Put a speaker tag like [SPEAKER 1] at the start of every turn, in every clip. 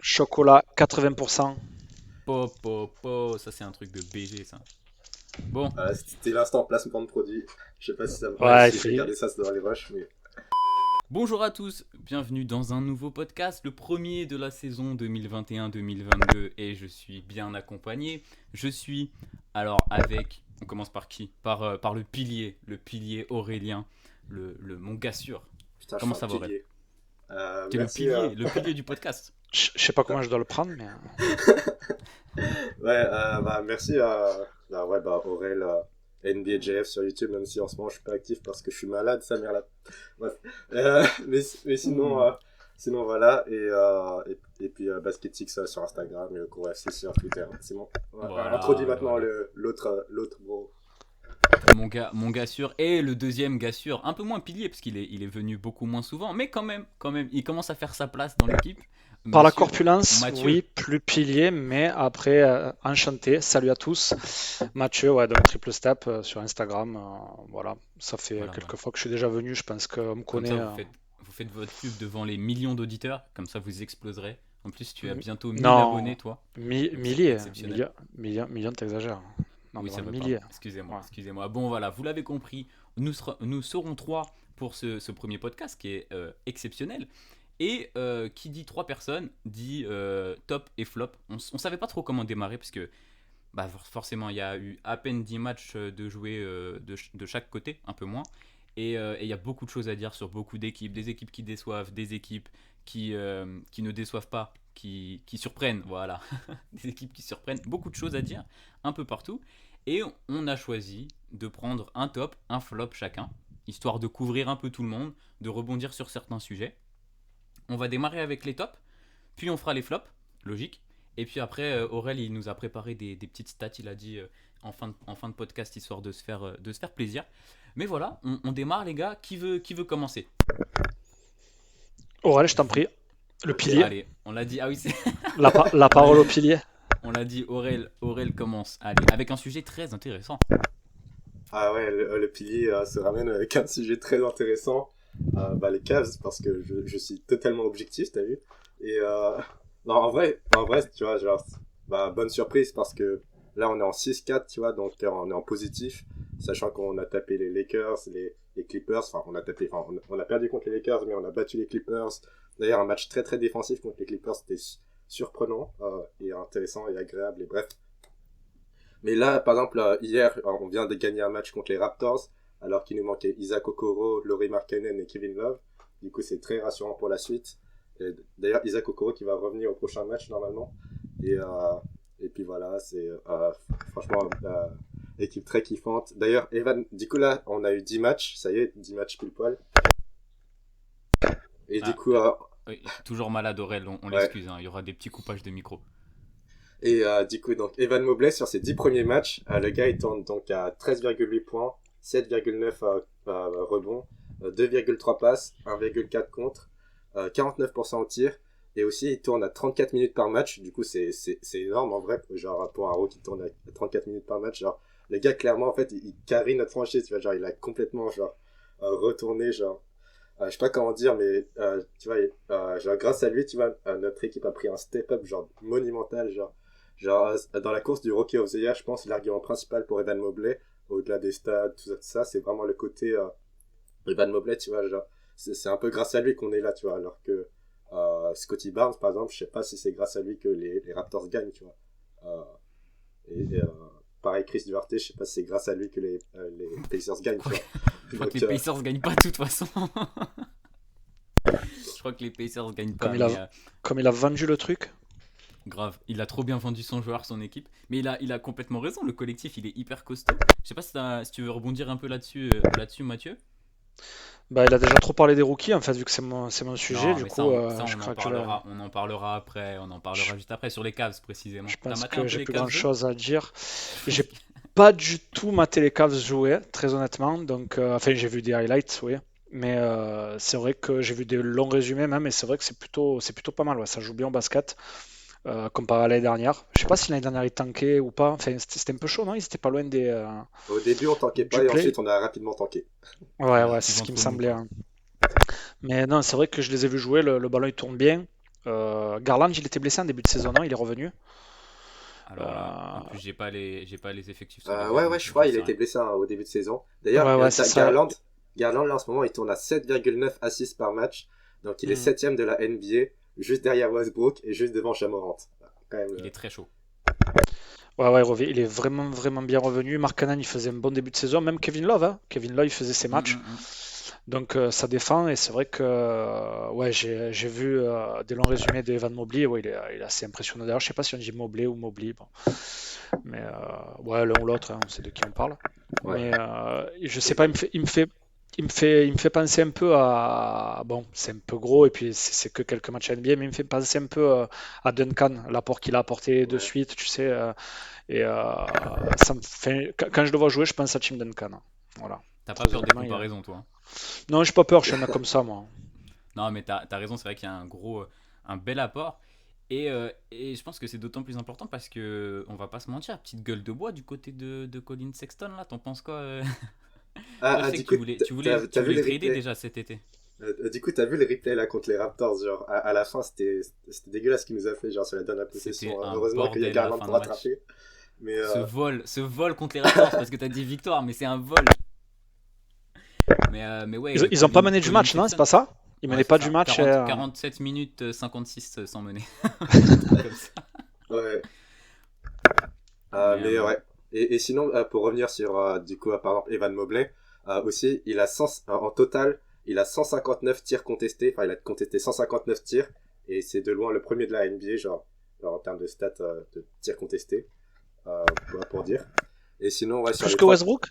[SPEAKER 1] Chocolat 80%.
[SPEAKER 2] Ça c'est un truc de BG ça. Bon,
[SPEAKER 3] C'était l'instant placement de produit. Je sais pas si ça. Ouais,
[SPEAKER 1] Ouais, il
[SPEAKER 3] si je vais
[SPEAKER 1] fait.
[SPEAKER 3] garder ça, c'est dans les rushs, mais.
[SPEAKER 2] bonjour à tous, bienvenue dans un nouveau podcast, le premier de la saison 2021-2022 et je suis bien accompagné. Je suis alors avec, on commence par qui par le pilier Aurélien, mon gars sûr.
[SPEAKER 3] Putain, je suis
[SPEAKER 2] Comment
[SPEAKER 3] un
[SPEAKER 2] ça va Aurélien?
[SPEAKER 3] pilier.
[SPEAKER 2] T'es
[SPEAKER 3] Merci.
[SPEAKER 2] le pilier du podcast.
[SPEAKER 1] Je sais pas comment je dois le prendre, mais.
[SPEAKER 3] Ouais, merci Aurel, NBAJF sur YouTube, même si en ce moment je suis pas actif parce que je suis malade, sa mère là. Bref. Mais sinon, sinon voilà. Et puis BasketX sur Instagram et CourFC sur Twitter. C'est bon.
[SPEAKER 2] Voilà,
[SPEAKER 3] Introduit maintenant
[SPEAKER 2] voilà.
[SPEAKER 3] l'autre gros.
[SPEAKER 2] Mon gars sûr et le deuxième gars sûr, un peu moins pilier parce qu'il est venu beaucoup moins souvent, mais quand même, il commence à faire sa place dans l'équipe.
[SPEAKER 1] Par la
[SPEAKER 2] Monsieur
[SPEAKER 1] corpulence,
[SPEAKER 2] Mathieu.
[SPEAKER 1] oui, plus pilier, mais après, enchanté. Salut à tous. Mathieu, ouais, de mon triple step sur Instagram. Voilà, ça fait
[SPEAKER 2] Voilà,
[SPEAKER 1] quelques
[SPEAKER 2] voilà.
[SPEAKER 1] fois que je suis déjà venu. Je pense qu'on me
[SPEAKER 2] Comme
[SPEAKER 1] connaît.
[SPEAKER 2] ça, vous faites votre pub devant les millions d'auditeurs, comme ça vous exploserez. En plus, tu as bientôt 1000 abonnés,
[SPEAKER 1] Non,
[SPEAKER 2] toi.
[SPEAKER 1] milliers,
[SPEAKER 2] Exceptionnel.
[SPEAKER 1] millions, t'exagères. Non,
[SPEAKER 2] Oui,
[SPEAKER 1] devant
[SPEAKER 2] c'est
[SPEAKER 1] les
[SPEAKER 2] vrai, pardon.
[SPEAKER 1] milliers.
[SPEAKER 2] Excusez-moi,
[SPEAKER 1] Ouais.
[SPEAKER 2] excusez-moi. Bon, voilà, vous l'avez compris. Nous serons trois pour ce premier podcast qui est exceptionnel. Et qui dit trois personnes dit top et flop. On savait pas trop comment démarrer parce que bah, forcément il y a eu à peine 10 matchs de jouer de chaque côté, un peu moins. Et il y a beaucoup de choses à dire sur beaucoup d'équipes, des équipes qui déçoivent, des équipes qui ne déçoivent pas, qui surprennent, voilà. Des équipes qui surprennent, beaucoup de choses à dire, un peu partout. Et on a choisi de prendre un top, un flop chacun, histoire de couvrir un peu tout le monde, de rebondir sur certains sujets. On va démarrer avec les tops, puis on fera les flops, logique. Et puis après, Aurel, il nous a préparé des petites stats, il a dit en fin de podcast, histoire de se faire plaisir. Mais voilà, on démarre les gars, qui veut commencer?
[SPEAKER 1] Aurel, je
[SPEAKER 2] Je
[SPEAKER 1] t'en
[SPEAKER 2] vous...
[SPEAKER 1] prie. Le
[SPEAKER 3] Ok.
[SPEAKER 1] pilier.
[SPEAKER 2] Allez, on l'a dit, ah oui,
[SPEAKER 1] La
[SPEAKER 2] on l'a
[SPEAKER 1] parole au
[SPEAKER 2] dit,
[SPEAKER 1] pilier.
[SPEAKER 2] Aurel commence. Allez, avec un sujet très intéressant.
[SPEAKER 3] Ah ouais, le pilier se ramène avec un sujet très intéressant. Les Cavs, parce que je suis totalement objectif, t'as vu. Et non, en vrai, tu vois, genre, bonne surprise parce que là, on est en 6-4, tu vois, donc on est en positif, sachant qu'on a tapé les Lakers, les Clippers, enfin, on a perdu contre les Lakers, mais on a battu les Clippers. D'ailleurs, un match très très défensif contre les Clippers, c'était surprenant et intéressant et agréable, et bref. Mais là, par exemple, hier, on vient de gagner un match contre les Raptors, alors qu'il nous manquait Isaac Okoro, Lauri Markkanen et Kevin Love. Du coup, c'est très rassurant pour la suite. Et d'ailleurs, Isaac Okoro qui va revenir au prochain match normalement. Et, euh, et puis voilà, c'est franchement équipe très kiffante. D'ailleurs, Evan, du coup là, on a eu 10 matchs, ça y est, 10 matchs pile poil. Et du
[SPEAKER 2] Ah,
[SPEAKER 3] coup,
[SPEAKER 2] oui, toujours malade Aurel, on
[SPEAKER 3] ouais.
[SPEAKER 2] l'excuse, hein, il y aura des petits coupages de micro.
[SPEAKER 3] Et du coup, donc, Evan Mobley, sur ses 10 premiers matchs, le gars, il tourne donc à 13,8 points, 7,9 rebonds, 2,3 passes, 1,4 contre, 49% au tir. Et aussi, il tourne à 34 minutes par match. Du coup, c'est énorme en vrai. Genre, pour un rookie qui tourne à 34 minutes par match, genre, le gars, clairement, en fait, il carry notre franchise. Tu vois, genre, il a complètement, genre, retourné, genre, je sais pas comment dire, mais tu vois, genre, grâce à lui, tu vois, notre équipe a pris un step-up, genre, monumental, genre, dans la course du Rookie of the Year, je pense que l'argument principal pour Evan Mobley, au-delà des stats, tout ça, c'est vraiment le côté Evan Mobley, tu vois, genre, c'est un peu grâce à lui qu'on est là, tu vois, alors que Scotty Barnes, par exemple, je sais pas si c'est grâce à lui que les Raptors gagnent, tu vois. Euh, et pareil, Chris Duarte, je sais pas si c'est grâce à lui que les Pacers gagnent, tu vois.
[SPEAKER 2] Je crois que les
[SPEAKER 3] Donc,
[SPEAKER 2] Pacers gagnent pas de toute façon. Je crois que les Pacers gagnent
[SPEAKER 1] Comme
[SPEAKER 2] pas,
[SPEAKER 1] il a,
[SPEAKER 2] mais
[SPEAKER 1] comme il a vendu le truc.
[SPEAKER 2] grave, il a trop bien vendu son joueur, son équipe. Mais il a complètement raison, le collectif il est hyper costaud. Je sais pas si tu veux rebondir un peu là-dessus Mathieu.
[SPEAKER 1] Bah, il a déjà trop parlé des rookies, en fait, vu que c'est mon sujet.
[SPEAKER 2] Non,
[SPEAKER 1] Du
[SPEAKER 2] mais ça,
[SPEAKER 1] coup,
[SPEAKER 2] ça
[SPEAKER 1] je crois que
[SPEAKER 2] on en parlera après, on en
[SPEAKER 1] je,
[SPEAKER 2] parlera juste après sur les Cavs précisément.
[SPEAKER 1] je
[SPEAKER 2] T'as
[SPEAKER 1] pense
[SPEAKER 2] maté
[SPEAKER 1] que
[SPEAKER 2] un peu
[SPEAKER 1] j'ai
[SPEAKER 2] les
[SPEAKER 1] plus
[SPEAKER 2] Cavs
[SPEAKER 1] grand
[SPEAKER 2] jouer?
[SPEAKER 1] chose à dire. J'ai pas du tout maté les Cavs jouer, très honnêtement. Donc, enfin, j'ai vu des highlights, oui. Mais c'est vrai que j'ai vu des longs résumés même, et c'est vrai que c'est plutôt pas mal. Ouais. Ça joue bien au basket, comparé à l'année dernière. Je sais pas si l'année dernière ils tankaient ou pas. Enfin, c'était un peu chaud, non? Ils étaient pas loin
[SPEAKER 3] au début, on tankait
[SPEAKER 1] du
[SPEAKER 3] pas et
[SPEAKER 1] play.
[SPEAKER 3] ensuite, on a rapidement tanké.
[SPEAKER 1] Ouais,
[SPEAKER 2] Ouais,
[SPEAKER 1] ouais,
[SPEAKER 2] petit
[SPEAKER 1] c'est ce qui me
[SPEAKER 2] ventre mou
[SPEAKER 1] semblait,
[SPEAKER 2] quoi.
[SPEAKER 1] hein. Mais non, c'est vrai que je les ai vus jouer. Le ballon il tourne bien. Garland, il était blessé en début de saison, non? Il est revenu.
[SPEAKER 2] Alors là, en plus,
[SPEAKER 1] Euh,
[SPEAKER 2] j'ai pas les effectifs sous les yeux,
[SPEAKER 3] Ouais,
[SPEAKER 2] donc
[SPEAKER 3] je
[SPEAKER 2] j'en
[SPEAKER 3] crois il
[SPEAKER 2] sais
[SPEAKER 3] a été
[SPEAKER 2] rien.
[SPEAKER 3] blessé au début de saison. D'ailleurs,
[SPEAKER 1] ouais, c'est ça.
[SPEAKER 3] Garland, là en ce moment, il tourne à 7,9 assists par match. Donc il est
[SPEAKER 1] Hmm.
[SPEAKER 3] septième de la NBA, juste derrière Westbrook et juste devant Jamorant. Quand même,
[SPEAKER 2] Il est très chaud.
[SPEAKER 1] Ouais, il est vraiment, vraiment bien revenu. Mark Cannon, il faisait un bon début de saison. Même Kevin Love, hein. Kevin Love, il faisait ses
[SPEAKER 2] Hum,
[SPEAKER 1] matchs.
[SPEAKER 2] hum, hum.
[SPEAKER 1] Donc ça défend. Et c'est vrai que ouais, j'ai vu des longs résumés d'Evan Mobley. Ouais, il est assez impressionnant. D'ailleurs, je sais pas si on dit Mobley ou Mobley. Bon. Mais ouais, l'un ou l'autre, hein, on sait de qui on parle.
[SPEAKER 3] ouais.
[SPEAKER 1] Mais je sais
[SPEAKER 3] Et
[SPEAKER 1] pas,
[SPEAKER 3] donc,
[SPEAKER 1] il me fait penser un peu à. Bon, c'est un peu gros et puis c'est que quelques matchs NBA, mais il me fait penser un peu à Duncan, l'apport qu'il a apporté de
[SPEAKER 3] ouais.
[SPEAKER 1] suite, tu sais. Et ça me fait. Quand je le vois jouer, je pense à Tim Duncan, hein. Voilà.
[SPEAKER 2] T'as pas
[SPEAKER 1] Très
[SPEAKER 2] peur des
[SPEAKER 1] honnêtement,
[SPEAKER 2] comparaisons, toi, hein?
[SPEAKER 1] non, j'ai pas peur, je suis un mec comme ça, moi.
[SPEAKER 2] Non, mais t'as raison, c'est vrai qu'il y a un bel apport. Et je pense que c'est d'autant plus important parce que, on va pas se mentir, petite gueule de bois du côté de Colin Sexton, là, t'en penses quoi? Toi, je sais
[SPEAKER 3] Du
[SPEAKER 2] que
[SPEAKER 3] coup,
[SPEAKER 2] tu
[SPEAKER 3] t'as vu
[SPEAKER 2] voulais le
[SPEAKER 3] les
[SPEAKER 2] trader
[SPEAKER 3] replays?
[SPEAKER 2] déjà cet été.
[SPEAKER 3] Du coup, t'as vu les replays là contre les Raptors? Genre, à la fin, c'était dégueulasse ce qu'il nous a fait, genre sur la dernière
[SPEAKER 2] C'était
[SPEAKER 3] possession.
[SPEAKER 2] un
[SPEAKER 3] Heureusement qu'il y a
[SPEAKER 2] bordel la
[SPEAKER 3] Garland
[SPEAKER 2] fin de
[SPEAKER 3] pour
[SPEAKER 2] match.
[SPEAKER 3] rattraper. Mais
[SPEAKER 2] Ce vol contre les Raptors, parce que t'as dit victoire, mais c'est un vol. Mais ouais,
[SPEAKER 1] Ils ont pas mené du
[SPEAKER 2] Colin
[SPEAKER 1] match, non? C'est
[SPEAKER 2] Sexton.
[SPEAKER 1] pas ça? Ils
[SPEAKER 2] Ouais,
[SPEAKER 1] menaient
[SPEAKER 2] c'est
[SPEAKER 1] pas du
[SPEAKER 2] ça.
[SPEAKER 1] match.
[SPEAKER 2] 47 minutes 56 sans mener. Un truc comme ça.
[SPEAKER 3] ouais.
[SPEAKER 2] Mais
[SPEAKER 3] Mais ouais. Et sinon, pour revenir sur, du coup, par exemple, Evan Mobley, aussi, il a 100, en total, il a 159 tirs contestés. Enfin, il a contesté 159 tirs. Et c'est de loin le premier de la NBA, genre en termes de stats de tirs contestés, pour dire. Et sinon, ouais, sur
[SPEAKER 1] Plus
[SPEAKER 3] les
[SPEAKER 1] que
[SPEAKER 3] trois.
[SPEAKER 1] Westbrook?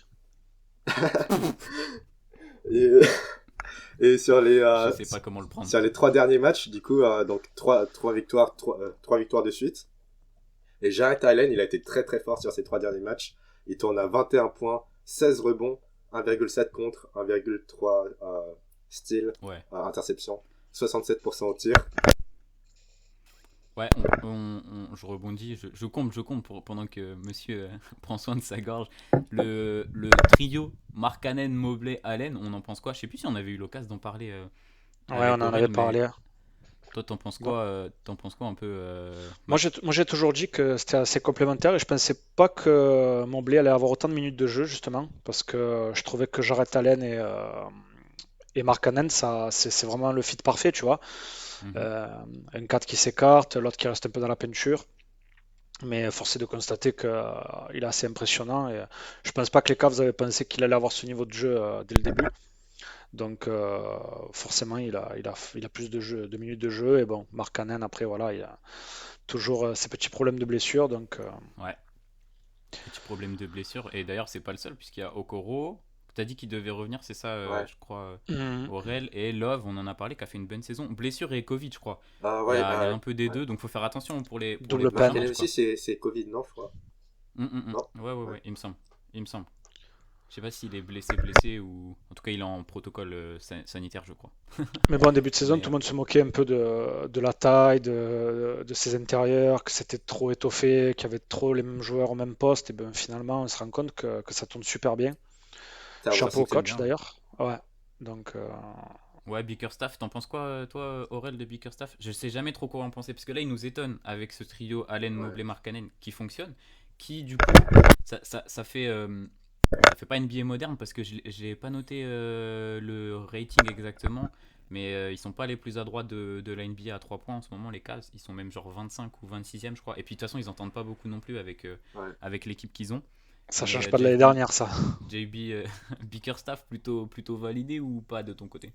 [SPEAKER 3] Et, et
[SPEAKER 2] je sais pas comment le prendre.
[SPEAKER 3] sur les trois derniers matchs, du coup, donc trois victoires, trois victoires de suite. Et Jarrett Allen, il a été très très fort sur ces trois derniers matchs. Il tourne à 21 points, 16 rebonds, 1,7 contre, 1,3 steal,
[SPEAKER 2] Ouais.
[SPEAKER 3] interception, 67% au tir.
[SPEAKER 2] Ouais, je rebondis, je compte pendant que monsieur prend soin de sa gorge. Le trio Markkanen, Mobley, Allen, on en pense quoi? Je sais plus si on avait eu l'occasion d'en parler
[SPEAKER 1] Ouais, on
[SPEAKER 2] avec
[SPEAKER 1] en avait
[SPEAKER 2] Aurel, mais
[SPEAKER 1] parlé.
[SPEAKER 2] toi, t'en penses quoi un peu, Max?
[SPEAKER 1] Moi, j'ai toujours dit que c'était assez complémentaire et je pensais pas que Mobley allait avoir autant de minutes de jeu, justement, parce que je trouvais que Jarrett Allen et Markkanen, c'est vraiment le fit parfait, tu vois.
[SPEAKER 2] Mhm.
[SPEAKER 1] Euh, un 4 qui s'écarte, l'autre qui reste un peu dans la peinture. Mais force est de constater qu'il est assez impressionnant et je pense pas que les Cavs avaient pensé qu'il allait avoir ce niveau de jeu dès le début. Donc forcément, il a plus de minutes de jeu. Et bon, Mark Cannon, après, voilà, il a toujours ses petits problèmes de blessure. Donc
[SPEAKER 2] Ouais, petit problème de blessure. Et d'ailleurs, c'est pas le seul, puisqu'il y a Okoro. T'as dit qu'il devait revenir, c'est ça,
[SPEAKER 3] Ouais.
[SPEAKER 2] je crois,
[SPEAKER 1] mhm.
[SPEAKER 2] Aurel. Et Love, on en a parlé, qui a fait une bonne saison. Blessure et Covid, je crois.
[SPEAKER 3] Ouais,
[SPEAKER 2] Il y a un peu des
[SPEAKER 3] ouais.
[SPEAKER 2] deux, donc faut faire attention pour les
[SPEAKER 1] Double
[SPEAKER 2] prochains
[SPEAKER 1] peine.
[SPEAKER 3] McKinnon
[SPEAKER 2] matchs,
[SPEAKER 3] aussi,
[SPEAKER 2] quoi.
[SPEAKER 3] c'est Covid, non, je crois. Non?
[SPEAKER 2] Ouais, ouais,
[SPEAKER 3] Ouais.
[SPEAKER 2] ouais, il me semble. Il me semble. Je sais pas s'il est blessé ou. En tout cas, il est en protocole sanitaire, je crois.
[SPEAKER 1] Mais bon, en début de saison,
[SPEAKER 2] Mais
[SPEAKER 1] tout le monde se moquait un peu de la taille, de ses intérieurs, que c'était trop étoffé, qu'il y avait trop les mêmes joueurs au même poste. Et ben finalement, on se rend compte que ça tourne super bien.
[SPEAKER 3] Ça
[SPEAKER 1] Chapeau au
[SPEAKER 2] fonctionne
[SPEAKER 1] coach
[SPEAKER 2] bien, ouais.
[SPEAKER 1] d'ailleurs. Ouais. Donc,
[SPEAKER 2] Ouais, Bickerstaff, t'en penses quoi, toi, Aurel de Bickerstaff? Je sais jamais trop quoi en penser, parce que là, il nous étonne avec ce trio Allen,
[SPEAKER 3] Ouais.
[SPEAKER 2] Mobley, Markkanen qui fonctionne, qui du coup, ça fait. Ça fait pas NBA moderne parce que j'ai pas noté le rating exactement, mais ils sont pas les plus adroits de la NBA à 3 points en ce moment, les Cavs. Ils sont même genre 25 ou 26e, je crois. Et puis de toute façon, ils entendent pas beaucoup non plus
[SPEAKER 3] Ouais.
[SPEAKER 2] avec l'équipe qu'ils ont.
[SPEAKER 1] ça
[SPEAKER 2] Mais
[SPEAKER 1] change pas de l'année dernière, ça.
[SPEAKER 2] JB Bickerstaff, plutôt validé ou pas de ton côté?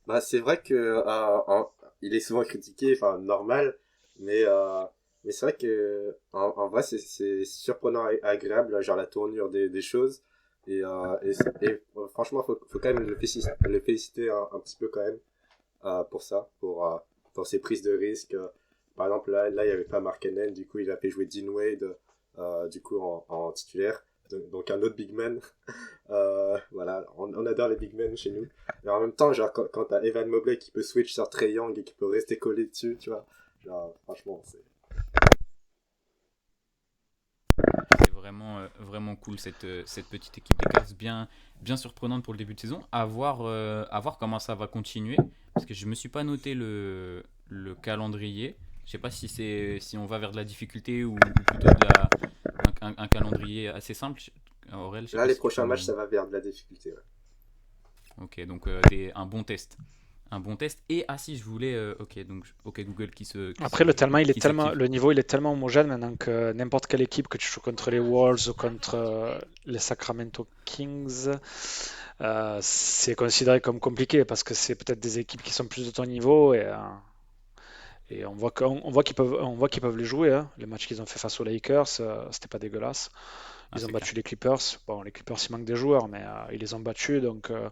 [SPEAKER 3] Bah, c'est vrai que il est souvent critiqué, enfin normal, mais mais c'est vrai que en vrai c'est surprenant et agréable, genre la tournure des choses franchement faut quand même le féliciter un petit peu quand même pour ça, pour ses prises de risque. Par exemple là il y avait pas Mark Cannon, du coup il a fait jouer Dean Wade du coup en titulaire, donc un autre big man. Voilà, on adore les big men chez nous. Mais en même temps, genre, quand t'as Evan Mobley qui peut switch sur Trae Young et qui peut rester collé dessus, tu vois. Genre, franchement, c'est.
[SPEAKER 2] C'est vraiment cool cette petite équipe des Cavs, bien surprenante pour le début de saison. À voir comment ça va continuer. Parce que je me suis pas noté le calendrier. Je sais pas si on va vers de la difficulté ou plutôt un calendrier assez simple. Aurel, je sais
[SPEAKER 3] Là,
[SPEAKER 2] pas
[SPEAKER 3] les
[SPEAKER 2] si tu peux
[SPEAKER 3] prochains matchs,
[SPEAKER 2] me.
[SPEAKER 3] ça va vers de la difficulté. Ouais.
[SPEAKER 2] Ok, donc un bon test. Un bon test. Et ah si, je voulais. Ok, donc ok Google
[SPEAKER 1] Après,
[SPEAKER 2] qui s'active.
[SPEAKER 1] le niveau il est tellement homogène maintenant que n'importe quelle équipe que tu joues contre les Wolves ou contre les Sacramento Kings, c'est considéré comme compliqué parce que c'est peut-être des équipes qui sont plus de ton niveau et on voit qu'ils peuvent les jouer, hein. Les matchs qu'ils ont fait face aux Lakers, c'était pas dégueulasse.
[SPEAKER 2] Ah,
[SPEAKER 1] Ils ont
[SPEAKER 2] c'est clair.
[SPEAKER 1] battu les Clippers. Bon, les Clippers, il manque des joueurs, mais ils les ont battus. Donc, enfin,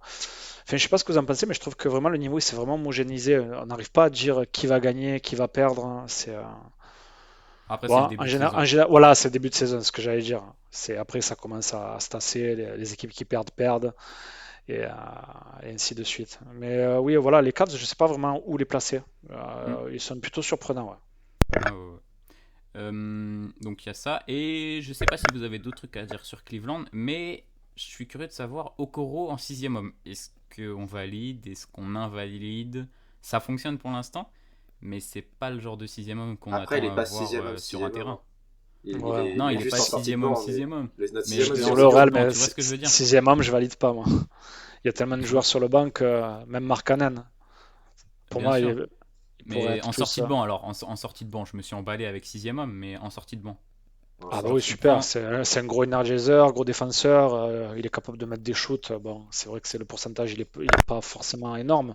[SPEAKER 1] je sais pas ce que vous en pensez, mais je trouve que vraiment le niveau il s'est vraiment homogénéisé. On n'arrive pas à dire qui va gagner, qui va perdre, hein.
[SPEAKER 2] Après, c'est le
[SPEAKER 1] Bon,
[SPEAKER 2] début de saison.
[SPEAKER 1] voilà, c'est le début de saison, ce que j'allais dire. C'est après ça commence à se tasser, les équipes qui perdent, et, euh, et ainsi de suite. Mais oui, voilà, les Cavs, je sais pas vraiment où les placer.
[SPEAKER 2] Hmm.
[SPEAKER 1] Ils sont plutôt surprenants, ouais.
[SPEAKER 2] Ah, ouais, ouais. Donc il y a ça. Et je sais pas si vous avez d'autres trucs à dire sur Cleveland, mais je suis curieux de savoir Okoro en sixième homme. Est-ce qu'on valide? Est-ce qu'on invalide? Ça fonctionne pour l'instant, mais c'est pas le genre de sixième homme qu'on
[SPEAKER 3] Après, il
[SPEAKER 2] attend
[SPEAKER 3] est
[SPEAKER 2] à
[SPEAKER 3] pas
[SPEAKER 2] voir
[SPEAKER 3] sixième homme,
[SPEAKER 2] sur un
[SPEAKER 3] sixième homme.
[SPEAKER 2] terrain.
[SPEAKER 3] Hein.
[SPEAKER 1] Ouais.
[SPEAKER 2] Non,
[SPEAKER 3] Il est
[SPEAKER 2] il est
[SPEAKER 3] juste
[SPEAKER 2] pas
[SPEAKER 3] en sortie de
[SPEAKER 2] sixième homme,
[SPEAKER 3] banc, mais
[SPEAKER 2] sixième homme.
[SPEAKER 3] notre
[SPEAKER 1] Je
[SPEAKER 2] Mais
[SPEAKER 3] sixième
[SPEAKER 1] suis
[SPEAKER 3] homme,
[SPEAKER 2] il est
[SPEAKER 3] c'est
[SPEAKER 2] en
[SPEAKER 1] désolé,
[SPEAKER 2] sortie
[SPEAKER 1] Aurel,
[SPEAKER 2] de
[SPEAKER 3] Okoro.
[SPEAKER 2] banc,
[SPEAKER 1] mais
[SPEAKER 2] tu vois ce que je veux dire?
[SPEAKER 1] sixième homme, je valide pas, moi. Il y a tellement de
[SPEAKER 2] Je-
[SPEAKER 1] joueurs sur le banc que même Markkanen, pour
[SPEAKER 2] Bien
[SPEAKER 1] moi,
[SPEAKER 2] sûr.
[SPEAKER 1] il pourrait
[SPEAKER 2] Mais
[SPEAKER 1] être
[SPEAKER 2] en
[SPEAKER 1] plus.
[SPEAKER 2] sortie de banc, alors, en sortie de banc, je me suis emballé avec sixième homme, mais en sortie de banc.
[SPEAKER 3] En
[SPEAKER 1] Ah bah
[SPEAKER 2] Genre,
[SPEAKER 1] oui,
[SPEAKER 3] sortie.
[SPEAKER 2] tu
[SPEAKER 1] super,
[SPEAKER 2] prends.
[SPEAKER 1] c'est un gros energizer, gros défenseur, il est capable de mettre des shoots. Bon, c'est vrai que c'est le pourcentage, il est pas forcément énorme,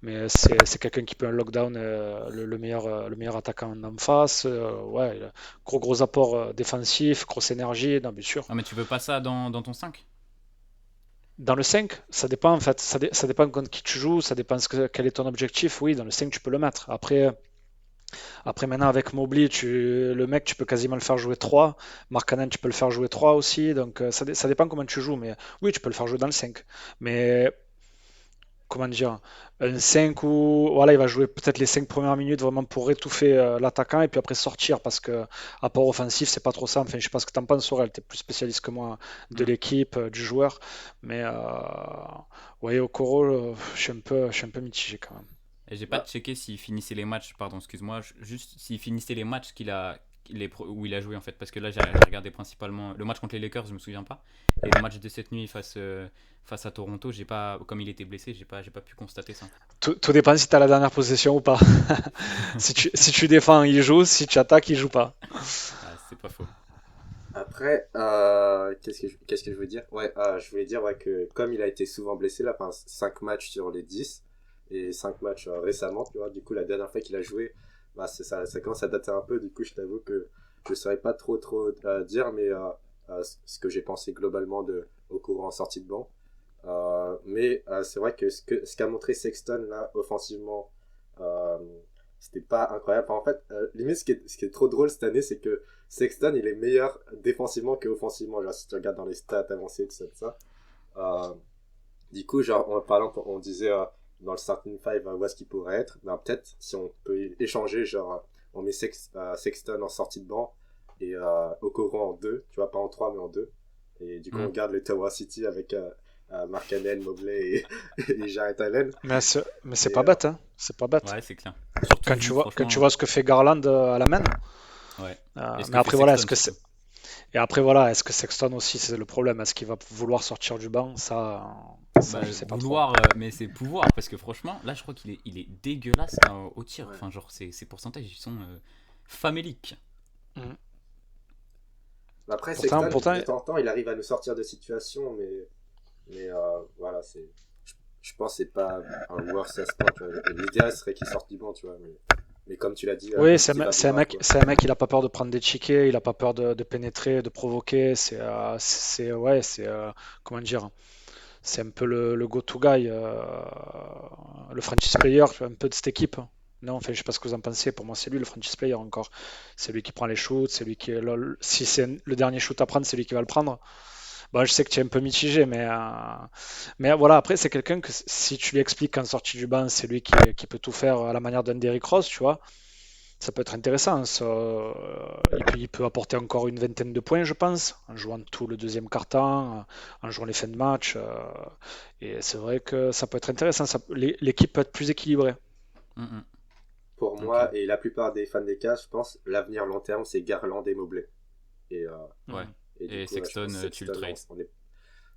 [SPEAKER 1] mais c'est quelqu'un qui peut un lockdown le meilleur attaquant en face. Ouais, il a gros apport défensif, grosse énergie, non, bien sûr.
[SPEAKER 2] Ah, mais tu veux pas ça dans ton 5?
[SPEAKER 1] Dans le 5, ça dépend en fait, ça dépend contre qui tu joues, ça dépend quel est ton objectif. Oui, dans le 5, tu peux le mettre. Après, maintenant, avec Mobley, le mec, tu peux quasiment le faire jouer 3. Markkanen, tu peux le faire jouer 3 aussi. Donc, ça dépend comment tu joues. Mais oui, tu peux le faire jouer dans le 5. Mais comment dire, un 5 où voilà, il va jouer peut-être les 5 premières minutes vraiment pour étouffer l'attaquant et puis après sortir parce que apport offensif, c'est pas trop ça. Enfin, je sais pas ce que tu en penses, Sorel, tu es plus spécialiste que moi de l'équipe, du joueur. Mais ouais, Okoro, je suis un peu mitigé quand même.
[SPEAKER 2] Et j'ai pas
[SPEAKER 3] Bah,
[SPEAKER 2] checké s'il finissait les matchs, pardon, excuse-moi, juste s'il finissait les matchs où il a joué en fait, parce que là j'ai regardé principalement le match contre les Lakers, je me souviens pas, et le match de cette nuit face à Toronto, j'ai pas, comme il était blessé, j'ai pas pu constater ça.
[SPEAKER 1] Tout dépend si tu as la dernière possession ou pas. Si tu défends, il joue. Si tu attaques, il joue pas.
[SPEAKER 2] Ah, c'est pas faux.
[SPEAKER 3] après, qu'est-ce que je veux dire? Ouais, je voulais dire ouais, que comme il a été souvent blessé, là, enfin, 5 matchs sur les 10 et 5 matchs récemment, tu vois, du coup, la dernière fois qu'il a joué, bah, ça commence à dater un peu, du coup, je t'avoue que je saurais pas trop dire, mais ce que j'ai pensé globalement au courant en sortie de banc. Mais c'est vrai que ce qu'a montré Sexton là offensivement, euh, c'était pas incroyable. Enfin, en fait, limite ce qui est trop drôle cette année, c'est que Sexton il est meilleur défensivement que offensivement. Genre si tu regardes dans les stats avancées tout ça. Euh, du coup, genre par exemple, on disait dans le starting five où est-ce qu'il pourrait être. Ben, peut-être si on peut échanger, genre on met Sexton en sortie de banc et Okoro en 2, tu vois, pas en 3 mais en 2. Et du coup, on
[SPEAKER 2] Hmm.
[SPEAKER 3] garde le Tower City avec Markkanen, Mobley et Jarrett Allen.
[SPEAKER 1] Mais c'est
[SPEAKER 3] Et
[SPEAKER 1] pas bête, hein. C'est pas bête.
[SPEAKER 2] Ouais, c'est clair. Surtout vu,
[SPEAKER 1] Quand tu
[SPEAKER 2] franchement,
[SPEAKER 1] vois ce que fait Garland à la main.
[SPEAKER 2] ouais. Et ce
[SPEAKER 1] Mais
[SPEAKER 2] que fait
[SPEAKER 1] après, voilà,
[SPEAKER 2] Sexton surtout.
[SPEAKER 1] est-ce que Sexton aussi, c'est le problème? Est-ce qu'il va vouloir sortir du banc? Ça,
[SPEAKER 2] Bah,
[SPEAKER 1] je sais pas trop.
[SPEAKER 2] vouloir, mais c'est pouvoir, parce que franchement, là je crois qu'il est dégueulasse au tir.
[SPEAKER 3] ouais.
[SPEAKER 2] Enfin, genre, ses pourcentages ils sont faméliques.
[SPEAKER 1] Mm.
[SPEAKER 3] Après,
[SPEAKER 1] Pourtant,
[SPEAKER 3] Sexton,
[SPEAKER 1] pourtant,
[SPEAKER 3] de temps en temps, il arrive à nous sortir de situations, mais voilà, je, je pense que c'est pas un worst point. Tu vois. L'idéal serait qu'il sorte du banc, tu vois. Mais comme tu l'as dit,
[SPEAKER 1] oui,
[SPEAKER 3] est-ce qu'il va vouloir, quoi.
[SPEAKER 1] c'est un mec, il a pas peur de prendre des tickets, il a pas peur de pénétrer, de provoquer. Ouais, comment dire, c'est un peu le go-to guy, le franchise player un peu de cette équipe. Non, enfin, je sais pas ce que vous en pensez. Pour moi, c'est lui le franchise player encore. C'est lui qui prend les shoots, c'est lui qui est si c'est le dernier shoot à prendre, c'est lui qui va le prendre. Bon, je sais que tu es un peu mitigé, mais voilà, après, c'est quelqu'un que si tu lui expliques qu'en sortie du banc, c'est lui qui peut tout faire à la manière d'un Derrick Rose, tu vois, ça peut être intéressant. Il peut apporter encore une vingtaine de points, je pense, en jouant tout le deuxième quart-temps, en jouant les fins de match. Et c'est vrai que ça peut être intéressant. L'équipe peut être plus équilibrée.
[SPEAKER 2] Mm, mm.
[SPEAKER 3] pour moi et la plupart des fans des Cavs, je pense, l'avenir long terme, c'est Garland et Mobley. Et,
[SPEAKER 2] Ouais.
[SPEAKER 3] du
[SPEAKER 2] Et
[SPEAKER 3] coup,
[SPEAKER 2] Sexton,
[SPEAKER 3] je pense
[SPEAKER 2] tu le trades.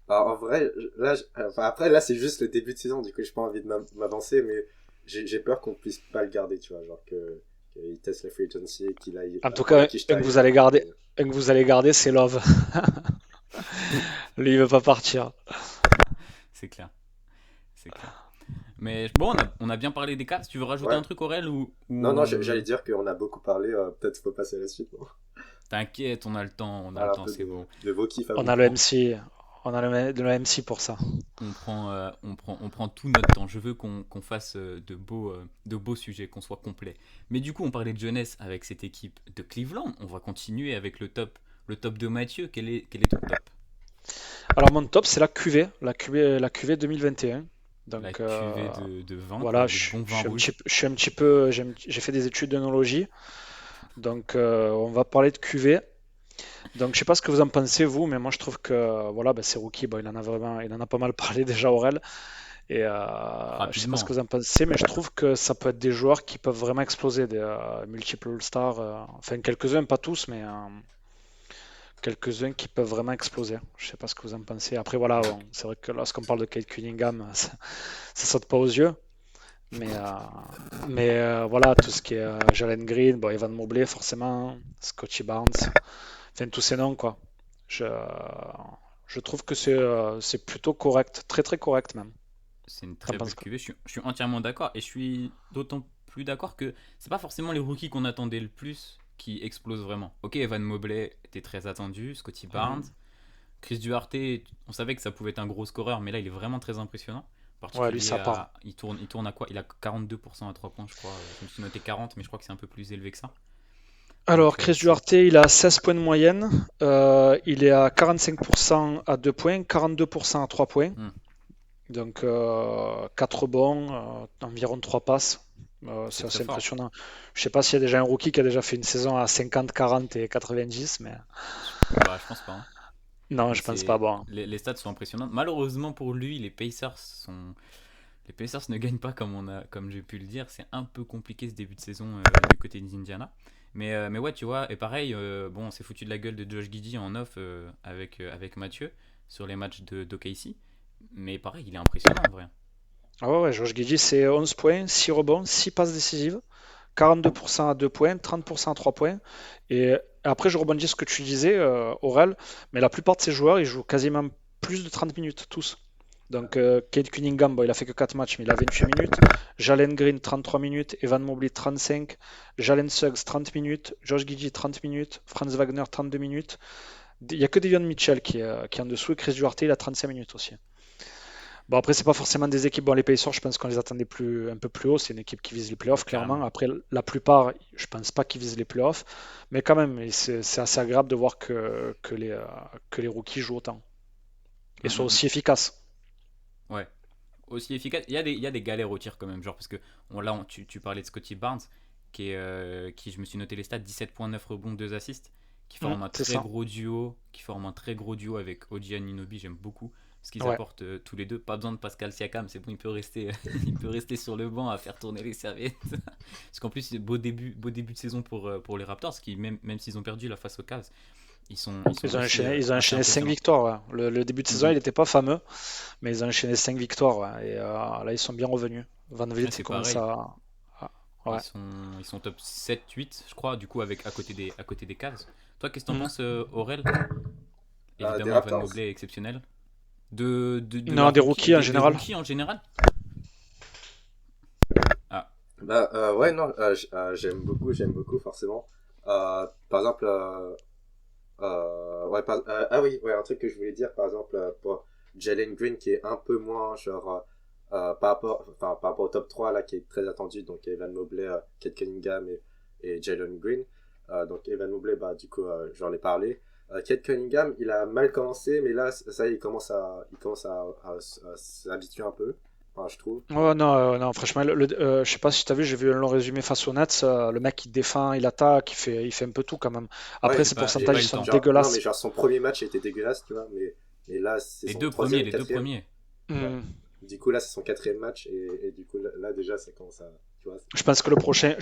[SPEAKER 3] Alors, en vrai, là, après, là, c'est juste le début de saison, du coup, j'ai pas envie de m'avancer, mais j'ai peur qu'on puisse pas le garder, tu vois, genre qu'il teste la free agency et qu'il aille.
[SPEAKER 1] En tout cas, un que vous allez garder, c'est Love. Lui, il veut pas partir.
[SPEAKER 2] C'est clair. C'est clair. Mais bon, on a bien parlé des Cavs. Tu veux rajouter un truc, Aurel ou
[SPEAKER 3] Non, j'allais dire qu'on a beaucoup parlé. Peut-être faut passer à la suite. Non.
[SPEAKER 2] T'inquiète, on a le temps. C'est bon.
[SPEAKER 3] De vos kiffs.
[SPEAKER 1] On a le MC. On a le MC pour ça.
[SPEAKER 2] On prend tout notre temps. Je veux qu'on fasse de beaux sujets, qu'on soit complet. Mais du coup, on parlait de jeunesse avec cette équipe de Cleveland. On va continuer avec le top de Mathieu. Quel est ton top?
[SPEAKER 1] Alors mon top, c'est la QV 2021. Donc,
[SPEAKER 2] la cuvée de vin,
[SPEAKER 1] voilà,
[SPEAKER 2] de bon vin rouge.
[SPEAKER 1] je suis un petit peu, j'ai fait des études d'œnologie, donc on va parler de cuvée. Donc je sais pas ce que vous en pensez vous, mais moi je trouve que voilà, c'est rookie, il en a pas mal parlé déjà Aurel. Et je sais pas ce que vous en pensez, mais je trouve que ça peut être des joueurs qui peuvent vraiment exploser, des multiples All-Stars, enfin quelques-uns, pas tous, mais quelques-uns qui peuvent vraiment exploser. Je sais pas ce que vous en pensez. Après voilà, c'est vrai que lorsqu'on parle de Kate Cunningham, ça saute pas aux yeux. Mais voilà, tout ce qui est Jalen Green, Evan Mobley forcément, Scottie Barnes, enfin tous ces noms quoi. Je, je trouve que c'est plutôt correct, très très correct même.
[SPEAKER 2] C'est une très belle cuvée, je suis entièrement d'accord et je suis d'autant plus d'accord que c'est pas forcément les rookies qu'on attendait le plus qui explosent vraiment. Ok, Evan Mobley était très attendu, Scottie Barnes, Chris Duarte, on savait que ça pouvait être un gros scoreur, mais là il est vraiment très impressionnant.
[SPEAKER 1] Ouais, lui ça part.
[SPEAKER 2] Il tourne à quoi? Il a 42% à 3 points, je crois. Je me suis noté 40, mais je crois que c'est un peu plus élevé que ça.
[SPEAKER 1] Alors, donc, Chris Duarte, il a 16 points de moyenne. Il est à 45% à 2 points, 42% à 3 points. Donc, 4 rebonds, environ 3 passes. C'est assez impressionnant. Je sais pas s'il y a déjà un rookie qui a déjà fait une saison à 50, 40 et 90, mais.
[SPEAKER 2] Bah, je pense pas. Hein.
[SPEAKER 1] Non, je pense pas. Bon.
[SPEAKER 2] Les stats sont impressionnantes. Malheureusement pour lui, les Pacers ne gagnent pas comme j'ai pu le dire. C'est un peu compliqué ce début de saison du côté des Indiana. Mais ouais, tu vois, et pareil, bon, on s'est foutu de la gueule de Josh Giddey en off avec Mathieu sur les matchs d'OKC. Mais pareil, il est impressionnant en vrai.
[SPEAKER 1] Ah ouais, Josh Giddey, c'est 11 points, 6 rebonds, 6 passes décisives, 42% à 2 points, 30% à 3 points. Et après, je rebondis sur ce que tu disais, Aurel, mais la plupart de ces joueurs, ils jouent quasiment plus de 30 minutes, tous. Donc, Kate Cunningham, il a fait que 4 matchs, mais il a 28 minutes. Jalen Green, 33 minutes. Evan Mobley, 35. Jalen Suggs, 30 minutes. Josh Giddey, 30 minutes. Franz Wagner, 32 minutes. Il n'y a que Devion Mitchell qui est en dessous. Et Chris Duarte, il a 35 minutes aussi. Bon, après, c'est pas forcément des équipes. Bon, les Pacers, je pense qu'on les attendait un peu plus haut. C'est une équipe qui vise les playoffs, clairement. Après, la plupart, je pense pas qu'ils visent les playoffs. Mais quand même, c'est assez agréable de voir que les rookies jouent autant. Et soient aussi efficaces.
[SPEAKER 2] Ouais, aussi efficace. Il y a des galères au tir quand même, genre parce que tu parlais de Scottie Barnes qui je me suis noté les stats, 17.9 rebonds, 2 assists, qui forme un très gros duo avec OG Anunoby, j'aime beaucoup ce qu'ils apportent tous les deux. Pas besoin de Pascal Siakam, c'est bon, il peut rester sur le banc à faire tourner les serviettes. Parce qu'en plus, c'est beau début de saison pour les Raptors, qui même s'ils ont perdu la face aux Cavs, ils ont
[SPEAKER 1] enchaîné 5 victoires. Ouais. Le début de saison, il n'était pas fameux, mais ils ont enchaîné 5 victoires. Ouais. Et là, ils sont bien revenus. Van Vliet commence à.
[SPEAKER 2] Ouais. Ils sont top 7-8, je crois, du coup, à côté des Cavs. Toi, qu'est-ce que t'en penses, Aurel? Évidemment, Evan Mobley est exceptionnel.
[SPEAKER 1] Non, des rookies en général.
[SPEAKER 2] Des rookies en général.
[SPEAKER 3] Ah. Ouais, non, j'aime beaucoup, forcément. Par exemple. Un truc que je voulais dire, par exemple, pour Jalen Green, qui est un peu moins, genre, par rapport au top 3, là, qui est très attendu, donc Evan Mobley, Kate Cunningham et Jalen Green. Donc Evan Mobley, du coup, j'en ai parlé. Kate Cunningham, il a mal commencé, mais là, ça, il commence à s'habituer un peu. Enfin, je trouve.
[SPEAKER 1] Oh, non, franchement, je sais pas si tu as vu, j'ai vu un long résumé face aux Nets. Le mec, il défend, il attaque, il fait un peu tout quand même. Après, ses pourcentages sont dégueulasses.
[SPEAKER 3] Non, mais genre son premier match était dégueulasse, tu vois. Mais là, c'est son troisième,
[SPEAKER 2] les deux premiers.
[SPEAKER 3] Ouais. Du coup, là, c'est son 4e match. Et du coup, là déjà, ça commence à. tu vois.
[SPEAKER 1] Je pense que le prochain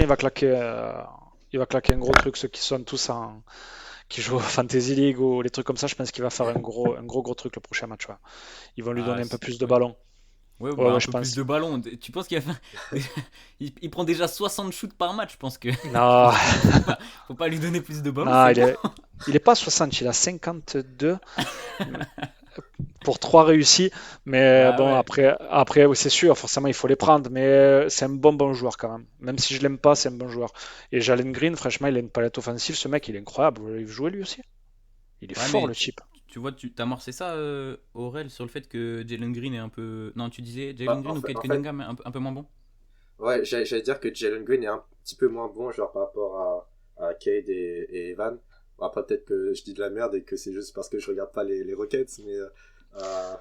[SPEAKER 1] il va claquer un gros truc. Ceux qui sont tous qui jouent au Fantasy League ou les trucs comme ça, je pense qu'il va faire un gros truc le prochain match. Ouais. Ils vont lui
[SPEAKER 2] Ah,
[SPEAKER 1] donner un peu plus de
[SPEAKER 2] ouais.
[SPEAKER 1] ballon.
[SPEAKER 2] Ouais,
[SPEAKER 1] Ouais,
[SPEAKER 2] bah
[SPEAKER 1] ouais,
[SPEAKER 2] un
[SPEAKER 1] je
[SPEAKER 2] peu plus
[SPEAKER 1] pense.
[SPEAKER 2] de ballon. Tu penses qu'il va il prend déjà 60 shoots par match, je pense que
[SPEAKER 1] Non,
[SPEAKER 2] faut pas lui donner plus de ballon,
[SPEAKER 1] non,
[SPEAKER 2] c'est bon.
[SPEAKER 1] il est pas à 60, il a 52 pour 3 réussis. Mais
[SPEAKER 2] Bah
[SPEAKER 1] bon,
[SPEAKER 2] ouais.
[SPEAKER 1] après oui, c'est sûr, forcément, il faut les prendre. Mais c'est un bon joueur quand même. Même si je l'aime pas, c'est un bon joueur. Et Jalen Green, franchement, il a une palette offensive. Ce mec, il est incroyable. Vous l'avez joué lui aussi? Il est
[SPEAKER 2] Ouais,
[SPEAKER 1] fort,
[SPEAKER 2] mais
[SPEAKER 1] le type.
[SPEAKER 2] tu vois, tu t'as amorcé ça, Aurel, sur le fait que Jalen Green est un peu. Non, tu disais Jalen
[SPEAKER 3] Bah,
[SPEAKER 2] Green ou Kate
[SPEAKER 3] en fait,
[SPEAKER 2] Cunningham est un peu moins bon?
[SPEAKER 3] ouais, j'allais dire que Jalen Green est un petit peu moins bon, genre par rapport à Cade et Evan. Bon, après, peut-être que je dis de la merde et que c'est juste parce que je regarde pas les Rockets, euh,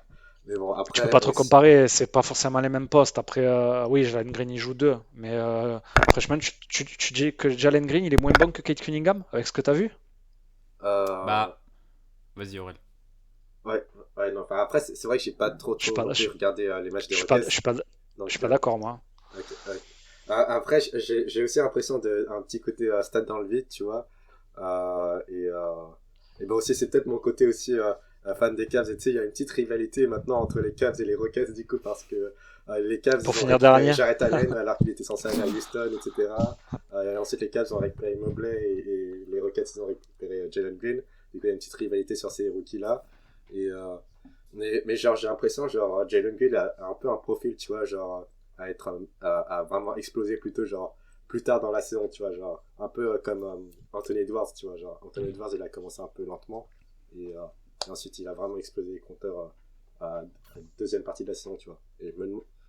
[SPEAKER 3] mais bon,
[SPEAKER 1] Tu peux pas
[SPEAKER 3] après,
[SPEAKER 1] trop comparer, c'est pas forcément les mêmes postes. Après, oui, Jalen Green, il joue deux. Mais franchement, tu dis que Jalen Green, il est moins bon que Kate Cunningham, avec ce que tu as vu?
[SPEAKER 3] euh,
[SPEAKER 2] Bah, vas-y, Aurel.
[SPEAKER 3] ouais, ouais, non, enfin, après, c'est vrai que j'ai pas
[SPEAKER 1] Je suis
[SPEAKER 3] trop
[SPEAKER 1] pas,
[SPEAKER 3] non
[SPEAKER 1] je,
[SPEAKER 3] plus regardé les matchs des
[SPEAKER 1] je suis pas, je
[SPEAKER 3] Rockets,
[SPEAKER 1] suis pas, je suis
[SPEAKER 3] donc,
[SPEAKER 1] pas d'accord, moi.
[SPEAKER 3] ok, ok. Après, j'ai aussi l'impression de un petit côté stade dans le vide, tu vois. Et ben aussi, c'est peut-être mon côté aussi fan des Cavs. Et tu sais, il y a une petite rivalité maintenant entre les Cavs et les Rockets, du coup, parce que les Cavs,
[SPEAKER 1] Pour
[SPEAKER 3] ils ont
[SPEAKER 1] finir
[SPEAKER 3] récupéré
[SPEAKER 1] dernier.
[SPEAKER 3] Jarrett Allen alors qu'il était censé aller à Houston, etc. Et ensuite, les Cavs ont récupéré Mobley et les Rockets, ils ont récupéré Jalen Green. Du coup, il y a une petite rivalité sur ces rookies-là. Et, mais genre, j'ai l'impression, genre, Jalen Green a un peu un profil, tu vois, genre, à vraiment exploser plutôt, genre, plus tard dans la saison, tu vois, genre, un peu comme Anthony Edwards, tu vois, genre, Anthony Edwards, il a commencé un peu lentement, et ensuite, il a vraiment explosé les compteurs à la deuxième partie de la saison, tu vois.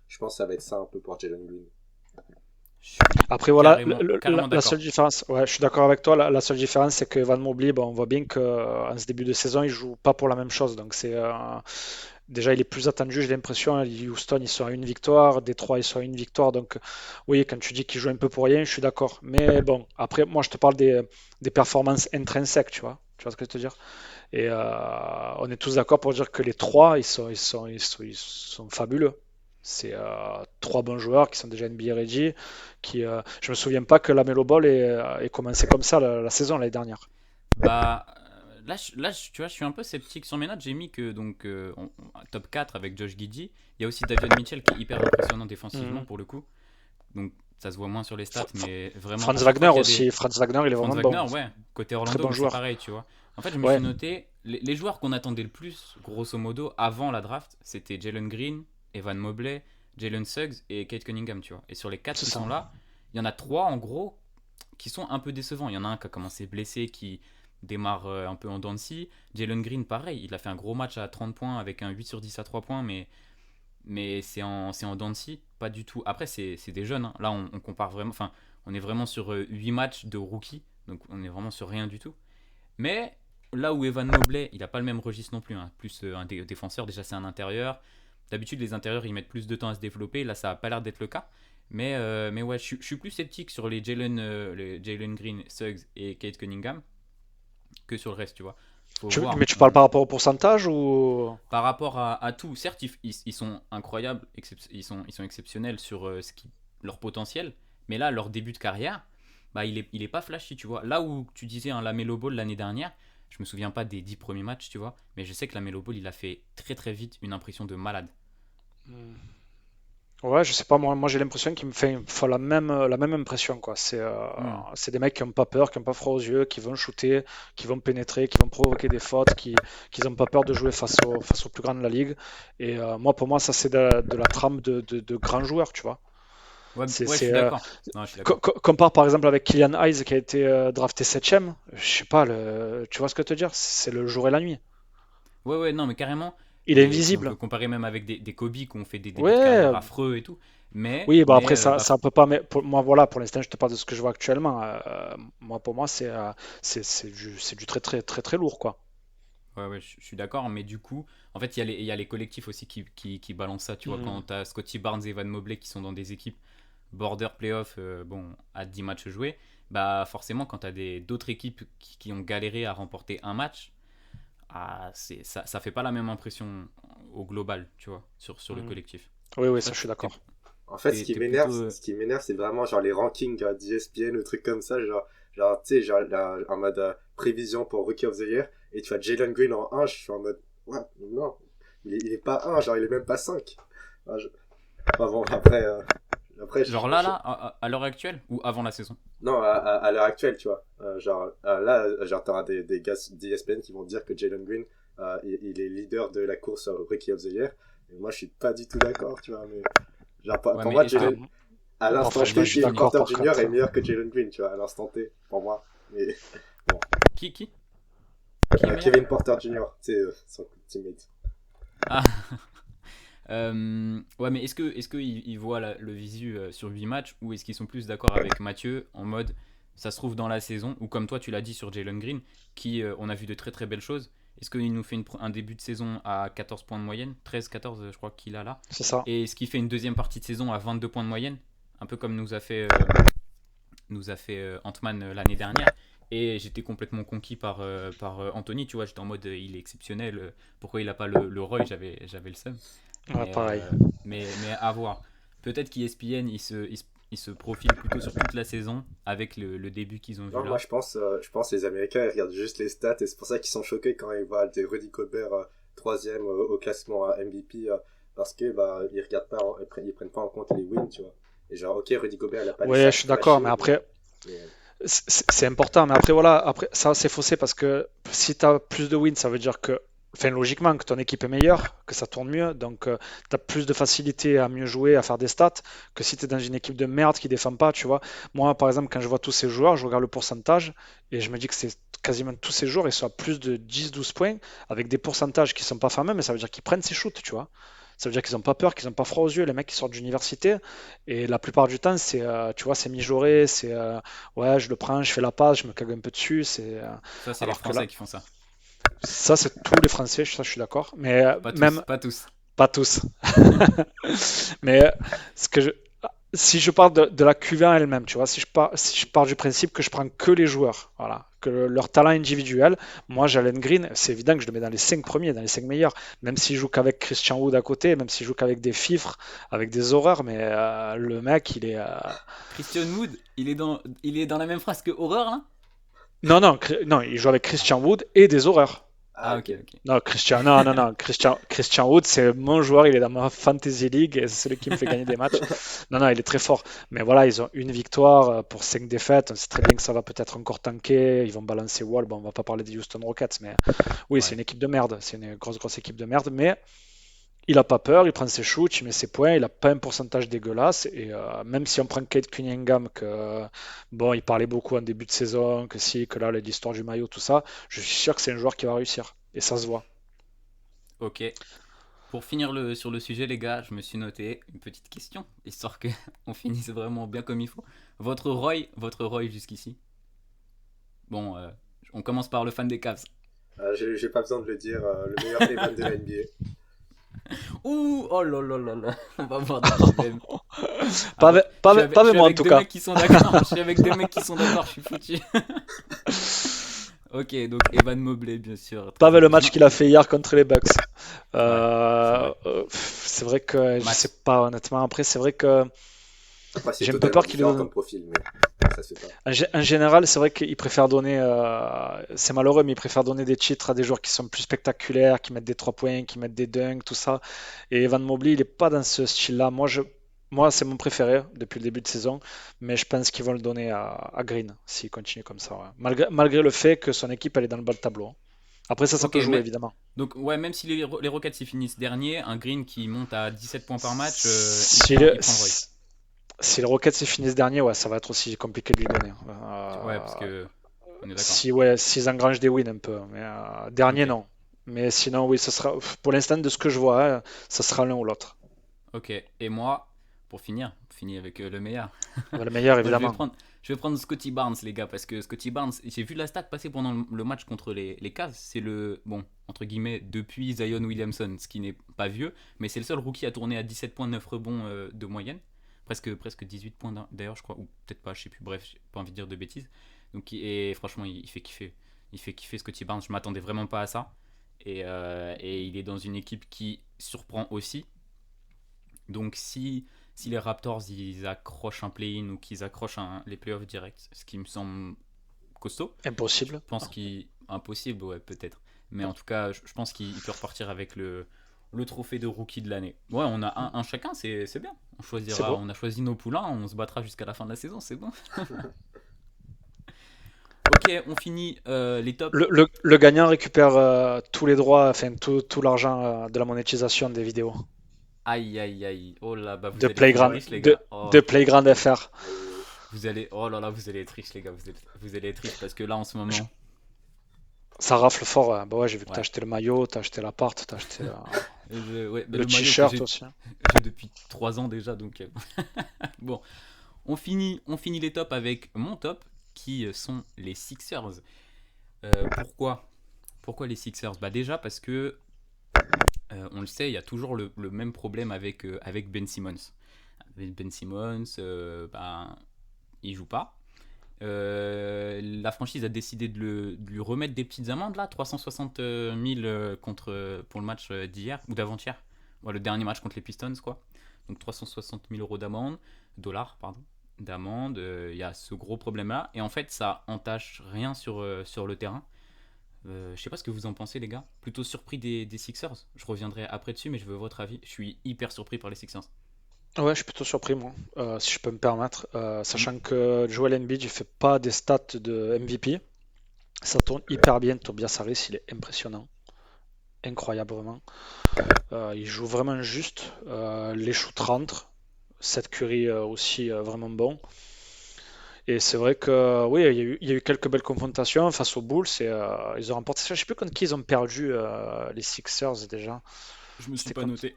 [SPEAKER 3] Je pense que ça va être ça un peu pour Jalen Green.
[SPEAKER 2] Je suis
[SPEAKER 1] Après, voilà,
[SPEAKER 2] carrément
[SPEAKER 1] la seule
[SPEAKER 2] d'accord.
[SPEAKER 1] différence, ouais, je suis d'accord avec toi, la seule différence, c'est que Van Mobley, bon, on voit bien qu'en ce début de saison, il joue pas pour la même chose. Donc, déjà, il est plus attendu, j'ai l'impression. Houston, ils sont à une victoire, Détroit, ils sont à une victoire. Donc, oui, quand tu dis qu'il joue un peu pour rien, je suis d'accord. Mais bon, après, moi, je te parle des performances intrinsèques, tu vois. Tu vois ce que je veux te dire? Et on est tous d'accord pour dire que les trois, ils sont fabuleux. C'est trois bons joueurs qui sont déjà NBA ready. Je me souviens pas que la Melo Ball ait commencé comme ça la saison l'année dernière.
[SPEAKER 2] Bah, tu vois, je suis un peu sceptique sur mes notes. J'ai mis que, donc, top 4 avec Josh Giddey. Il y a aussi Davion Mitchell qui est hyper impressionnant défensivement
[SPEAKER 1] Mhm.
[SPEAKER 2] pour le coup. Donc, ça se voit moins sur les stats,
[SPEAKER 1] Fra- Fra-
[SPEAKER 2] mais vraiment, à
[SPEAKER 1] Franz
[SPEAKER 2] chaque fois
[SPEAKER 1] Wagner
[SPEAKER 2] qu'il y a des.
[SPEAKER 1] aussi. Franz Wagner, il est
[SPEAKER 2] Franz
[SPEAKER 1] vraiment bon.
[SPEAKER 2] Wagner, ouais, côté
[SPEAKER 1] Très
[SPEAKER 2] Orlando,
[SPEAKER 1] bon
[SPEAKER 2] mais c'est
[SPEAKER 1] joueur.
[SPEAKER 2] pareil, tu vois. En fait, je me suis
[SPEAKER 1] Ouais.
[SPEAKER 2] noté, les joueurs qu'on attendait le plus, grosso modo, avant la draft, c'était Jalen Green, Evan Mobley, Jalen Suggs et Kate Cunningham, tu vois. Et sur les 4
[SPEAKER 1] C'est
[SPEAKER 2] qui
[SPEAKER 1] ça.
[SPEAKER 2] sont là, il y en a 3 en gros qui sont un peu décevants. Il y en a un qui a commencé blessé, qui démarre un peu en dents de scie. Jalen Green, pareil, il a fait un gros match à 30 points avec un 8 sur 10 à 3 points, mais c'est en dents de scie, pas du tout. Après, c'est des jeunes, hein. Là, on compare vraiment, enfin, on est vraiment sur 8 matchs de rookie, donc on est vraiment sur rien du tout. Mais là où Evan Mobley, il n'a pas le même registre non plus, hein. Plus un défenseur, déjà c'est un intérieur. D'habitude, les intérieurs, ils mettent plus de temps à se développer. Là, ça n'a pas l'air d'être le cas. Mais ouais, je suis plus sceptique sur les Jalen Green, Suggs et Kate Cunningham que sur le reste, tu vois. Faut
[SPEAKER 1] Mais
[SPEAKER 2] voir.
[SPEAKER 1] tu parles par rapport au pourcentage ou...
[SPEAKER 2] Par rapport à tout, certes, ils sont incroyables, ils sont exceptionnels sur leur potentiel, mais là, leur début de carrière, bah, il est pas flashy, tu vois. Là où tu disais un Lamelo Ball l'année dernière, je me souviens pas des 10 premiers matchs, tu vois, mais je sais que Lamelo Ball, il a fait très très vite une impression de malade.
[SPEAKER 1] Ouais, je sais pas, moi j'ai l'impression qu'ils me font la même impression, quoi.
[SPEAKER 2] Hmm.
[SPEAKER 1] C'est des mecs qui ont pas peur, qui ont pas froid aux yeux, qui vont shooter, qui vont pénétrer, qui vont provoquer des fautes, qui ont pas peur de jouer face aux plus grands de la ligue. Et moi, pour moi, ça c'est de la trempe de grands joueurs, tu vois.
[SPEAKER 2] Ouais,
[SPEAKER 1] C'est,
[SPEAKER 2] ouais, je
[SPEAKER 1] c'est,
[SPEAKER 2] suis
[SPEAKER 1] euh,
[SPEAKER 2] d'accord. Non, je suis d'accord.
[SPEAKER 1] compare par exemple avec Kylian Hayes qui a été drafté 7ème. Je sais pas, tu vois ce que je veux te dire? C'est le jour et la nuit.
[SPEAKER 2] Ouais, ouais, non, mais carrément.
[SPEAKER 1] Il est
[SPEAKER 2] Et on
[SPEAKER 1] invisible.
[SPEAKER 2] peut comparer même avec des Kobe qui ont fait des débuts de carrière
[SPEAKER 1] Ouais,
[SPEAKER 2] affreux et tout.
[SPEAKER 1] oui, bah après
[SPEAKER 2] Bah,
[SPEAKER 1] ça peut pas. Mais moi, voilà, pour l'instant, je te parle de ce que je vois actuellement. Moi, pour moi, c'est du très très très très lourd, quoi.
[SPEAKER 2] ouais, ouais, je suis d'accord, mais du coup, en fait, il y a les collectifs aussi qui balancent ça. Tu vois,
[SPEAKER 1] Mhm.
[SPEAKER 2] quand t'as Scotty Barnes et Evan Mobley qui sont dans des équipes border playoff, bon, à 10 matchs joués, bah forcément, quand t'as d'autres équipes qui ont galéré à remporter un match, ça fait pas la même impression au global, tu vois, sur le
[SPEAKER 1] Mhm.
[SPEAKER 2] collectif.
[SPEAKER 1] Oui,
[SPEAKER 2] Je
[SPEAKER 1] oui,
[SPEAKER 2] sais pas,
[SPEAKER 1] ça, je suis d'accord.
[SPEAKER 3] En fait, ce qui m'énerve, c'est vraiment genre les rankings d'ESPN ou trucs comme ça, genre tu sais, genre en mode prévision pour Rookie of the Year, et tu as Jalen Green en 1, je suis en mode, ouais, non, il est pas 1, genre il est même pas 5. Enfin bon, après
[SPEAKER 2] Genre là, à l'heure actuelle ou avant la saison?
[SPEAKER 3] Non, à l'heure actuelle, tu vois. Genre t'auras des gars d'ESPN qui vont dire que Jalen Green, il est leader de la course Rookie of the Year. Et moi, je suis pas du tout d'accord, tu vois. Mais genre, pour moi, Jalen, à l'instant T, Kevin Porter Jr. est meilleur que Jalen Green, tu vois, à l'instant T, pour moi. Mais bon.
[SPEAKER 2] Qui
[SPEAKER 3] Kevin Porter Jr., c'est son teammate.
[SPEAKER 2] Ah. Ouais, mais est-ce que ils voient le visu sur 8 matchs, ou est-ce qu'ils sont plus d'accord avec Mathieu en mode ça se trouve dans la saison, ou comme toi tu l'as dit sur Jalen Green, qui on a vu de très très belles choses. Est-ce qu'il nous fait un début de saison à 14 points de moyenne, 13-14 je crois qu'il a là,
[SPEAKER 1] C'est ça.
[SPEAKER 2] et est-ce qu'il fait une deuxième partie de saison à 22 points de moyenne, un peu comme nous a fait Ant-Man l'année dernière. Et j'étais complètement conquis par Anthony, tu vois, j'étais en mode il est exceptionnel, pourquoi il a pas le Roy, j'avais le seum.
[SPEAKER 1] Ouais, pareil.
[SPEAKER 2] Mais à voir. Peut-être qu'ESPN il se profile plutôt sur toute la saison avec le début qu'ils ont vu
[SPEAKER 3] Non,
[SPEAKER 2] là.
[SPEAKER 3] moi je pense les Américains ils regardent juste les stats, et c'est pour ça qu'ils sont choqués quand ils voient des Rudy Gobert troisième au classement MVP, parce que ils regardent pas, ils prennent pas en compte les wins, tu vois. Et genre ok, Rudy Gobert il a pas les
[SPEAKER 1] Ouais,
[SPEAKER 3] stats
[SPEAKER 1] je suis d'accord, mais après,
[SPEAKER 3] mais-
[SPEAKER 1] c'est important. Mais après, voilà, après, ça, c'est faussé parce que si tu as plus de wins, ça veut dire que, enfin, logiquement, que ton équipe est meilleure, que ça tourne mieux. Donc, tu as plus de facilité à mieux jouer, à faire des stats, que si tu es dans une équipe de merde qui défend pas, tu vois. Moi, par exemple, quand je vois tous ces joueurs, je regarde le pourcentage et je me dis que c'est quasiment tous ces joueurs, ils sont à plus de 10-12 points avec des pourcentages qui sont pas fameux, mais ça veut dire qu'ils prennent ces shoots, tu vois. Ça veut dire qu'ils n'ont pas peur, qu'ils n'ont pas froid aux yeux, les mecs qui sortent d'université. Et la plupart du temps, c'est, tu vois, c'est mijauré, c'est ouais, je le prends, je fais la passe, je me cague un peu dessus.
[SPEAKER 2] Ça, c'est les
[SPEAKER 1] Alors que là,
[SPEAKER 2] Français qui font ça.
[SPEAKER 1] ça, c'est tous les Français, ça, je suis d'accord. Mais
[SPEAKER 2] Pas tous,
[SPEAKER 1] même
[SPEAKER 2] pas tous.
[SPEAKER 1] pas tous. Mais ce que je, si je parle de la QV1 elle-même, tu vois, si je pars du principe que je prends que les joueurs, voilà, que leur talent individuel, moi, Jalen Green, c'est évident que je le mets dans les 5 premiers, dans les 5 meilleurs, même s'il joue qu'avec Christian Wood à côté, même s'il joue qu'avec des fifres, avec des horreurs, mais le mec, il est.
[SPEAKER 2] Christian Wood, il est dans la même phrase que Horreur là.
[SPEAKER 1] Non, non, non, il joue avec Christian Wood et des horreurs.
[SPEAKER 2] Ah,
[SPEAKER 3] ok.
[SPEAKER 2] ok.
[SPEAKER 1] Non, non, Christian Wood, c'est mon joueur, il est dans ma Fantasy League et c'est celui qui me fait gagner des matchs. Non, non, il est très fort. Mais voilà, ils ont une victoire pour 5 défaites. On sait très bien que ça va peut-être encore tanker. Ils vont balancer Wall. Bon, on va pas parler des Houston Rockets, mais oui, c'est
[SPEAKER 2] Ouais.
[SPEAKER 1] une équipe de merde. C'est une grosse équipe de merde. Mais il a pas peur, il prend ses shoots, il met ses points, il a pas un pourcentage dégueulasse. Et même si on prend Kate Cunningham, que bon, il parlait beaucoup en début de saison, que si, que là, l'histoire du maillot, tout ça, je suis sûr que c'est un joueur qui va réussir. Et ça se voit.
[SPEAKER 2] Ok. Pour finir sur le sujet, les gars, je me suis noté une petite question, histoire que on finisse vraiment bien comme il faut. Votre Roy jusqu'ici. Bon, on commence par le fan des Cavs.
[SPEAKER 3] J'ai pas besoin de le dire, le meilleur Evan de la NBA.
[SPEAKER 2] Ouh, oh là là là là, on va avoir des problèmes.
[SPEAKER 1] Pas
[SPEAKER 2] Après,
[SPEAKER 1] avec, pas avec- pas
[SPEAKER 2] je
[SPEAKER 1] avec
[SPEAKER 2] suis
[SPEAKER 1] moi en
[SPEAKER 2] avec
[SPEAKER 1] tout
[SPEAKER 2] deux
[SPEAKER 1] cas.
[SPEAKER 2] mecs qui sont d'accord. Je suis avec deux mecs qui sont d'accord, je suis foutu. Ok, donc Evan Mobley, bien sûr.
[SPEAKER 1] Pas
[SPEAKER 2] Très
[SPEAKER 1] avec le match
[SPEAKER 2] important.
[SPEAKER 1] qu'il a fait hier contre les Bucks.
[SPEAKER 2] Ouais, c'est vrai.
[SPEAKER 1] C'est vrai que je sais
[SPEAKER 2] Matt,
[SPEAKER 1] pas honnêtement. Après, c'est vrai que
[SPEAKER 3] Après, c'est
[SPEAKER 1] j'ai un peu
[SPEAKER 3] totalement
[SPEAKER 1] peur qu'il
[SPEAKER 3] différent
[SPEAKER 1] donne.
[SPEAKER 3] comme profil, mais ça se fait pas.
[SPEAKER 1] En général, c'est vrai qu'il préfère donner. C'est malheureux, mais il préfère donner des titres à des joueurs qui sont plus spectaculaires, qui mettent des 3 points, qui mettent des dunks, tout ça. Et Evan Mobley, il est pas dans ce style-là. Moi, c'est mon préféré depuis le début de saison, mais je pense qu'ils vont le donner à Green s'il continue comme ça, ouais. Malgré le fait que son équipe elle est dans le bas de tableau, hein. Après ça
[SPEAKER 2] ok,
[SPEAKER 1] peut jouer
[SPEAKER 2] mais
[SPEAKER 1] évidemment.
[SPEAKER 2] donc ouais, même si les Rockets ils finissent dernier, un Green qui monte à 17 points par match,
[SPEAKER 1] Si, le-
[SPEAKER 2] il prend le Roy.
[SPEAKER 1] si les Rockets ils finissent dernier, ouais, ça va être aussi compliqué de lui donner.
[SPEAKER 2] Ouais, parce que on est d'accord.
[SPEAKER 1] Si ouais, s'ils engrangent des wins un peu, mais dernier
[SPEAKER 2] Ok,
[SPEAKER 1] non. Mais sinon oui, ça sera pour l'instant de ce que je vois, hein, ça sera l'un ou l'autre.
[SPEAKER 2] ok. Et moi, pour finir, on finit avec le meilleur.
[SPEAKER 1] Ouais, le meilleur
[SPEAKER 2] Moi,
[SPEAKER 1] évidemment.
[SPEAKER 2] je vais prendre Scotty Barnes, les gars, parce que Scotty Barnes, j'ai vu la stat passer pendant le match contre les Cavs. C'est le, bon, entre guillemets, depuis Zion Williamson, ce qui n'est pas vieux, mais c'est le seul rookie à tourner à 17,9 rebonds de moyenne. Presque 18 points d'ailleurs, je crois, ou peut-être pas, je sais plus, bref, j'ai pas envie de dire de bêtises. Donc, et franchement, il fait kiffer. Il fait kiffer Scotty Barnes, je m'attendais vraiment pas à ça. Et il est dans une équipe qui surprend aussi. Donc, si les Raptors ils accrochent un play-in ou qu'ils accrochent les playoffs directs, ce qui me semble costaud. Je
[SPEAKER 1] Impossible.
[SPEAKER 2] pense qu'il impossible, ouais, peut-être. Mais en tout cas, je pense qu'il peut repartir avec le trophée de rookie de l'année. Ouais, on a un chacun, c'est bien.
[SPEAKER 1] C'est bon.
[SPEAKER 2] On a choisi nos poulains, on se battra jusqu'à la fin de la saison, c'est bon. Ok, on finit les tops.
[SPEAKER 1] Le gagnant récupère tous les droits, enfin tout l'argent de la monétisation des vidéos
[SPEAKER 2] Aïe, aïe, aïe. Oh là, bah vous
[SPEAKER 1] de
[SPEAKER 2] allez être
[SPEAKER 1] Playground,
[SPEAKER 2] riches, les gars. Oh,
[SPEAKER 1] de Playground FR.
[SPEAKER 3] Et
[SPEAKER 2] oh là là, vous allez être riches, les gars. Vous allez être riches parce que là, en ce moment,
[SPEAKER 1] Ça rafle fort. Bah ouais, j'ai vu que t'as
[SPEAKER 2] ouais.
[SPEAKER 1] acheté le maillot, t'as acheté l'appart, t'as acheté
[SPEAKER 2] Ouais, mais
[SPEAKER 1] le
[SPEAKER 2] le maillot que
[SPEAKER 1] t-shirt aussi.
[SPEAKER 2] j'ai depuis 3 ans déjà, donc bon. On finit les tops avec mon top, qui sont les Sixers. Pourquoi? Pourquoi les Sixers? Bah déjà parce que, on le sait, il y a toujours le même problème avec Ben Simmons. Avec Ben Simmons, bah, il joue pas. La franchise a décidé de lui remettre des petites amendes là, 360 000 pour le match d'hier ou d'avant-hier. Ouais, le dernier match contre les Pistons, quoi. Donc 360 000 euros d'amende, dollars, pardon, d'amende. Il y a ce gros problème là. Et en fait, ça entache rien sur le terrain. Je sais pas ce que vous en pensez, les gars. Plutôt surpris des Sixers. Je reviendrai après dessus, mais je veux votre avis. Je suis hyper surpris par les Sixers.
[SPEAKER 1] Ouais, je suis plutôt surpris, moi, si je peux me permettre,
[SPEAKER 2] Mm.
[SPEAKER 1] sachant que Joel Embiid, il fait pas des stats de MVP. Ça tourne hyper bien. Tobias Harris, il est impressionnant, incroyable vraiment. Il joue vraiment juste. Les shoots rentrent. Seth Curry aussi vraiment bon. Et c'est vrai que oui, il y a eu quelques belles confrontations face aux Bulls et ils ont remporté ça. Je sais plus contre qui ils ont perdu les Sixers déjà.
[SPEAKER 2] Je me suis
[SPEAKER 1] C'était
[SPEAKER 2] pas
[SPEAKER 1] contre.
[SPEAKER 2] noté.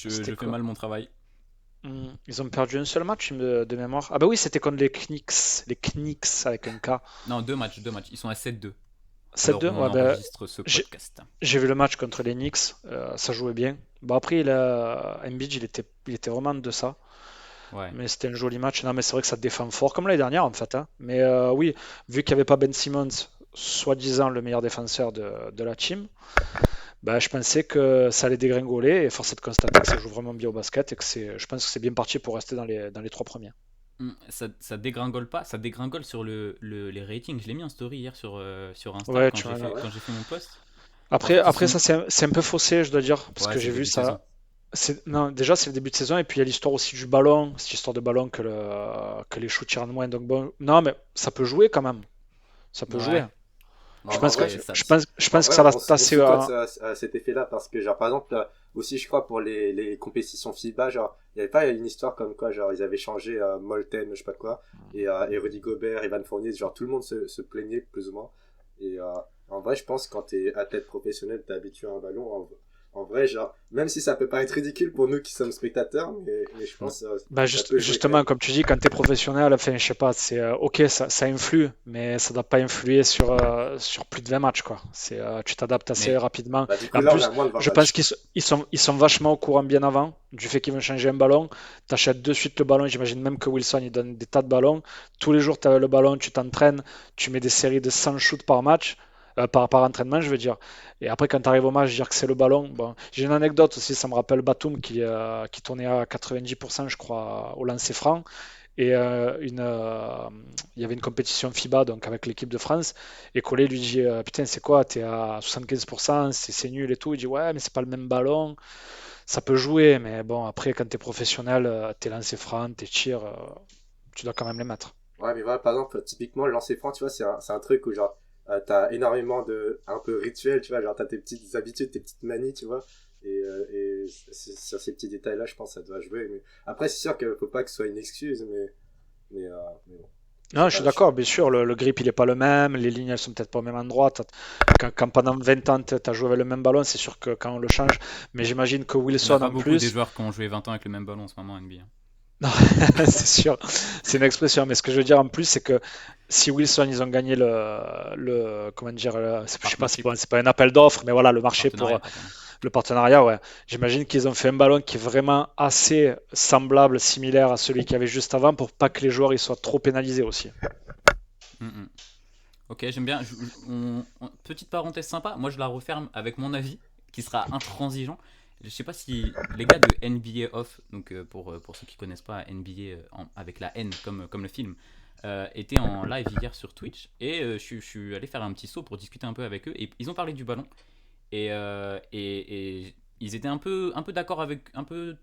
[SPEAKER 1] C'était
[SPEAKER 2] Je fais
[SPEAKER 1] quoi?
[SPEAKER 2] mal mon travail.
[SPEAKER 1] Ils ont perdu un seul match de mémoire. Ah bah oui, c'était contre les Knicks. Les Knicks avec un K.
[SPEAKER 2] Non, deux matchs, deux matchs. Ils sont à 7-2 à l'heure
[SPEAKER 1] 7-2.
[SPEAKER 2] où on
[SPEAKER 1] Ouais, bah,
[SPEAKER 2] enregistre ce
[SPEAKER 1] j'ai
[SPEAKER 2] podcast.
[SPEAKER 1] j'ai vu le match contre les Knicks. Ça jouait bien. Bon après, Embiid, il était vraiment de ça.
[SPEAKER 2] Ouais.
[SPEAKER 1] Mais c'était un joli match. Non, mais c'est vrai que ça défend fort, comme l'année dernière en fait, hein. Mais oui, vu qu'il n'y avait pas Ben Simmons, soi-disant le meilleur défenseur de la team, bah, je pensais que ça allait dégringoler. Et force est de constater que ça joue vraiment bien au basket et que je pense que c'est bien parti pour rester dans les trois premiers.
[SPEAKER 2] Ça dégringole pas, ça dégringole sur les ratings. Je l'ai mis en story hier sur Insta
[SPEAKER 1] Ouais,
[SPEAKER 2] quand
[SPEAKER 1] tu
[SPEAKER 2] j'ai
[SPEAKER 1] vois.
[SPEAKER 3] Ah
[SPEAKER 2] fait,
[SPEAKER 3] ouais?
[SPEAKER 2] quand j'ai fait mon post. En
[SPEAKER 1] Après,
[SPEAKER 2] fait, ils
[SPEAKER 1] après
[SPEAKER 2] sont.
[SPEAKER 1] ça, c'est un peu faussé, je dois dire, parce
[SPEAKER 2] Ouais,
[SPEAKER 1] que
[SPEAKER 2] c'est
[SPEAKER 1] j'ai
[SPEAKER 2] le
[SPEAKER 1] vu
[SPEAKER 2] début de saison.
[SPEAKER 1] ça. Non, déjà, c'est le début de saison, et puis il y a l'histoire aussi du ballon, cette histoire de ballon que les shoots tirent de moins. Donc bon, non, mais ça peut jouer quand même. Ça peut jouer.
[SPEAKER 2] Ouais.
[SPEAKER 3] En,
[SPEAKER 1] Je
[SPEAKER 3] en
[SPEAKER 1] pense que,
[SPEAKER 3] vrai,
[SPEAKER 2] Ouais, ça.
[SPEAKER 1] je
[SPEAKER 3] En
[SPEAKER 1] pense que
[SPEAKER 3] vrai,
[SPEAKER 1] ça va se
[SPEAKER 3] on
[SPEAKER 1] tasser.
[SPEAKER 3] sous-cote cet effet-là parce que, genre, par exemple, là, aussi, je crois, pour les compétitions FIBA, genre, il n'y avait pas une histoire comme quoi, genre, ils avaient changé Molten, je sais pas quoi, et Rudy Gobert, Evan Fournier, genre, tout le monde se plaignait, plus ou moins. Et en vrai, je pense que quand t'es athlète professionnel, t'es habitué à un ballon, en vrai, genre, même si ça peut paraître ridicule pour nous qui sommes spectateurs, mais je pense que
[SPEAKER 1] Bah
[SPEAKER 3] ça peut jouer quand
[SPEAKER 1] justement,
[SPEAKER 3] même.
[SPEAKER 1] comme tu dis, quand tu es professionnel, enfin, je sais pas, c'est ok, ça influe, mais ça doit pas influer sur plus de 20 matchs, quoi. Tu t'adaptes assez
[SPEAKER 2] Mais
[SPEAKER 1] rapidement.
[SPEAKER 3] Bah, du
[SPEAKER 1] Et
[SPEAKER 3] coup,
[SPEAKER 1] en
[SPEAKER 3] là, on
[SPEAKER 1] plus,
[SPEAKER 3] a moins de 20
[SPEAKER 1] je pense
[SPEAKER 3] matchs.
[SPEAKER 1] ils sont vachement au courant bien avant du fait qu'ils vont changer un ballon. Tu achètes de suite le ballon. J'imagine même que Wilson, il donne des tas de ballons. Tous les jours, tu as le ballon, tu t'entraînes, tu mets des séries de 100 shoots par match, par entraînement, je veux dire. Et après, quand tu arrives au match, dire que c'est le ballon. Bon, j'ai une anecdote aussi, ça me rappelle Batum qui tournait à 90%, je crois, au lancer franc. Et il y avait une compétition FIBA donc avec l'équipe de France. Et Collet lui dit putain, c'est quoi? T'es à 75%, c'est nul et tout. Il dit ouais, mais c'est pas le même ballon. Ça peut jouer, mais bon, après, quand t'es professionnel, tes lancers francs, tes tirs, tu dois quand même les mettre.
[SPEAKER 3] Ouais, mais voilà, par exemple, typiquement, le lancer franc, tu vois, c'est un truc où, genre, t'as énormément un peu rituel, tu vois, genre, t'as tes petites habitudes, tes petites manies, tu vois, et sur ces petits détails-là, je pense que ça doit jouer, mais après, c'est sûr qu'il faut pas que ce soit une excuse, mais bon, je
[SPEAKER 1] Non,
[SPEAKER 3] sais
[SPEAKER 1] je suis
[SPEAKER 3] pas,
[SPEAKER 1] d'accord, bien sûr, le grip il est pas le même, les lignes elles sont peut-être pas au même endroit. Quand pendant 20 ans tu as joué avec le même ballon, c'est sûr que quand on le change, mais j'imagine que
[SPEAKER 2] il n'y en a
[SPEAKER 1] Wilson
[SPEAKER 2] pas
[SPEAKER 1] en
[SPEAKER 2] beaucoup des
[SPEAKER 1] plus,
[SPEAKER 2] joueurs qui ont joué 20 ans avec le même ballon en ce moment en NBA.
[SPEAKER 1] non, c'est sûr, c'est une expression, mais ce que je veux dire en plus, c'est que si Wilson ils ont gagné comment dire, je sais pas,
[SPEAKER 2] Partnership,
[SPEAKER 1] c'est pas un appel d'offres, mais voilà, le marché pour
[SPEAKER 2] partenariat, pardon.
[SPEAKER 1] le partenariat, ouais. J'imagine qu'ils ont fait un ballon qui est vraiment assez semblable, similaire à celui qu'il y avait juste avant pour pas que les joueurs ils soient trop pénalisés aussi.
[SPEAKER 2] Mm, mm. Ok, j'aime bien. Petite parenthèse sympa, moi je la referme avec mon avis, qui sera intransigeant. Je sais pas si les gars de NBA Off, donc pour ceux qui connaissent pas NBA avec la N comme le film, étaient en live hier sur Twitch et je suis allé faire un petit saut pour discuter un peu avec eux et ils ont parlé du ballon et ils étaient un peu d'accord avec un peu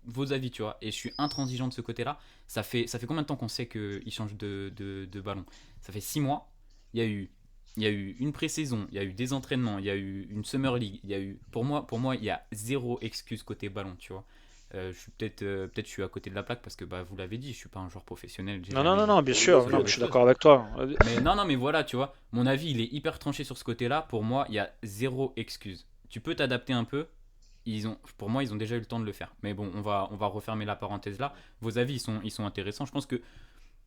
[SPEAKER 2] vos avis, tu vois. Et je suis intransigeant de ce côté-là. Ça fait combien de temps qu'on sait qu'ils changent de ballon? Ça fait 6 mois. Il y a eu, il y a eu une pré-saison, il y a eu des entraînements, il y a eu une Summer League. Il y a eu, pour moi, il y a zéro excuse côté ballon, tu vois. Je suis peut-être je suis à côté de la plaque parce que bah, vous l'avez dit, je suis pas un joueur professionnel, j'ai
[SPEAKER 1] Non, non, non,
[SPEAKER 2] jamais.
[SPEAKER 1] non, bien
[SPEAKER 3] Moi,
[SPEAKER 1] sûr,
[SPEAKER 3] je
[SPEAKER 1] non,
[SPEAKER 3] veux
[SPEAKER 1] mais je
[SPEAKER 3] autre
[SPEAKER 1] suis
[SPEAKER 3] chose.
[SPEAKER 1] d'accord avec toi.
[SPEAKER 2] Mais non, non, mais voilà, tu vois, mon avis il est hyper tranché sur ce côté-là. Pour moi, il y a zéro excuse. Tu peux t'adapter un peu. Pour moi, ils ont déjà eu le temps de le faire. Mais bon, on va refermer la parenthèse là. Vos avis, ils sont intéressants. Je pense que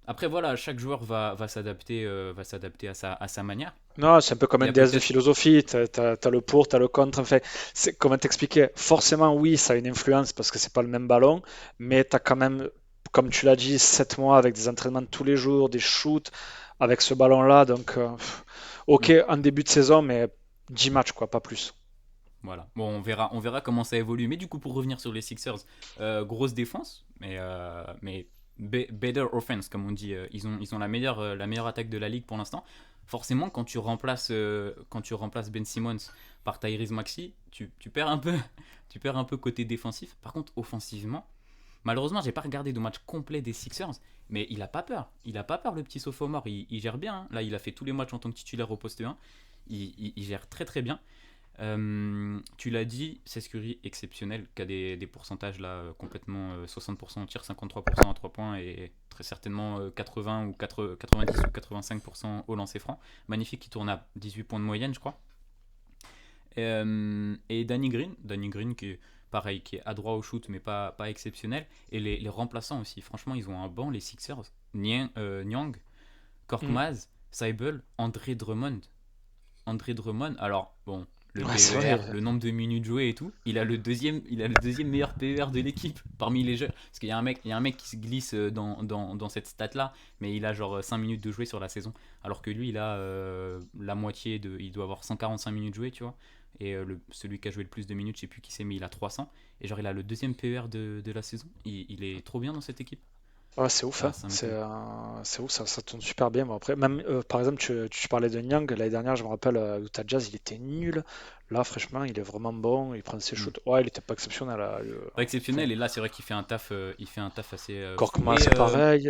[SPEAKER 2] après voilà, chaque joueur va s'adapter à sa manière.
[SPEAKER 1] Non, c'est un peu comme
[SPEAKER 2] Il y
[SPEAKER 1] un
[SPEAKER 2] a
[SPEAKER 1] DS de
[SPEAKER 2] peut-être,
[SPEAKER 1] philosophie. T'as le pour, t'as le contre. Enfin, c'est comment t'expliquer? Forcément, oui, ça a une influence parce que c'est pas le même ballon, mais t'as quand même, comme tu l'as dit, 7 mois avec des entraînements tous les jours, des shoots avec ce ballon-là. Donc, ok,
[SPEAKER 2] hmm,
[SPEAKER 1] en début de saison, mais 10 matchs, quoi, pas plus.
[SPEAKER 2] voilà. Bon, on verra comment ça évolue. Mais du coup, pour revenir sur les Sixers, grosse défense, mais better offense, comme on dit. Ils ont la meilleure attaque de la ligue pour l'instant. Forcément, quand tu remplaces Ben Simmons par Tyrese Maxey, tu perds un peu, tu perds un peu côté défensif. Par contre, offensivement, malheureusement, j'ai pas regardé de match complet des Sixers, mais il a pas peur. Il a pas peur, le petit sophomore. Il gère bien, hein. Là, il a fait tous les matchs en tant que titulaire au poste 1. Il gère très très bien. Tu l'as dit, Seth Curry exceptionnel, qui a des pourcentages là complètement 60% au tir, 53% à 3 points et très certainement 80 ou 90 ou 85% au lancer franc. Magnifique, qui tourne à 18 points de moyenne, je crois. Et Danny Green qui est pareil, qui est adroit au shoot mais pas exceptionnel. Et les remplaçants aussi, franchement, ils ont un banc, les Sixers. Nyang,
[SPEAKER 1] Mm.
[SPEAKER 2] Korkmaz, Seibel, André Drummond, alors bon, le
[SPEAKER 1] Ouais, c'est vrai.
[SPEAKER 2] PER, le nombre de minutes jouées et tout, il a le deuxième meilleur PER de l'équipe parmi les jeunes. Parce qu'il y a un mec qui se glisse dans cette stat-là, mais il a genre 5 minutes de jouer sur la saison. Alors que lui, il a la moitié il doit avoir 145 minutes jouées, tu vois. Et celui qui a joué le plus de minutes, je sais plus qui c'est, mais il a 300. Et genre, il a le deuxième PER de la saison. Il est trop bien dans cette équipe.
[SPEAKER 1] Ouais, c'est ouf, hein.
[SPEAKER 2] Ça
[SPEAKER 1] C'est
[SPEAKER 2] m'étonne.
[SPEAKER 1] ouf, ça tourne super bien. Bon, après, même, par exemple, tu parlais de Nyang, l'année dernière, je me rappelle, Utah Jazz, il était nul. Là, franchement, il est vraiment bon, il prend ses
[SPEAKER 2] Hmm.
[SPEAKER 1] shoots. Ouais, il était pas exceptionnel, là,
[SPEAKER 2] Pas
[SPEAKER 1] enfin,
[SPEAKER 2] exceptionnel, et là, c'est vrai qu'il fait un taf assez fou.
[SPEAKER 1] Korkmaz, pareil.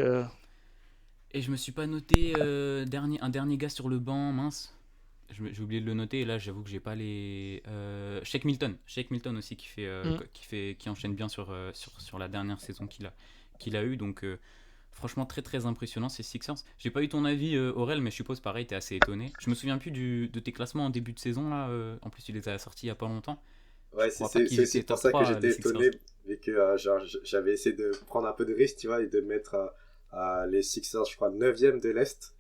[SPEAKER 2] Et je me suis pas noté un dernier gars sur le banc, mince. J'ai oublié de le noter et là j'avoue que j'ai pas les. Shake Milton aussi
[SPEAKER 1] Hmm.
[SPEAKER 2] qui enchaîne bien sur la dernière saison qu'il a eu. Donc franchement très très impressionnant ces Sixers. J'ai pas eu ton avis Aurel, mais je suppose pareil, t'es assez étonné. Je me souviens plus de tes classements en début de saison là. En plus tu les as sortis il y a pas longtemps. Je
[SPEAKER 3] Ouais, c'est
[SPEAKER 2] crois pas
[SPEAKER 3] c'est-
[SPEAKER 2] qu'ils
[SPEAKER 3] c'est aussi
[SPEAKER 2] étaient
[SPEAKER 3] pour
[SPEAKER 2] top
[SPEAKER 3] ça que
[SPEAKER 2] 3 les
[SPEAKER 3] j'étais
[SPEAKER 2] Sixers.
[SPEAKER 3] étonné, vu que genre, j'avais essayé de prendre un peu de risque, tu vois, et de mettre les Sixers, je crois, 9e de l'Est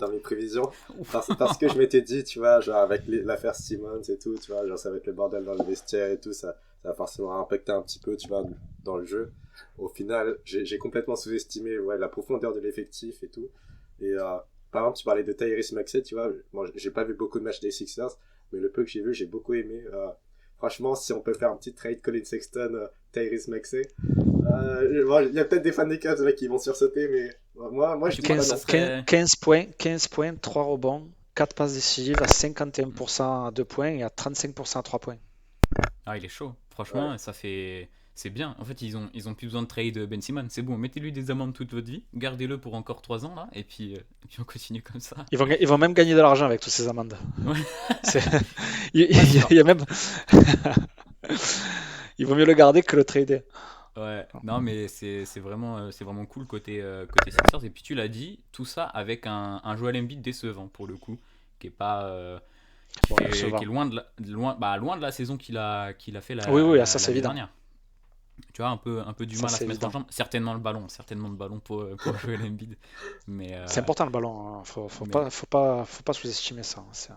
[SPEAKER 3] dans mes prévisions. Parce que je m'étais dit, tu vois, genre avec l'affaire Simmons et tout, tu vois, genre ça va être le bordel dans le vestiaire et tout, ça va forcément impacter un petit peu, tu vois, dans le jeu. Au final, j'ai complètement sous-estimé ouais, la profondeur de l'effectif et tout. Et par exemple, tu parlais de Tyrese Maxey, tu vois, moi j'ai pas vu beaucoup de matchs des Sixers, mais le peu que j'ai vu, j'ai beaucoup aimé. Franchement, si on peut faire un petit trade Colin Sexton, Tyrese Maxey, bon, il y a peut-être des fans des Cavs là, qui vont sursauter, mais moi je
[SPEAKER 2] Tu
[SPEAKER 3] dis
[SPEAKER 2] crois
[SPEAKER 3] pas
[SPEAKER 2] que ça
[SPEAKER 3] non.
[SPEAKER 1] 15,
[SPEAKER 2] serait.
[SPEAKER 1] 15 points, 15 points, 3 rebonds, 4 passes décisives à
[SPEAKER 2] Hmm.
[SPEAKER 1] 51% à 2 points et à 35% à 3 points.
[SPEAKER 2] Ah, il est chaud.
[SPEAKER 3] Ouais.
[SPEAKER 2] Franchement, ça fait. C'est bien. En fait, ils ont plus besoin de trade Ben Simmons. C'est bon, mettez-lui des amendes toute votre vie. Gardez-le pour encore 3 ans, là. Et puis on continue comme ça.
[SPEAKER 1] Ils vont même gagner de l'argent avec toutes ces amendes.
[SPEAKER 2] Ouais,
[SPEAKER 1] C'est-
[SPEAKER 2] pas sûr.
[SPEAKER 1] il y a même. Il vaut mieux le garder que le trader.
[SPEAKER 2] Ouais, non, mais c'est vraiment cool côté Sixers. Et puis tu l'as dit, tout ça avec un Joel Embiid décevant pour le coup, qui est pas. Qui
[SPEAKER 1] Bon,
[SPEAKER 2] fait, qui est
[SPEAKER 1] décevant.
[SPEAKER 2] loin de la saison qu'il a fait
[SPEAKER 1] Oui, oui, ça c'est
[SPEAKER 2] l'année
[SPEAKER 1] évident.
[SPEAKER 2] dernière. Tu vois, un peu du
[SPEAKER 1] Ça
[SPEAKER 2] mal à
[SPEAKER 1] c'est
[SPEAKER 2] se mettre en
[SPEAKER 1] évident.
[SPEAKER 2] jambe. Certainement le ballon pour Joel Embiid. Mais,
[SPEAKER 1] C'est
[SPEAKER 2] euh,
[SPEAKER 1] important le ballon, hein.
[SPEAKER 2] mais,
[SPEAKER 1] Faut pas sous-estimer ça, hein.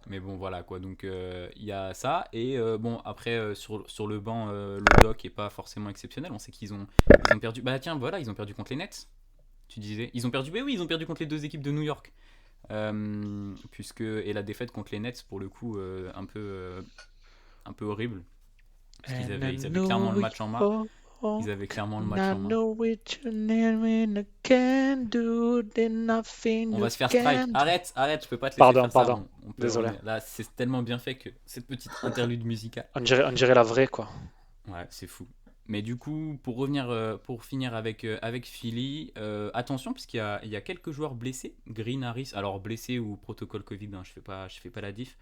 [SPEAKER 2] mais bon, voilà quoi. Donc il y a ça. Et bon, après, sur le banc, le doc est pas forcément exceptionnel. On sait qu'ils ont perdu. Bah tiens, voilà, ils ont perdu contre les Nets. Tu disais. Ils ont perdu. Mais oui, ils ont perdu contre les deux équipes de New York. Et la défaite contre les Nets, pour le coup, un peu horrible. Parce qu'ils
[SPEAKER 1] And
[SPEAKER 2] avaient,
[SPEAKER 1] I
[SPEAKER 2] ils avaient clairement le
[SPEAKER 1] know
[SPEAKER 2] match en main.
[SPEAKER 1] you
[SPEAKER 2] Ils avaient clairement le
[SPEAKER 1] and
[SPEAKER 2] match
[SPEAKER 1] I
[SPEAKER 2] en main.
[SPEAKER 1] know it you near me and I can do there's nothing
[SPEAKER 2] On
[SPEAKER 1] you
[SPEAKER 2] va se faire strike.
[SPEAKER 1] can do.
[SPEAKER 2] Arrête, je peux pas te laisser
[SPEAKER 1] Pardon,
[SPEAKER 2] faire ça.
[SPEAKER 1] pardon. Désolé.
[SPEAKER 2] Là, c'est tellement bien fait que cette petite interlude musicale.
[SPEAKER 1] On dirait la vraie, quoi.
[SPEAKER 2] Ouais, c'est fou. Mais du coup, pour revenir, pour finir avec Philly, attention, il y a quelques joueurs blessés. Green, Harris, alors blessés ou protocole Covid, hein, je fais pas la diff.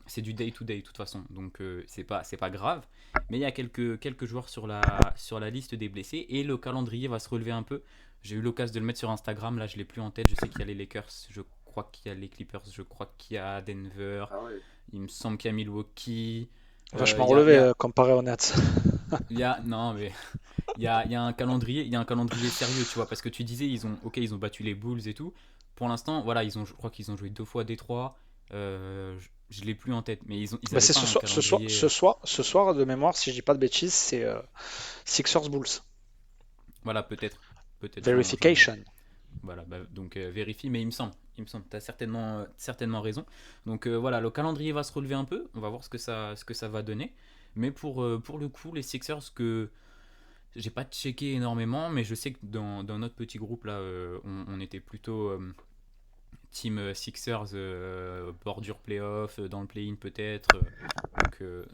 [SPEAKER 2] C'est du day to day de toute façon, donc c'est pas grave. Mais il y a quelques joueurs sur la liste des blessés et le calendrier va se relever un peu. J'ai eu l'occasion de le mettre sur Instagram, là je l'ai plus en tête. Je sais qu'il y a les Lakers, je crois qu'il y a les Clippers, je crois qu'il y a Denver,
[SPEAKER 3] Ah ouais.
[SPEAKER 2] il me semble qu'il y a Milwaukee.
[SPEAKER 1] Vachement
[SPEAKER 2] Il y a, il
[SPEAKER 1] relevé
[SPEAKER 2] y a-
[SPEAKER 1] comparé aux Nets.
[SPEAKER 2] non mais il y a un calendrier sérieux, tu vois, parce que tu disais ils ont battu les Bulls et tout. Pour l'instant, voilà, je crois qu'ils ont joué 2 fois Détroit. Je l'ai plus en tête, mais ils
[SPEAKER 1] Bah,
[SPEAKER 2] avaient
[SPEAKER 1] c'est
[SPEAKER 2] pas un calendrier.
[SPEAKER 1] ce soir, de mémoire, si je dis pas de bêtises, c'est Sixers Bulls.
[SPEAKER 2] Voilà, peut-être.
[SPEAKER 1] Verification.
[SPEAKER 2] Voilà, bah, donc vérifie, mais il me semble, t'as certainement raison. Donc voilà, le calendrier va se relever un peu. On va voir ce que ça va donner. Mais pour le coup, les Sixers que j'ai pas checké énormément, mais je sais que dans notre petit groupe là, on était plutôt Team Sixers, bordure playoff, dans le play-in peut-être.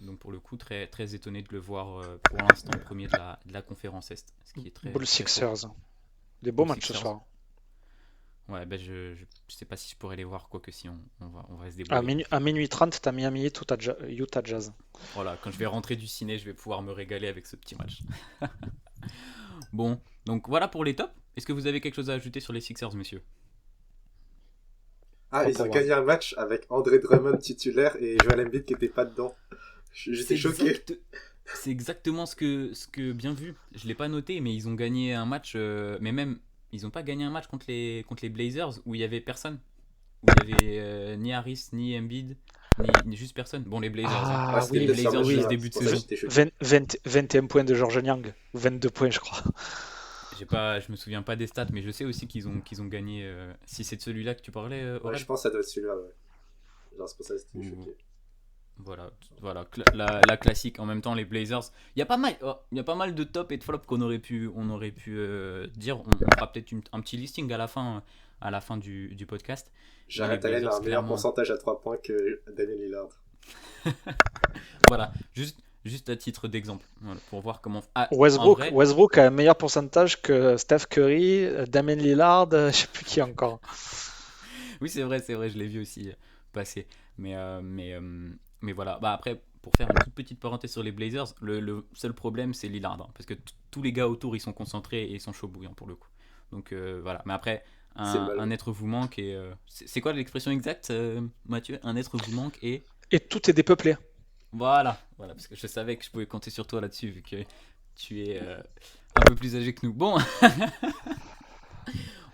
[SPEAKER 2] Donc pour le coup, très, très étonné de le voir pour l'instant premier de la conférence Est. Ce qui est très,
[SPEAKER 1] Bulls
[SPEAKER 2] très fort.
[SPEAKER 1] Sixers. Des beaux
[SPEAKER 2] Bulls
[SPEAKER 1] matchs ce
[SPEAKER 2] Sixers.
[SPEAKER 1] soir.
[SPEAKER 2] Ouais, ben je sais pas si je pourrais les voir, quoique si on va se
[SPEAKER 1] À,
[SPEAKER 2] débrouiller.
[SPEAKER 1] à minuit 30, t'as Miami Heat Utah Jazz.
[SPEAKER 2] Voilà, quand je vais rentrer du ciné, je vais pouvoir me régaler avec ce petit match. Bon, donc voilà pour les tops. Est-ce que vous avez quelque chose à ajouter sur les Sixers, monsieur?
[SPEAKER 3] Ah,
[SPEAKER 1] Pas
[SPEAKER 3] ils
[SPEAKER 1] pour
[SPEAKER 3] ont
[SPEAKER 1] moi.
[SPEAKER 3] gagné un match avec André Drummond titulaire et Joel Embiid qui était pas dedans. J'étais choqué.
[SPEAKER 2] C'est exactement ce que bien vu. Je l'ai pas noté, mais ils ont gagné un match. Mais même, ils ont pas gagné un match contre les Blazers où il y avait personne. Où il y avait ni Harris, ni Embiid, ni juste personne. Bon, les Blazers. Hein.
[SPEAKER 1] Ah
[SPEAKER 3] Ah, c'était
[SPEAKER 1] oui,
[SPEAKER 3] le
[SPEAKER 1] mais
[SPEAKER 2] Blazers,
[SPEAKER 3] Summer
[SPEAKER 2] juste
[SPEAKER 1] oui.
[SPEAKER 3] Jam,
[SPEAKER 2] début
[SPEAKER 3] c'est
[SPEAKER 2] de
[SPEAKER 3] pour ça que
[SPEAKER 2] saison.
[SPEAKER 3] j'étais choqué.
[SPEAKER 1] 21 points de Georges Niang. 22 points, je crois.
[SPEAKER 2] Je me souviens pas des stats, mais je sais aussi qu'ils ont gagné. Si c'est de celui-là que tu parlais,
[SPEAKER 3] Ouais,
[SPEAKER 2] Aurel.
[SPEAKER 3] je pense que ça doit être celui-là, ouais. Genre, c'est pour ça que j'étais
[SPEAKER 2] Ou-
[SPEAKER 3] choqué.
[SPEAKER 2] Voilà, la classique. En même temps, les Blazers. Il y a pas mal de top et de flop qu'on aurait pu dire. On fera peut-être un petit listing à la fin du podcast.
[SPEAKER 3] J'arrête
[SPEAKER 2] les
[SPEAKER 3] Allen a
[SPEAKER 2] Blazers,
[SPEAKER 3] un meilleur
[SPEAKER 2] clairement.
[SPEAKER 3] pourcentage à 3 points que Damien Lillard.
[SPEAKER 2] Voilà, juste à titre d'exemple, voilà, pour voir comment. Ah, en
[SPEAKER 1] Westbrook,
[SPEAKER 2] vrai,
[SPEAKER 1] Westbrook a un meilleur pourcentage que Steph Curry, Damien Lillard, je sais plus qui encore.
[SPEAKER 2] oui, c'est vrai, je l'ai vu aussi passer. Mais voilà. Bah après, pour faire une toute petite parenthèse sur les Blazers, le seul problème c'est Lillard, hein, parce que tous les gars autour ils sont concentrés et ils sont chauds bouillants pour le coup. Donc voilà. Mais après,
[SPEAKER 3] C'est mal.
[SPEAKER 2] un être vous manque et c'est quoi l'expression exacte, Mathieu? Un être vous manque et
[SPEAKER 1] Et tout est dépeuplé.
[SPEAKER 2] voilà, parce que je savais que je pouvais compter sur toi là-dessus vu que tu es un peu plus âgé que nous. Bon,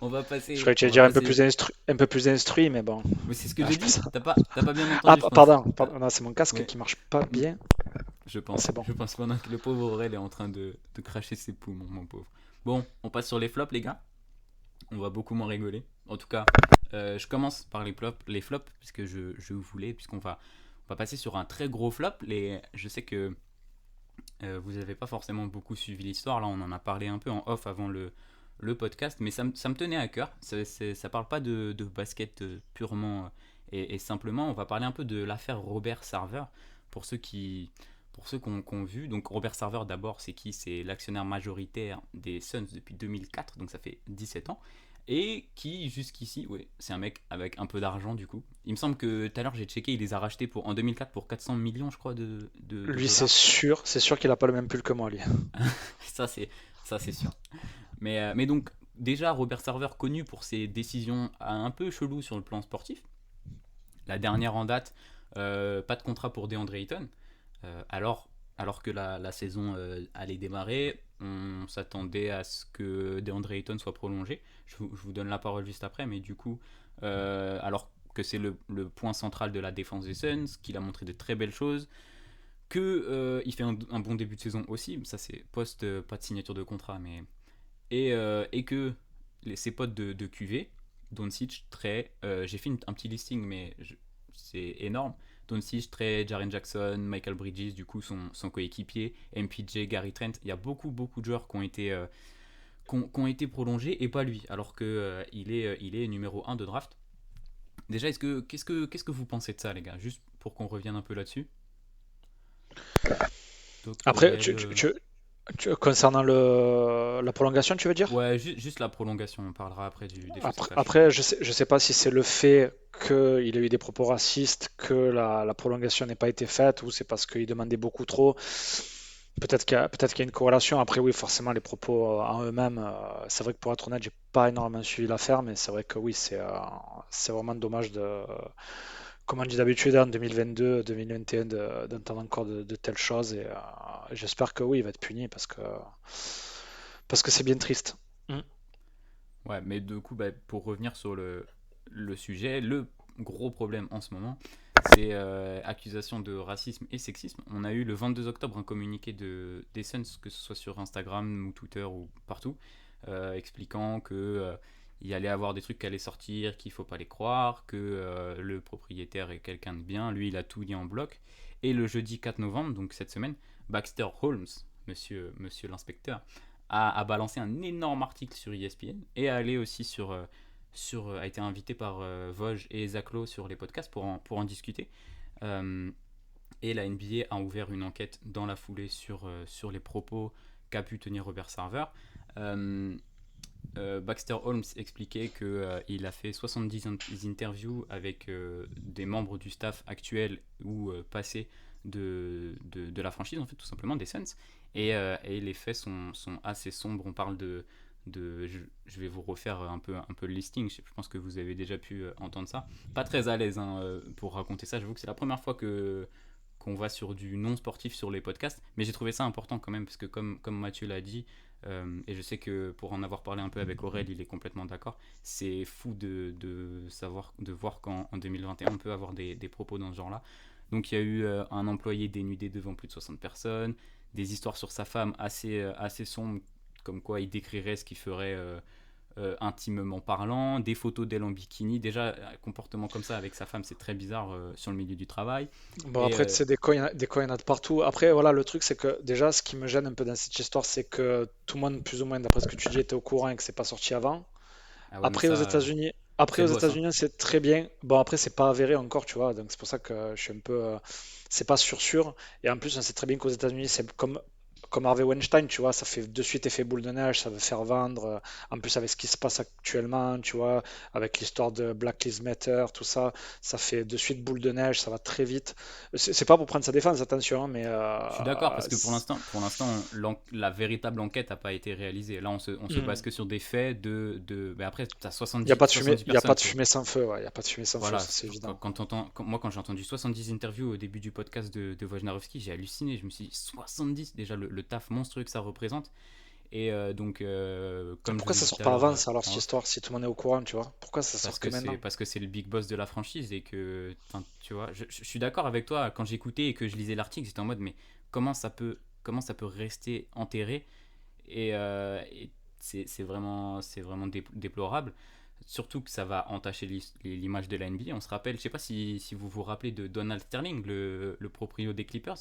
[SPEAKER 2] on va
[SPEAKER 1] Je
[SPEAKER 2] passer.
[SPEAKER 1] croyais que tu
[SPEAKER 2] On
[SPEAKER 1] allais
[SPEAKER 2] va
[SPEAKER 1] dire
[SPEAKER 2] passer.
[SPEAKER 1] un peu plus instruit, mais bon.
[SPEAKER 2] Mais c'est ce que
[SPEAKER 1] Ah,
[SPEAKER 2] j'ai
[SPEAKER 1] je fais
[SPEAKER 2] dit.
[SPEAKER 1] ça.
[SPEAKER 2] T'as pas bien
[SPEAKER 1] Ah,
[SPEAKER 2] entendu, je pense.
[SPEAKER 1] pardon, non, c'est mon casque
[SPEAKER 2] Ouais.
[SPEAKER 1] qui marche pas bien.
[SPEAKER 2] Je
[SPEAKER 1] Ah,
[SPEAKER 2] pense.
[SPEAKER 1] c'est bon.
[SPEAKER 2] Je pense pendant que le pauvre Aurel est en train de cracher ses poumons, mon pauvre. Bon, on passe sur les flops, les gars. On va beaucoup moins rigoler. En tout cas, je commence par les flops puisque je voulais, puisqu'on on va passer sur un très gros flop. Je sais que vous n'avez pas forcément beaucoup suivi l'histoire. Là, on en a parlé un peu en off avant le podcast, mais ça me tenait à cœur. Ça parle pas de basket purement et simplement. On va parler un peu de l'affaire Robert Sarver pour ceux qui ont vu. Donc Robert Sarver, d'abord, c'est qui? C'est l'actionnaire majoritaire des Suns depuis 2004, donc ça fait 17 ans. Et qui, jusqu'ici, ouais, c'est un mec avec un peu d'argent du coup. Il me semble que tout à l'heure j'ai checké, il les a rachetés en 2004 pour 400 millions, je crois, de
[SPEAKER 1] Lui,
[SPEAKER 2] dollars.
[SPEAKER 1] c'est sûr qu'il a pas le même pull que moi, lui.
[SPEAKER 2] Ça, c'est sûr. Mais donc, déjà, Robert Sarver, connu pour ses décisions un peu cheloues sur le plan sportif. La dernière en date, pas de contrat pour DeAndre Ayton. Alors que la saison allait démarrer, on s'attendait à ce que DeAndre Ayton soit prolongé. Je vous donne la parole juste après, mais du coup, alors que c'est le point central de la défense des Suns, qu'il a montré de très belles choses, que il fait un bon début de saison aussi, ça c'est post pas de signature de contrat, mais et que ses potes de QV, Doncic, très, j'ai fait un petit listing, mais c'est énorme. Doncic, Trey, Jaren Jackson, Michael Bridges, du coup son coéquipier, MPJ, Gary Trent. Il y a beaucoup de joueurs qui ont été prolongés et pas lui, alors que il est numéro 1 de draft. Déjà, qu'est-ce que vous pensez de ça, les gars? Juste pour qu'on revienne un peu là-dessus. Donc,
[SPEAKER 1] Après,
[SPEAKER 2] Aurel,
[SPEAKER 1] concernant la prolongation, tu veux dire?
[SPEAKER 2] ouais, juste la prolongation. On parlera après des faits
[SPEAKER 1] Après,
[SPEAKER 2] saccagés.
[SPEAKER 1] après, je sais pas si c'est le fait qu'il a eu des propos racistes que la prolongation n'ait pas été faite ou c'est parce qu'il demandait beaucoup trop. Peut-être qu'il y a une corrélation. Après, oui, forcément, les propos en eux-mêmes, c'est vrai que pour être honnête, j'ai pas énormément suivi l'affaire, mais c'est vrai que oui, c'est vraiment dommage comme on dit d'habitude, en 2022, 2021, d'entendre encore de telles choses. Et j'espère que oui, il va être puni parce que c'est bien triste. Mm.
[SPEAKER 2] Ouais, mais du coup, bah, pour revenir sur le sujet, le gros problème en ce moment, c'est accusation de racisme et sexisme. On a eu le 22 octobre un communiqué des Suns, que ce soit sur Instagram ou Twitter ou partout, expliquant que il allait avoir des trucs qui allaient sortir, qu'il faut pas les croire, que le propriétaire est quelqu'un de bien, lui il a tout dit en bloc. Et le jeudi 4 novembre, donc cette semaine, Baxter Holmes, monsieur l'inspecteur, a balancé un énorme article sur ESPN et a allé aussi a été invité par Vosges et Zaclo sur les podcasts pour en discuter. Euh, et la NBA a ouvert une enquête dans la foulée sur les propos qu'a pu tenir Robert Sarver. Euh, Baxter Holmes expliquait qu'il a fait 70 interviews avec des membres du staff actuel ou passé de la franchise, en fait, tout simplement, des Suns. Et les faits sont assez sombres. On parle je vais vous refaire un peu le listing. Je pense que vous avez déjà pu entendre ça. Pas très à l'aise pour raconter ça. J'avoue que c'est la première fois qu'on va sur du non sportif sur les podcasts, mais j'ai trouvé ça important quand même parce que comme Mathieu l'a dit, et je sais que pour en avoir parlé un peu avec Aurel, il est complètement d'accord. C'est fou de voir qu'en 2021 on peut avoir des propos dans ce genre-là. Donc il y a eu un employé dénudé devant plus de 60 personnes, des histoires sur sa femme assez sombres, comme quoi il décrirait ce qu'il ferait intimement parlant, des photos d'elle en bikini. Déjà, un comportement comme ça avec sa femme, c'est très bizarre sur le milieu du travail.
[SPEAKER 1] Bon,
[SPEAKER 2] Et
[SPEAKER 1] après, tu sais, des cas, il y en a de partout. Après, voilà, le truc, c'est que déjà, ce qui me gêne un peu dans cette histoire, c'est que tout le monde, plus ou moins, d'après ce que tu dis, était au courant et que c'est pas sorti avant.
[SPEAKER 2] ah ouais, mais
[SPEAKER 1] Après, aux
[SPEAKER 2] ça,
[SPEAKER 1] États-Unis, après,
[SPEAKER 2] c'est
[SPEAKER 1] aux
[SPEAKER 2] le boss, hein.
[SPEAKER 1] États-Unis, c'est très bien. Bon, après, c'est pas avéré encore, tu vois. Donc, c'est pour ça que je suis un peu. C'est pas sûr. Et en plus, on sait très bien qu'aux États-Unis, c'est comme Harvey Weinstein, tu vois. Ça fait de suite effet boule de neige, ça veut faire vendre. En plus, avec ce qui se passe actuellement, tu vois, avec l'histoire de Black Lives Matter, tout ça, ça fait de suite boule de neige, ça va très vite. C'est pas pour prendre sa défense, attention, hein, mais.
[SPEAKER 2] Je suis d'accord parce que pour l'instant, la véritable enquête n'a pas été réalisée. Là, on se base que sur des faits mais après, tu as
[SPEAKER 1] Il n'y a pas de fumée,
[SPEAKER 2] 70
[SPEAKER 1] il y a pas
[SPEAKER 2] personnes.
[SPEAKER 1] de fumée sans feu, ouais. Il y a pas de fumée sans feu,
[SPEAKER 2] Voilà,
[SPEAKER 1] ça c'est évident.
[SPEAKER 2] moi quand j'ai entendu 70 interviews au début du podcast de Wojnarowski, j'ai halluciné. Je me suis dit 70, déjà le taf monstrueux que ça représente. Et donc, comme je
[SPEAKER 1] Pourquoi
[SPEAKER 2] vous ai
[SPEAKER 1] ça
[SPEAKER 2] dit
[SPEAKER 1] sort
[SPEAKER 2] tout à
[SPEAKER 1] pas
[SPEAKER 2] l'heure
[SPEAKER 1] avant, ça, alors,
[SPEAKER 2] en
[SPEAKER 1] cette
[SPEAKER 2] off,
[SPEAKER 1] histoire, si tout le monde est au courant, tu vois? Pourquoi ça
[SPEAKER 2] parce
[SPEAKER 1] sort que
[SPEAKER 2] que c'est
[SPEAKER 1] maintenant?
[SPEAKER 2] parce que c'est le big boss de la franchise et que, enfin, tu vois, je suis d'accord avec toi. Quand j'écoutais et que je lisais l'article, j'étais en mode, mais comment ça peut rester enterré et c'est vraiment déplorable. Surtout que ça va entacher l'image de la NBA. On se rappelle, je sais pas si vous vous rappelez de Donald Sterling, le proprio des Clippers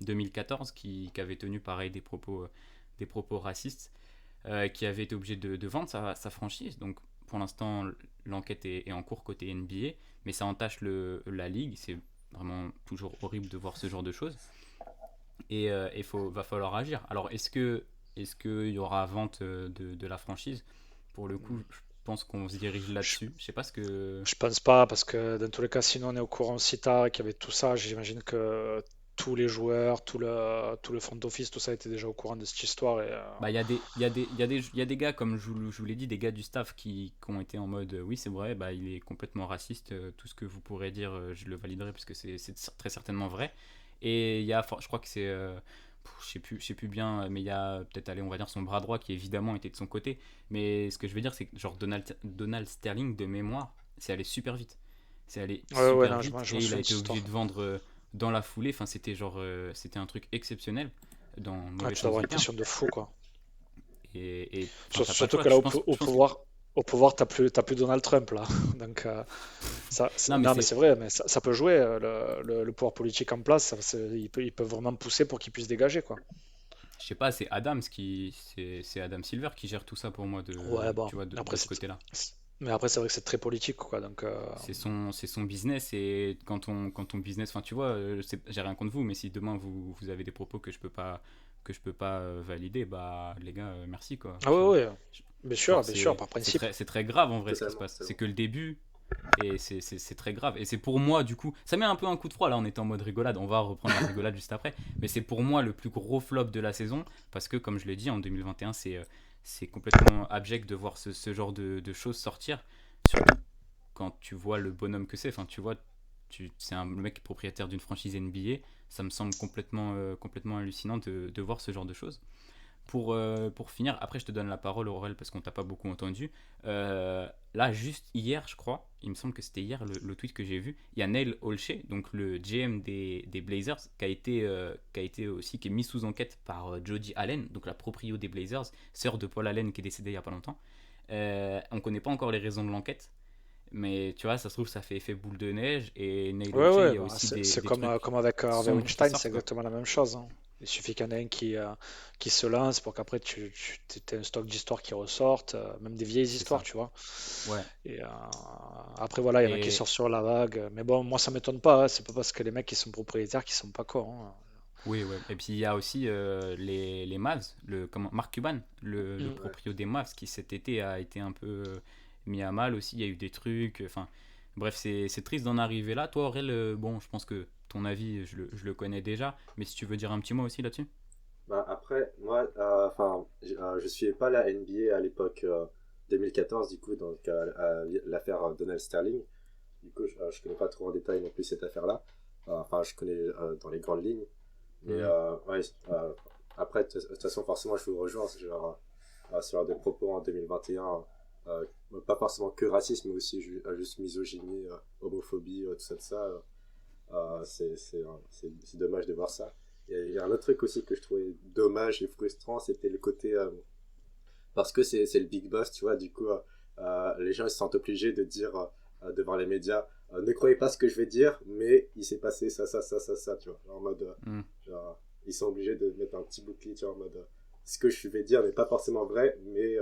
[SPEAKER 2] 2014, qui avait tenu pareil des propos racistes, qui avait été obligé de vendre sa franchise. Donc pour l'instant, l'enquête est en cours côté NBA, mais ça entache la ligue. C'est vraiment toujours horrible de voir ce genre de choses. Et va falloir agir. Alors est-ce qu'il y aura vente de la franchise? Pour le coup, je pense qu'on se dirige
[SPEAKER 1] Je,
[SPEAKER 2] là-dessus. Je sais pas ce que.
[SPEAKER 1] je pense pas, parce que dans tous les cas, sinon on est au courant si tard qu'il y avait tout ça, j'imagine que tous les joueurs, tout le front office, tout ça était déjà au courant de cette histoire. Et,
[SPEAKER 2] Bah, il y a des gars, comme je vous l'ai dit, des gars du staff qui ont été en mode oui, c'est vrai, bah, il est complètement raciste. Tout ce que vous pourrez dire, je le validerai parce que c'est très certainement vrai. Et je crois que c'est. Je sais plus bien, mais il y a peut-être, allez, on va dire son bras droit qui évidemment était de son côté. Mais ce que je veux dire, c'est que genre Donald Sterling, de mémoire, c'est allé super vite. C'est allé
[SPEAKER 1] ouais, ouais,
[SPEAKER 2] super
[SPEAKER 1] non,
[SPEAKER 2] vite
[SPEAKER 1] je m'en
[SPEAKER 2] et il a
[SPEAKER 1] souviens de
[SPEAKER 2] été
[SPEAKER 1] cette
[SPEAKER 2] obligé
[SPEAKER 1] histoire.
[SPEAKER 2] de vendre dans la foulée. Enfin, c'était genre, c'était un truc exceptionnel dans le
[SPEAKER 1] Ouais,
[SPEAKER 2] mauvais
[SPEAKER 1] tu dois
[SPEAKER 2] sens
[SPEAKER 1] avoir
[SPEAKER 2] du
[SPEAKER 1] une
[SPEAKER 2] terme.
[SPEAKER 1] pression de fou, quoi.
[SPEAKER 2] Et enfin, t'as pas le
[SPEAKER 1] Surtout
[SPEAKER 2] choix.
[SPEAKER 1] que là,
[SPEAKER 2] Je
[SPEAKER 1] au,
[SPEAKER 2] pense,
[SPEAKER 1] au
[SPEAKER 2] je pense que
[SPEAKER 1] pouvoir. au pouvoir, t'as plus Donald Trump là. Donc,
[SPEAKER 2] Non, mais
[SPEAKER 1] non, mais
[SPEAKER 2] c'est
[SPEAKER 1] c'est vrai, mais ça peut jouer. Le pouvoir politique en place, ils peuvent vraiment pousser pour qu'ils puissent dégager, quoi.
[SPEAKER 2] je sais pas, c'est Adam Silver qui gère tout ça pour moi
[SPEAKER 1] Ouais, bon.
[SPEAKER 2] tu vois, de
[SPEAKER 1] Après,
[SPEAKER 2] ce côté-là.
[SPEAKER 1] mais après, c'est vrai que c'est très politique, quoi. Donc,
[SPEAKER 2] C'est son business et quand ton business, enfin tu vois, j'ai rien contre vous, mais si demain vous avez des propos que je peux pas valider, bah les gars, merci quoi,
[SPEAKER 1] ah
[SPEAKER 2] tu vois.
[SPEAKER 1] ouais, ouais.
[SPEAKER 2] Genre
[SPEAKER 1] Bien sûr,
[SPEAKER 2] c'est
[SPEAKER 1] par
[SPEAKER 2] c'est
[SPEAKER 1] principe.
[SPEAKER 2] très c'est très grave en vrai ce qui se
[SPEAKER 3] Totalement,
[SPEAKER 2] passe. C'est
[SPEAKER 3] totalement.
[SPEAKER 2] que le début et c'est très grave. Et c'est pour moi du coup, ça met un peu un coup de froid là, on était en mode rigolade, on va reprendre la rigolade juste après. Mais c'est pour moi le plus gros flop de la saison parce que comme je l'ai dit en 2021, c'est complètement abject de voir ce genre de choses sortir. Surtout quand tu vois le bonhomme que c'est, enfin tu vois, c'est un mec propriétaire d'une franchise NBA, ça me semble complètement hallucinant de voir ce genre de choses. Pour finir, après je te donne la parole Aurel parce qu'on t'a pas beaucoup entendu. Là juste hier je crois, il me semble que c'était hier le tweet que j'ai vu, il y a Neil Olshey, donc le GM des Blazers, qui est mis sous enquête par Jody Allen, donc la proprio des Blazers, sœur de Paul Allen qui est décédé il y a pas longtemps. On connaît pas encore les raisons de l'enquête, mais tu vois, ça se trouve, ça fait effet boule de neige. Et Neil
[SPEAKER 1] Ouais,
[SPEAKER 2] Olshey, il
[SPEAKER 1] ouais,
[SPEAKER 2] y a
[SPEAKER 1] bah,
[SPEAKER 2] aussi
[SPEAKER 1] c'est
[SPEAKER 2] des
[SPEAKER 1] comme,
[SPEAKER 2] trucs
[SPEAKER 1] comme avec Harvey
[SPEAKER 2] sombres qui
[SPEAKER 1] Weinstein, c'est
[SPEAKER 2] sortent, quoi.
[SPEAKER 1] exactement la même chose, hein. Il suffit qu'il y en ait un qui se lance pour qu'après tu aies un stock d'histoires qui ressortent, même des vieilles
[SPEAKER 2] C'est
[SPEAKER 1] histoires,
[SPEAKER 2] ça.
[SPEAKER 1] tu vois.
[SPEAKER 2] Ouais.
[SPEAKER 1] Et après, voilà, il y en a qui
[SPEAKER 2] Et
[SPEAKER 1] sortent sur la vague. Mais bon, moi, ça m'étonne pas, hein. C'est pas parce que les mecs qui sont propriétaires qui sont pas cons, hein.
[SPEAKER 2] oui, ouais. Et puis il y a aussi les Mavs, Mark Cuban, le
[SPEAKER 1] Mm.
[SPEAKER 3] Ouais.
[SPEAKER 2] proprio des Mavs, qui cet été a été un peu mis à mal aussi. Il y a eu des trucs. Enfin, bref, c'est triste d'en arriver là. Toi, Aurel, bon, je pense que ton avis, je le connais déjà. Mais si tu veux dire un petit mot aussi là-dessus.
[SPEAKER 3] Bah, après, moi, enfin, je suivais pas la NBA à l'époque 2014, du coup, donc l'affaire Donald Sterling. Du coup, je connais pas trop en détail non plus cette affaire-là. Enfin, je connais dans les grandes lignes. Mais
[SPEAKER 2] Mhm.
[SPEAKER 3] ouais, après, de toute façon, forcément, je vous rejoins genre, ce genre de propos en 2021. Euh, Pas forcément que racisme, mais aussi juste misogynie, homophobie, tout ça de ça. C'est dommage de voir ça. Il y a un autre truc aussi que je trouvais dommage et frustrant, c'était le côté parce que c'est le big boss, tu vois, du coup, les gens ils se sentent obligés de dire devant les médias, ne croyez pas ce que je vais dire, mais il s'est passé ça, tu vois, genre en mode,
[SPEAKER 2] Mhm.
[SPEAKER 3] genre, ils sont obligés de mettre un petit bouclier, tu vois, en mode, ce que je vais dire n'est pas forcément vrai, mais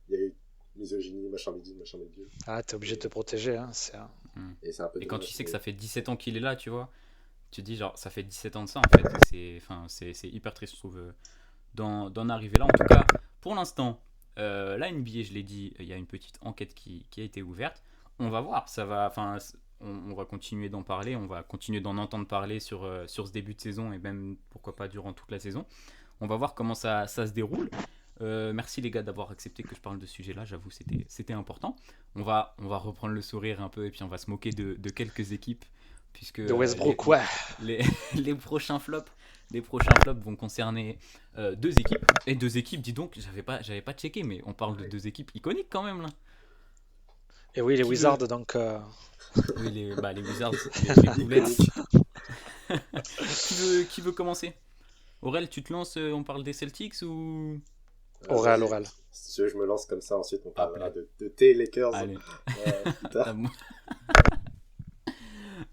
[SPEAKER 3] il y a eu misogynie, machin bidule,
[SPEAKER 1] Ah, t'es obligé de
[SPEAKER 3] et,
[SPEAKER 1] te protéger, hein.
[SPEAKER 2] Mhm.
[SPEAKER 3] et c'est un peu
[SPEAKER 2] Et quand tu
[SPEAKER 3] dommage,
[SPEAKER 2] sais que
[SPEAKER 3] mais
[SPEAKER 2] ça fait 17 ans qu'il est là, tu vois, tu te dis genre ça fait 17 ans de ça en fait. C'est hyper triste, je trouve, d'en arriver là. En tout cas, pour l'instant, la NBA, je l'ai dit, il y a une petite enquête qui a été ouverte. On va voir, on va continuer d'en parler, on va continuer d'en entendre parler sur ce début de saison et même pourquoi pas durant toute la saison. On va voir comment ça se déroule. Merci les gars d'avoir accepté que je parle de ce sujet-là, j'avoue c'était important. On va reprendre le sourire un peu et puis on va se moquer de quelques équipes puisque
[SPEAKER 1] De Westbrook, ouais.
[SPEAKER 2] les, les prochains flops vont concerner deux équipes. Et deux équipes, dis donc, j'avais pas checké, mais on parle de
[SPEAKER 3] ouais.
[SPEAKER 2] deux équipes iconiques quand même là.
[SPEAKER 1] Et oui, les
[SPEAKER 2] Qui
[SPEAKER 1] Wizards,
[SPEAKER 2] veut
[SPEAKER 1] donc.
[SPEAKER 2] Oui, les Wizards, les Bullets.
[SPEAKER 3] Iconique.
[SPEAKER 2] Qui veut commencer? Aurel, tu te lances, on parle des Celtics ou.
[SPEAKER 1] Oral,
[SPEAKER 3] Vas-y,
[SPEAKER 1] oral.
[SPEAKER 3] si tu veux, je me lance comme ça, ensuite on parlera
[SPEAKER 2] Appelez.
[SPEAKER 3] de tes Lakers
[SPEAKER 2] Allez.
[SPEAKER 3] plus tard.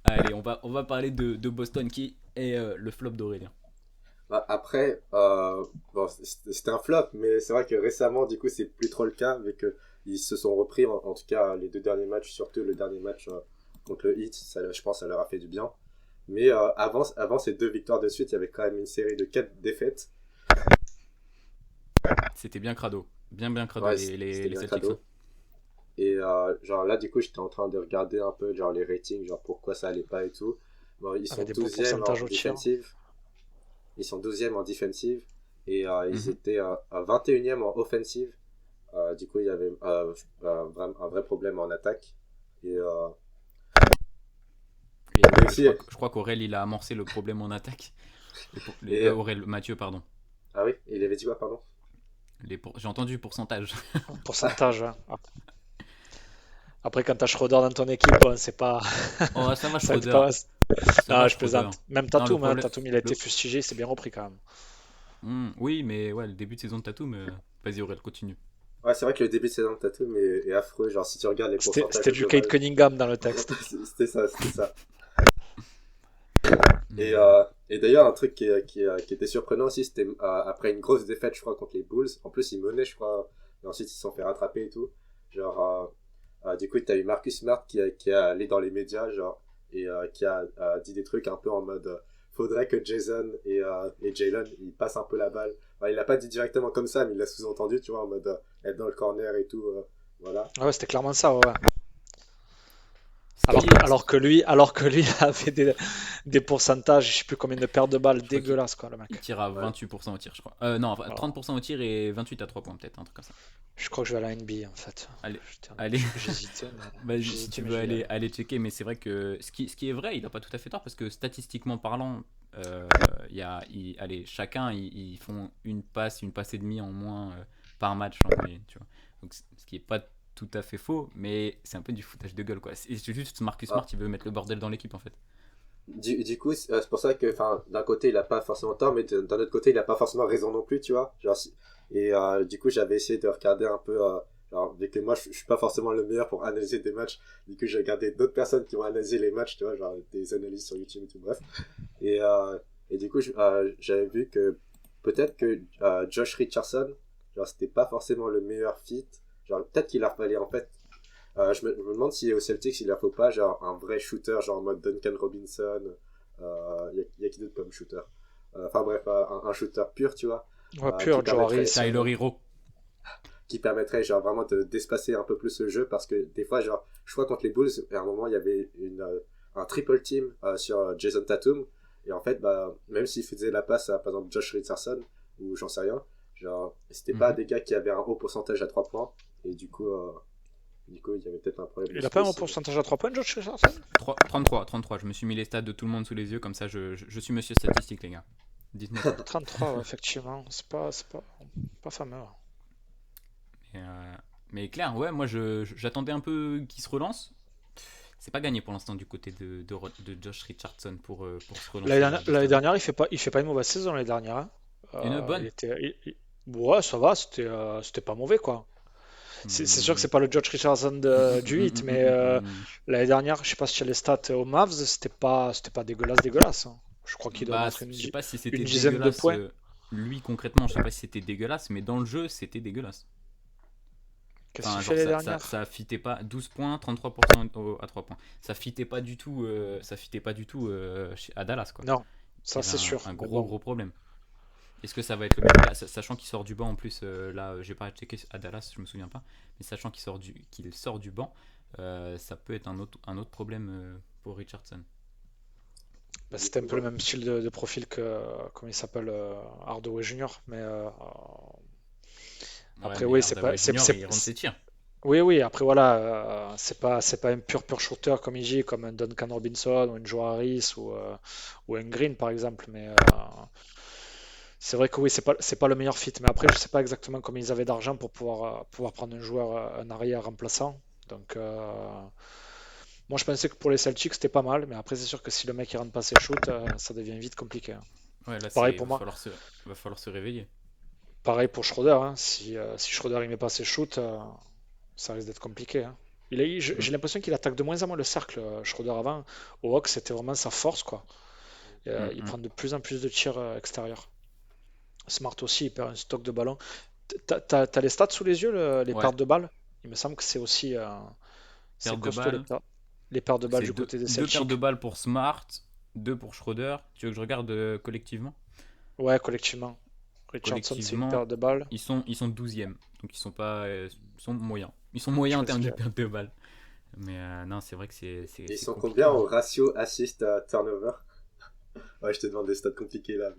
[SPEAKER 2] Allez, on va parler de Boston qui est le flop d'Aurélien.
[SPEAKER 3] Bah, après, bon, c'était un flop, mais c'est vrai que récemment, du coup, c'est plus trop le cas, vu que ils se sont repris, en tout cas, les deux derniers matchs, surtout le dernier match contre le Heat, ça, je pense, ça leur a fait du bien. Mais avant ces deux victoires de suite, il y avait quand même une série de 4 défaites.
[SPEAKER 2] C'était bien crado. Bien crado
[SPEAKER 3] Ouais,
[SPEAKER 2] les,
[SPEAKER 3] c'était
[SPEAKER 2] les
[SPEAKER 3] bien
[SPEAKER 2] Celtics, hein.
[SPEAKER 3] cadeau. Et genre là, du coup, j'étais en train de regarder un peu genre les ratings, genre pourquoi ça allait pas et tout. Bon, ils sont
[SPEAKER 1] Avec des beaux
[SPEAKER 3] 12e en
[SPEAKER 1] pourcentages au tir.
[SPEAKER 3] défensive. Ils sont 12e en défensive. Et ils
[SPEAKER 2] Mhm.
[SPEAKER 3] étaient à 21e en offensive. Du coup, il y avait un vrai problème en attaque. Et
[SPEAKER 2] Et
[SPEAKER 3] il y avait
[SPEAKER 2] je
[SPEAKER 3] aussi.
[SPEAKER 2] crois, je crois qu'Aurel, il a amorcé le problème en attaque.
[SPEAKER 3] Et,
[SPEAKER 2] Aurel, Mathieu, pardon.
[SPEAKER 3] ah oui, il avait dit quoi, pardon?
[SPEAKER 2] J'ai entendu pourcentage.
[SPEAKER 1] Pourcentage, ouais. Après, quand t'as Schroeder dans ton équipe, bon, c'est pas.
[SPEAKER 2] Oh, ça va,
[SPEAKER 1] Ça aide
[SPEAKER 2] Schroeder.
[SPEAKER 1] pas.
[SPEAKER 2] Ça va,
[SPEAKER 1] Non, je
[SPEAKER 2] Schroeder.
[SPEAKER 1] plaisante. Même
[SPEAKER 2] Non, le
[SPEAKER 1] Tatum, hein.
[SPEAKER 2] problème.
[SPEAKER 1] Tatum, il a été
[SPEAKER 2] Le...
[SPEAKER 1] fustigé, c'est bien repris quand même.
[SPEAKER 2] Oui, mais ouais, le début de saison de Tatum. Vas-y, Aurel, continue.
[SPEAKER 3] Ouais, c'est vrai que le début de saison de Tatum est affreux. Genre, si tu regardes les pourcentages
[SPEAKER 1] C'était du
[SPEAKER 3] globaux,
[SPEAKER 1] Kate Cunningham dans le texte.
[SPEAKER 3] c'était ça, c'était ça.
[SPEAKER 2] Mais,
[SPEAKER 3] Et d'ailleurs, un truc qui était surprenant aussi, c'était après une grosse défaite, je crois, contre les Bulls. En plus, ils menaient, je crois, et ensuite ils se sont fait rattraper et tout. Genre, du coup, t'as eu Marcus Smart qui est allé dans les médias, genre, et qui a dit des trucs un peu en mode faudrait que Jason et Jalen ils passent un peu la balle. Enfin, il l'a pas dit directement comme ça, mais il l'a sous-entendu, tu vois, en mode être dans le corner et tout. Voilà.
[SPEAKER 1] Ouais, c'était clairement ça, ouais.
[SPEAKER 2] ce
[SPEAKER 1] Alors,
[SPEAKER 2] qui est-
[SPEAKER 1] alors que lui avait des pourcentages, je sais plus combien de paires de balles
[SPEAKER 2] Je crois qu'il
[SPEAKER 1] dégueulasses, quoi, le mec.
[SPEAKER 2] il tire à
[SPEAKER 3] Ouais.
[SPEAKER 2] 28% au tir, je crois. Non, enfin,
[SPEAKER 1] Alors,
[SPEAKER 2] 30% au tir et 28 à 3 points, peut-être, un truc comme ça.
[SPEAKER 1] je crois que je vais à la NBA, en fait.
[SPEAKER 2] Allez,
[SPEAKER 1] J'étais-
[SPEAKER 2] allez.
[SPEAKER 1] J'hésitais,
[SPEAKER 2] Bah, si
[SPEAKER 1] j'hésitais,
[SPEAKER 2] tu
[SPEAKER 1] mais
[SPEAKER 2] veux
[SPEAKER 1] je vais y
[SPEAKER 2] aller checker, mais c'est vrai que ce qui est vrai, il n'a pas tout à fait tort parce que statistiquement parlant, allez, chacun ils font une passe et demie en moins par match en moyenne, tu vois. Donc, ce qui est pas tout à fait faux, mais c'est un peu du foutage de gueule quoi. C'est juste Marcus Smart,
[SPEAKER 3] Ah.
[SPEAKER 2] il veut mettre le bordel dans l'équipe en fait.
[SPEAKER 3] Du coup, c'est pour ça que, enfin, d'un côté, il a pas forcément tort, mais d'un autre côté, il a pas forcément raison non plus, tu vois. Genre, et du coup, j'avais essayé de regarder un peu, genre, vu que moi, je suis pas forcément le meilleur pour analyser des matchs, du coup, j'ai regardé d'autres personnes qui ont analysé les matchs, tu vois, genre des analyses sur YouTube et tout, bref. Et, et du coup, j'avais vu que peut-être que Josh Richardson, genre, c'était pas forcément le meilleur fit. Genre, peut-être qu'il leur fallait, en fait, je me demande si au Celtics il leur faut pas genre un vrai shooter genre en mode Duncan Robinson. Y a qui d'autre comme shooter? Enfin bref, un shooter pur, tu vois,
[SPEAKER 1] Ouais,
[SPEAKER 3] qui
[SPEAKER 1] pur, Joe
[SPEAKER 3] permettrait
[SPEAKER 1] Harris.
[SPEAKER 2] Tyler Hero.
[SPEAKER 3] genre vraiment d'espacer un peu plus le jeu, parce que des fois genre je crois contre les Bulls à un moment il y avait un triple team sur Jason Tatum, et en fait bah même s'il faisait la passe à par exemple Josh Richardson ou j'en sais rien, genre c'était pas des gars qui avaient un haut pourcentage à 3 points, et du coup, il y avait peut-être un problème de
[SPEAKER 1] Il a pas un
[SPEAKER 3] spacing.
[SPEAKER 1] pourcentage à 3 points, Josh Richardson?
[SPEAKER 2] 33. Je me suis mis les stats de tout le monde sous les yeux, comme ça je suis monsieur statistique, les gars. Dites-moi tout.
[SPEAKER 1] 33, ouais, effectivement. C'est pas fameux.
[SPEAKER 2] Et, mais clair, ouais, moi j'attendais un peu qu'il se relance. C'est pas gagné pour l'instant du côté de Josh Richardson pour se relancer.
[SPEAKER 1] L'année dernière, il fait pas une mauvaise saison l'année dernière, hein.
[SPEAKER 2] Une
[SPEAKER 1] Il
[SPEAKER 2] bonne.
[SPEAKER 1] était, ouais, ça va, c'était pas mauvais, quoi. C'est sûr que c'est pas le Josh Richardson du 8, mais l'année dernière, je sais pas si tu as les stats aux Mavs, c'était pas dégueulasse, hein. Je crois qu'il doit
[SPEAKER 2] Bah,
[SPEAKER 1] mettre
[SPEAKER 2] je sais pas si
[SPEAKER 1] une
[SPEAKER 2] c'était
[SPEAKER 1] dizaine de
[SPEAKER 2] dégueulasse.
[SPEAKER 1] points.
[SPEAKER 2] Lui concrètement, je sais pas si c'était dégueulasse, mais dans le jeu, c'était dégueulasse.
[SPEAKER 1] Qu'est-ce
[SPEAKER 2] Enfin,
[SPEAKER 1] qu'il
[SPEAKER 2] genre,
[SPEAKER 1] fait l'année dernière?
[SPEAKER 2] ça fitait pas. 12 points, 33% à 3 points. Ça fitait pas du tout, à Dallas, quoi.
[SPEAKER 1] Non,
[SPEAKER 2] Il
[SPEAKER 1] ça
[SPEAKER 2] y avait
[SPEAKER 1] c'est sûr.
[SPEAKER 2] un
[SPEAKER 1] Mais
[SPEAKER 2] gros,
[SPEAKER 1] bon,
[SPEAKER 2] gros problème. Est-ce que ça va être le même cas, sachant qu'il sort du banc en plus, là, j'ai pas checké à Dallas, je me souviens pas, mais sachant qu'il sort du banc, ça peut être un autre problème pour Richardson.
[SPEAKER 1] bah, c'était un peu le même style de profil que, comment il s'appelle, Hardaway Junior. Mais
[SPEAKER 2] Ouais,
[SPEAKER 1] après,
[SPEAKER 2] mais
[SPEAKER 1] oui, c'est pas,
[SPEAKER 2] Hardaway Junior, il rentre ses tirs.
[SPEAKER 1] oui, après voilà, c'est pas un pur shooter comme il dit, comme un Duncan Robinson ou un Joe Harris ou un Green par exemple. Mais c'est vrai que oui, c'est pas le meilleur fit. Mais après, je sais pas exactement combien ils avaient d'argent pour pouvoir prendre un joueur, un arrière remplaçant. Donc, moi je pensais que pour les Celtics c'était pas mal, mais après c'est sûr que si le mec il rentre pas ses shoots, ça devient vite compliqué, hein.
[SPEAKER 2] Ouais, là,
[SPEAKER 1] Pareil
[SPEAKER 2] il
[SPEAKER 1] pour moi,
[SPEAKER 2] va falloir se réveiller.
[SPEAKER 1] pareil pour Schroeder, hein. Si Schroeder il met pas ses shoots, ça risque d'être compliqué, hein.
[SPEAKER 2] Mm.
[SPEAKER 1] J'ai l'impression qu'il attaque de moins en moins le cercle, Schroeder avant. Au Hawks, c'était vraiment sa force, quoi.
[SPEAKER 2] Mm,
[SPEAKER 1] Il
[SPEAKER 2] mm.
[SPEAKER 1] prend de plus en plus de tirs extérieurs. Smart aussi, il perd un stock de ballons. T'as les stats sous les yeux, les
[SPEAKER 2] Ouais,
[SPEAKER 1] pertes de balles? Il me semble que c'est
[SPEAKER 2] perte de
[SPEAKER 1] costaud
[SPEAKER 2] balles.
[SPEAKER 1] les pertes de balles
[SPEAKER 2] C'est
[SPEAKER 1] du côté des
[SPEAKER 2] deux pertes de
[SPEAKER 1] Celtics.
[SPEAKER 2] balles pour Smart, deux pour Schroeder. Tu veux que je regarde collectivement?
[SPEAKER 1] Ouais, collectivement. Richardson, c'est une
[SPEAKER 2] Collectivement,
[SPEAKER 1] perte de balles.
[SPEAKER 2] ils sont 12e. Donc ils sont pas. Ils sont moyens. Ils sont moyens en
[SPEAKER 1] Je me
[SPEAKER 2] termes de
[SPEAKER 1] suis
[SPEAKER 2] perte de balles. Mais non, c'est vrai que
[SPEAKER 3] Ils
[SPEAKER 2] c'est
[SPEAKER 3] sont
[SPEAKER 2] compliqué,
[SPEAKER 3] combien
[SPEAKER 2] hein.
[SPEAKER 3] au ratio assist à turnover? Ouais, je te demande des stats compliqués là.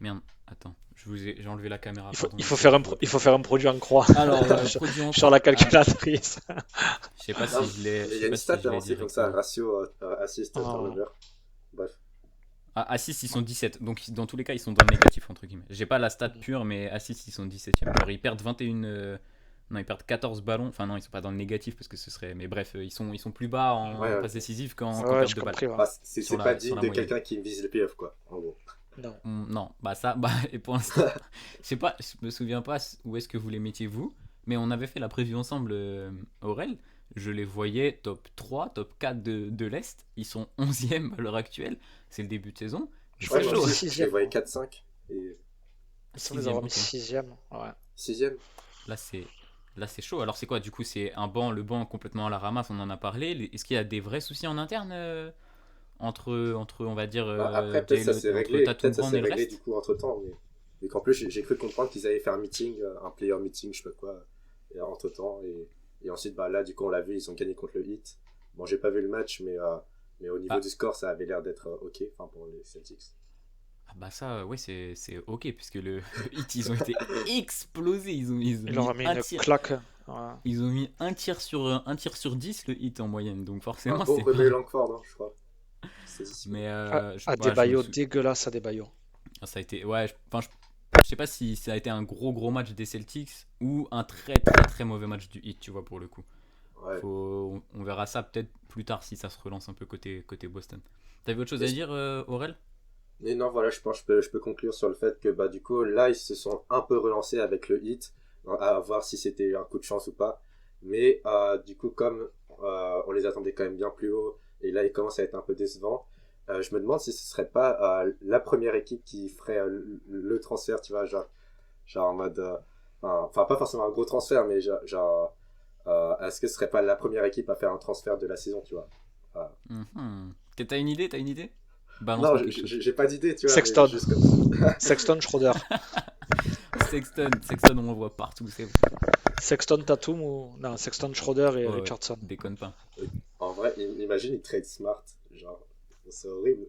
[SPEAKER 2] Merde, attends, j'ai enlevé la caméra, pardon.
[SPEAKER 1] Il faut faire un produit en croix
[SPEAKER 2] Alors,
[SPEAKER 1] sur,
[SPEAKER 2] produit en
[SPEAKER 1] sur
[SPEAKER 2] croix.
[SPEAKER 1] la calculatrice.
[SPEAKER 2] Je sais pas
[SPEAKER 3] Non,
[SPEAKER 2] si je l'ai.
[SPEAKER 3] il
[SPEAKER 2] Je
[SPEAKER 3] y
[SPEAKER 2] sais
[SPEAKER 3] a une
[SPEAKER 2] pas si
[SPEAKER 3] stat
[SPEAKER 2] je l'ai
[SPEAKER 3] avancée comme ça,
[SPEAKER 2] directement.
[SPEAKER 3] ratio assist
[SPEAKER 1] Oh.
[SPEAKER 3] turnover. Bref.
[SPEAKER 2] Ah, à 6, ils sont 17. Donc, dans tous les cas, ils sont dans le négatif, entre guillemets. J'ai pas la stat pure, mais à 6, ils sont 17e. Alors, ils perdent 21. Non, ils perdent 14 ballons. Enfin, non, ils sont pas dans le négatif parce que ce serait. Mais bref, ils sont plus bas en
[SPEAKER 3] Ouais,
[SPEAKER 2] passe décisive qu'en
[SPEAKER 1] Ouais,
[SPEAKER 2] perte
[SPEAKER 1] j'ai
[SPEAKER 2] de balles.
[SPEAKER 1] compris, ouais.
[SPEAKER 3] Bah,
[SPEAKER 2] Sur
[SPEAKER 3] c'est pas
[SPEAKER 2] sur
[SPEAKER 3] digne
[SPEAKER 2] la
[SPEAKER 3] de
[SPEAKER 2] moyenne.
[SPEAKER 3] quelqu'un qui vise les playoffs, quoi, en gros.
[SPEAKER 1] Non.
[SPEAKER 2] Non, bah ça, bah, et pour l'instant, je sais pas, je me souviens pas où est-ce que vous les mettiez vous, Mais on avait fait la preview ensemble, Aurel. Je les voyais top 3, top 4 de l'Est. Ils sont 11e à l'heure actuelle. C'est le début de saison.
[SPEAKER 1] Je
[SPEAKER 2] C'est
[SPEAKER 1] crois
[SPEAKER 3] Ouais,
[SPEAKER 1] qu'ils
[SPEAKER 3] moi
[SPEAKER 1] ont
[SPEAKER 2] chaud.
[SPEAKER 1] mis
[SPEAKER 3] aussi, je les
[SPEAKER 1] 6e.
[SPEAKER 3] voyais 4-5 et
[SPEAKER 1] Ça les
[SPEAKER 2] 6e,
[SPEAKER 1] avoir mis
[SPEAKER 2] ok.
[SPEAKER 1] 6e. Ouais.
[SPEAKER 3] 6ème.
[SPEAKER 2] Là, c'est chaud. Alors, c'est quoi? Du coup, c'est le banc complètement à la ramasse. On en a parlé. Est-ce qu'il y a des vrais soucis en interne entre, on va dire,
[SPEAKER 3] Bah, après, peut-être ça s'est
[SPEAKER 2] entre
[SPEAKER 3] réglé,
[SPEAKER 2] Tatum
[SPEAKER 3] peut-être ça
[SPEAKER 2] Brown
[SPEAKER 3] s'est
[SPEAKER 2] et le
[SPEAKER 3] réglé du
[SPEAKER 2] reste?
[SPEAKER 3] coup entre temps, mais qu'en plus j'ai cru comprendre qu'ils avaient fait un meeting, un player meeting, je sais pas quoi, entre temps, et ensuite bah là du coup on l'a vu, ils ont gagné contre le Heat. Bon, j'ai pas vu le match, mais au niveau
[SPEAKER 2] Bah,
[SPEAKER 3] du score, ça avait l'air d'être ok, enfin pour les Celtics.
[SPEAKER 2] ah bah ça, ouais, c'est ok, puisque le Heat, ils ont été explosés. Ils ont
[SPEAKER 1] Il leur
[SPEAKER 2] mis
[SPEAKER 1] a mis
[SPEAKER 2] un
[SPEAKER 1] une
[SPEAKER 2] tir.
[SPEAKER 1] claque. Ouais.
[SPEAKER 2] Ils ont mis un tir sur 10 le Heat en moyenne. Donc
[SPEAKER 3] Un
[SPEAKER 2] forcément,
[SPEAKER 3] beau
[SPEAKER 2] c'est pas.
[SPEAKER 3] Rebelle Langford, hein, je crois. Statistique.
[SPEAKER 2] Mais je me
[SPEAKER 1] Adebayo,
[SPEAKER 2] souviens.
[SPEAKER 1] dégueulasse Adebayo.
[SPEAKER 2] Ça a été. Ouais, je sais pas si ça a été un gros match des Celtics ou un très très très mauvais match du Heat, tu vois, pour le coup.
[SPEAKER 3] Ouais.
[SPEAKER 2] On verra ça peut-être plus tard si ça se relance un peu côté Boston. T'avais autre chose à
[SPEAKER 3] Et,
[SPEAKER 2] dire, Aurel?
[SPEAKER 3] mais non, voilà, je pense que je peux conclure sur le fait que bah du coup là ils se sont un peu relancés avec le Heat, à voir si c'était un coup de chance ou pas. Mais du coup comme on les attendait quand même bien plus haut et là ils commencent à être un peu décevants, je me demande si ce serait pas la première équipe qui ferait le transfert, tu vois, genre en mode, enfin pas forcément un gros transfert, mais genre est-ce que ce serait pas la première équipe à faire un transfert de la saison, tu vois. Euh,
[SPEAKER 2] Mhm. T'as une idée? T'as une idée?
[SPEAKER 3] non,
[SPEAKER 2] Balance-moi quelque chose.
[SPEAKER 3] j'ai pas d'idée, tu vois, mais
[SPEAKER 1] Sexton.
[SPEAKER 3] juste comme ça.
[SPEAKER 1] Sexton, Schroeder.
[SPEAKER 2] Sexton, on le voit partout, c'est bon.
[SPEAKER 1] Sexton, Tatum ou. Non, Sexton, Schroeder et
[SPEAKER 2] Ouais, ouais,
[SPEAKER 1] Richardson.
[SPEAKER 2] déconne pas.
[SPEAKER 3] En vrai, imagine, ils trade Smart. Genre, c'est horrible.